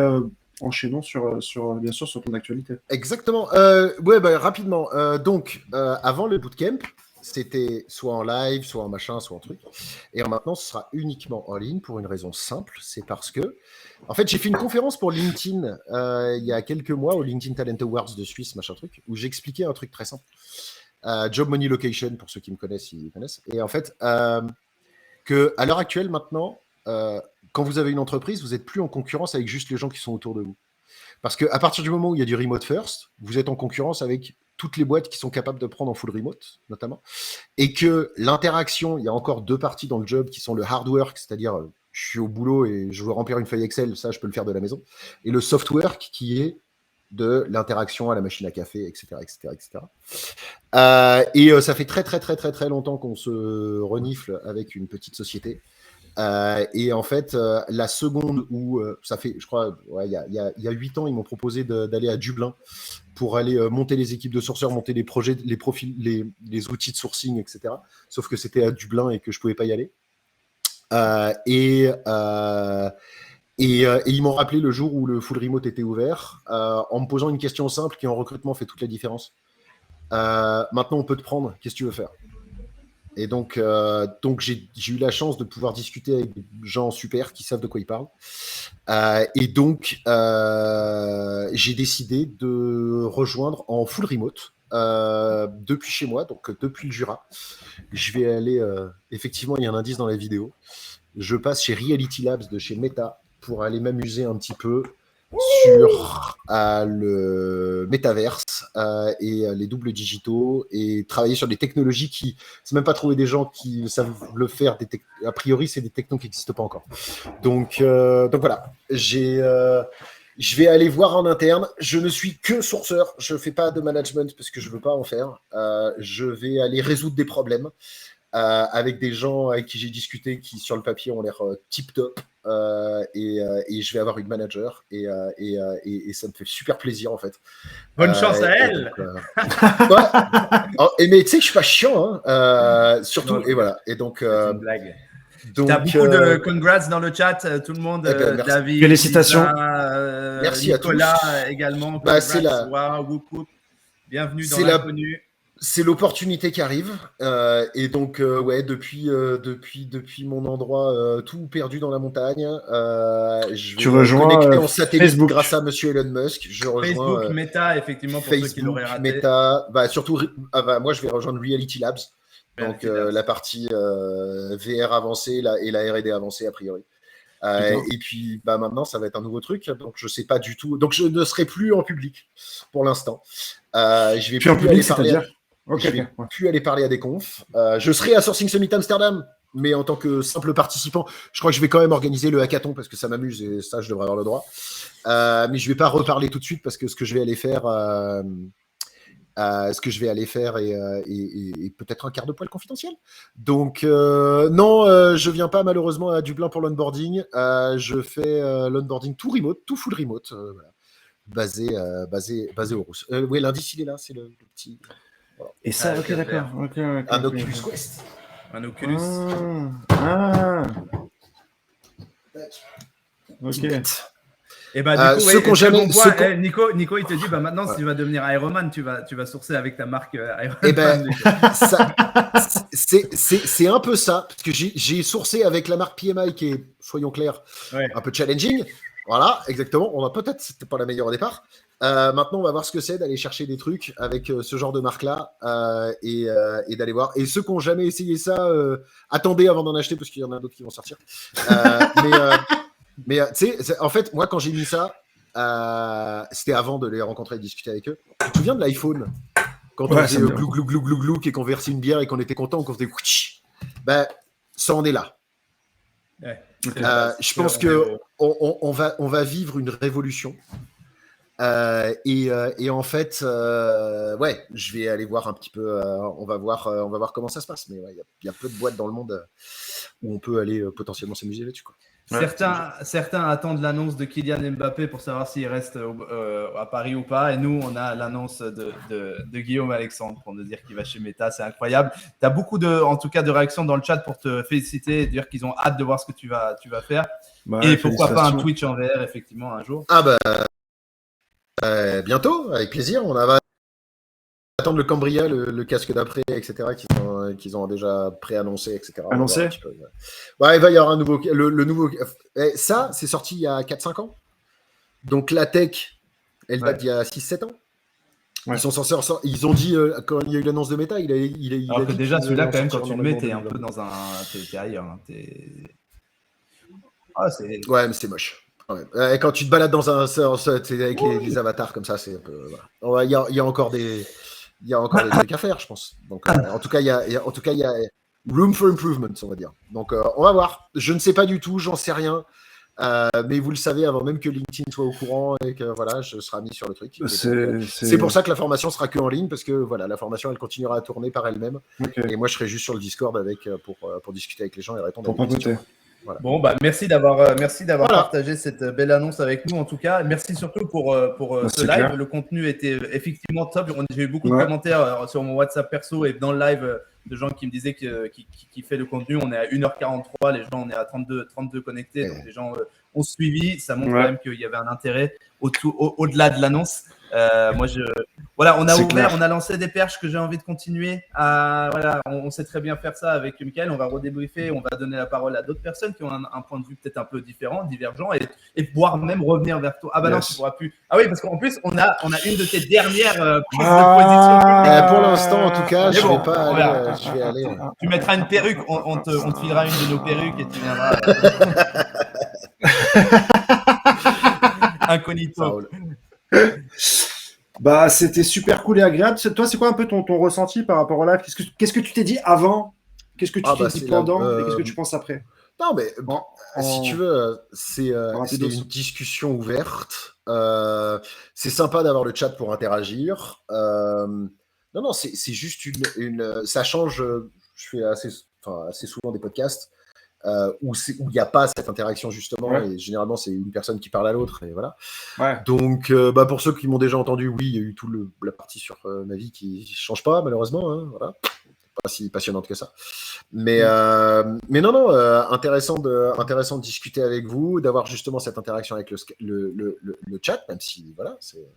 enchaînons bien sûr sur ton actualité. Exactement. Rapidement. Donc, avant le bootcamp, c'était soit en live, soit en machin, soit en truc. Et maintenant, ce sera uniquement en ligne pour une raison simple. C'est parce que, en fait, j'ai fait une conférence pour LinkedIn il y a quelques mois au LinkedIn Talent Awards de Suisse, machin truc, où j'expliquais un truc très simple. Job Money Location, pour ceux qui me connaissent, ils connaissent. Et en fait, qu'à l'heure actuelle, maintenant, quand vous avez une entreprise, vous n'êtes plus en concurrence avec juste les gens qui sont autour de vous. Parce qu'à partir du moment où il y a du remote first, vous êtes en concurrence avec toutes les boîtes qui sont capables de prendre en full remote, notamment. Et que l'interaction, il y a encore deux parties dans le job qui sont le hard work, c'est-à-dire je suis au boulot et je veux remplir une feuille Excel, ça je peux le faire de la maison. Et le soft work qui est de l'interaction à la machine à café, etc. Et ça fait très longtemps qu'on se renifle avec une petite société Et en fait, la seconde où ça fait, je crois, il y a 8 ans, ils m'ont proposé d'aller à Dublin pour aller monter les équipes de sourceurs, monter les projets, les profils, les outils de sourcing, etc. Sauf que c'était à Dublin et que je pouvais pas y aller. Et ils m'ont rappelé le jour où le full remote était ouvert, en me posant une question simple qui en recrutement fait toute la différence. Maintenant, on peut te prendre. Qu'est-ce que tu veux faire? Et donc j'ai eu la chance de pouvoir discuter avec des gens super qui savent de quoi ils parlent. Et donc, j'ai décidé de rejoindre en full remote depuis chez moi, donc depuis le Jura. Je vais aller, effectivement, il y a un indice dans la vidéo. Je passe chez Reality Labs de chez Meta pour aller m'amuser un petit peu sur le métaverse et les doubles digitaux et travailler sur des technologies qui, c'est même pas trouver des gens qui savent le faire. A priori, c'est des technos qui n'existent pas encore. Donc voilà, je vais aller voir en interne. Je ne suis que sourceur. Je fais pas de management parce que je veux pas en faire. Je vais aller résoudre des problèmes. Avec des gens avec qui j'ai discuté qui sur le papier ont l'air tip top et je vais avoir une manager et ça me fait super plaisir en fait. Bonne chance à elle. Donc, ouais. Mais tu sais que je suis pas chiant surtout non, et voilà et donc c'est une blague. T'as beaucoup de congrats dans le chat, tout le monde. David, félicitations. Lisa, merci Nicolas à tous. Également. C'est la... wow, bienvenue dans l'inconnu. C'est l'opportunité qui arrive et donc ouais depuis mon endroit tout perdu dans la montagne, je vais me connecter en satellite Facebook. Grâce à Monsieur Elon Musk. Je rejoins Facebook, Meta effectivement pour Facebook, ceux qui l'auraient raté. Meta, surtout moi je vais rejoindre Reality Labs, donc la partie VR avancée et la R&D avancée a priori. Et puis maintenant ça va être un nouveau truc, donc je sais pas du tout, donc je ne serai plus en public pour l'instant. Je vais plus aller parler. Je vais plus aller parler à des confs. Je serai à Sourcing Summit Amsterdam, mais en tant que simple participant. Je crois que je vais quand même organiser le hackathon parce que ça m'amuse et ça, je devrais avoir le droit. Mais je vais pas reparler tout de suite parce que ce que je vais aller faire est peut-être un quart de poil confidentiel. Donc non, je viens pas malheureusement à Dublin pour l'onboarding. Je fais l'onboarding tout remote, tout full remote, voilà. basé au Rousse. Oui, l'indice il est là, c'est le petit. Voilà. Et ça, ok, d'accord. Un Oculus Quest. Un Oculus. Ok. Et bah, du coup, Nico, il te dit, maintenant, si tu vas devenir Iron Man, tu vas sourcer avec ta marque Iron Man. C'est un peu ça, parce que j'ai sourcé avec la marque PMI qui est, soyons clairs, un peu challenging. Voilà, exactement. On a peut-être, c'était pas la meilleure au départ. Maintenant, on va voir ce que c'est d'aller chercher des trucs avec ce genre de marque-là et d'aller voir. Et ceux qui n'ont jamais essayé ça, attendez avant d'en acheter parce qu'il y en a d'autres qui vont sortir. Mais tu sais, en fait, moi, quand j'ai mis ça, c'était avant de les rencontrer et de discuter avec eux. Tu te souviens de l'iPhone quand on faisait glou, glou, glou, glou, glou, et qu'on versait une bière et qu'on était content, qu'on faisait ça en est là. Ouais. Je pense qu'on va vivre une révolution. Et en fait, je vais aller voir un petit peu. On va voir comment ça se passe. Mais il y a peu de boîtes dans le monde où on peut aller potentiellement s'amuser là-dessus, quoi. Certains attendent l'annonce de Kylian Mbappé pour savoir s'il reste à Paris ou pas. Et nous, on a l'annonce de Guillaume Alexandre pour nous dire qu'il va chez Meta. C'est incroyable. Tu as beaucoup de réactions dans le chat pour te féliciter et dire qu'ils ont hâte de voir ce que tu vas faire. Et pourquoi pas un Twitch en VR, effectivement, un jour. Bientôt, avec plaisir. On va attendre le Cambria, le casque d'après, etc., qu'ils ont déjà préannoncé, etc. Annoncé ? Il va y avoir un nouveau. Le nouveau. Ça, c'est sorti il y a 4-5 ans. Donc la tech, elle date d'il y a 6-7 ans. Ouais. Ils sont censés ils ont dit, quand il y a eu l'annonce de Meta, il a Alors que déjà, celui-là, quand même, quand tu le mets, t'es un peu dans un. T'es ailleurs. Hein. Ouais, mais c'est moche. Ouais. Quand tu te balades dans avec les avatars comme ça, c'est un peu. Voilà. Il y a encore des trucs à faire, je pense. Donc, en tout cas, il y a room for improvement, on va dire. Donc, on va voir. Je ne sais pas du tout, j'en sais rien. Mais vous le savez avant même que LinkedIn soit au courant et que voilà, je serai mis sur le truc. C'est pour ça que la formation sera que en ligne parce que voilà, la formation elle continuera à tourner par elle-même. Okay. Et moi, je serai juste sur le Discord pour discuter avec les gens et répondre à des questions. Voilà. Bon, merci d'avoir partagé cette belle annonce avec nous, en tout cas. Merci surtout pour ce live. Clair. Le contenu était effectivement top. J'ai eu beaucoup de commentaires sur mon WhatsApp perso et dans le live de gens qui me disaient qui fait le contenu. On est à 1h43, les gens, on est à 32 connectés. Donc, les gens ont suivi. Ça montre quand même qu'il y avait un intérêt au-delà de l'annonce. On a lancé des perches que j'ai envie de continuer on sait très bien faire ça avec Michael. On va redébriefer, on va donner la parole à d'autres personnes qui ont un point de vue peut-être un peu différent, divergent, et voire même revenir vers toi. Ah bah non, tu pourras plus. Ah oui, parce qu'en plus on a une de tes dernières prises de position. Pour l'instant, en tout cas, je vais pas aller. Je vais aller. Tu mettras une perruque, on te filera une de nos perruques et tu viendras. Incognito. C'était super cool et agréable. Toi, c'est quoi un peu ton ressenti par rapport au live ? Qu'est-ce que tu t'es dit avant ? Qu'est-ce que tu t'es dit pendant ? Et qu'est-ce que tu penses après ? Non, mais si tu veux, c'est une discussion ouverte. C'est sympa d'avoir le chat pour interagir. Non, c'est juste ça change. Je fais assez souvent des podcasts. Où il n'y a pas cette interaction justement, et généralement c'est une personne qui parle à l'autre, et voilà. Donc pour ceux qui m'ont déjà entendu, oui, il y a eu toute la partie sur ma vie qui ne change pas malheureusement, hein, voilà. Pas si passionnante que ça, mais non, intéressant de discuter avec vous, d'avoir justement cette interaction avec le chat, même si voilà, c'est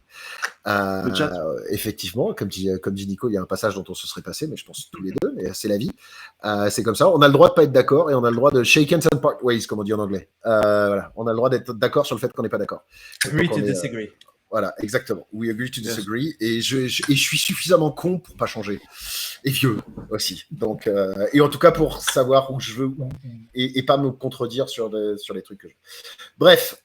le chat. Effectivement, comme dit Nico, il y a un passage dont on se serait passé, mais je pense tous les deux, mais c'est la vie, c'est comme ça. On a le droit de pas être d'accord et on a le droit de shake hands and part ways, comme on dit en anglais. Voilà, on a le droit d'être d'accord sur le fait qu'on n'est pas d'accord. Agree to disagree. Voilà, exactement. We agree to disagree. Et je suis suffisamment con pour pas changer. Et vieux aussi. Donc, et en tout cas pour savoir où je veux et pas me contredire sur les trucs que je veux. Bref.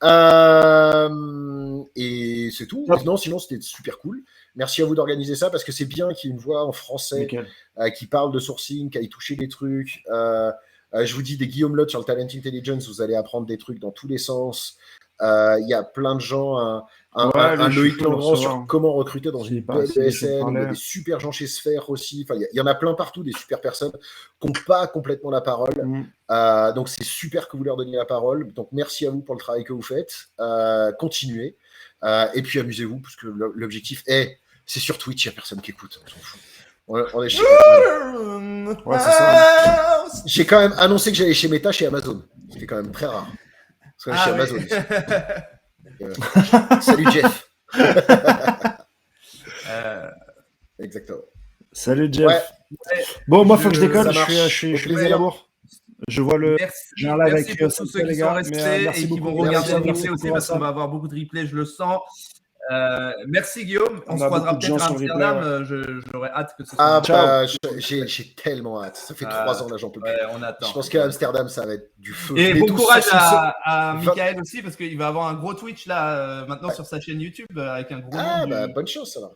Et c'est tout. Non, sinon, c'était super cool. Merci à vous d'organiser ça parce que c'est bien qu'il y ait une voix en français qui parle de sourcing, qui aille toucher des trucs. Je vous dis des Guillaume Lotte sur le Talent Intelligence, vous allez apprendre des trucs dans tous les sens. Il y a plein de gens, un Loïc Langrand sur comment recruter dans une belle ESN, il y a des super gens chez Sphere aussi, enfin, il y en a plein partout, des super personnes qui n'ont pas complètement la parole, donc c'est super que vous leur donniez la parole, donc merci à vous pour le travail que vous faites, continuez, et puis amusez-vous, parce que l'objectif c'est sur Twitch, il n'y a personne qui écoute, on s'en fout. On est chez c'est ça. J'ai quand même annoncé que j'allais chez Meta, chez Amazon, c'était quand même très rare. Parce que chez Amazon. Salut Jeff. Exactement. Salut Jeff. Bon, moi, il faut que je décolle. Je suis à la bourre. Je vois j'ai un live avec tous ceux qui sont restés et qui vont regarder le replay aussi parce qu'on va avoir beaucoup de replays, je le sens. Merci Guillaume, on se croisera peut-être à Amsterdam. J'aurais hâte que ce soit. J'ai tellement hâte. Ça fait 3 ans là, j'en peux plus. On attend. Je pense qu'à Amsterdam, ça va être du feu. Et bon courage à Michael aussi parce qu'il va avoir un gros Twitch là maintenant sur sa chaîne YouTube avec un gros. Bonne chance ça va.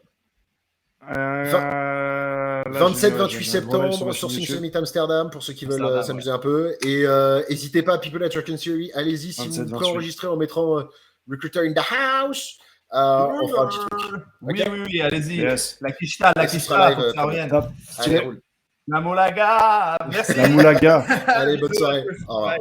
27-28 septembre sur Sourcing Summit Amsterdam pour ceux qui veulent s'amuser un peu. Et n'hésitez pas à People at Work and Theory. Allez-y si vous pouvez enregistrer en mettant Recruiter in the House. On fera un petit truc. Oui, allez-y. Yes. La quicheta, faut que ça revienne. Allez, roule. La moulaga, merci. La moulaga. Allez, bonne soirée. Au revoir.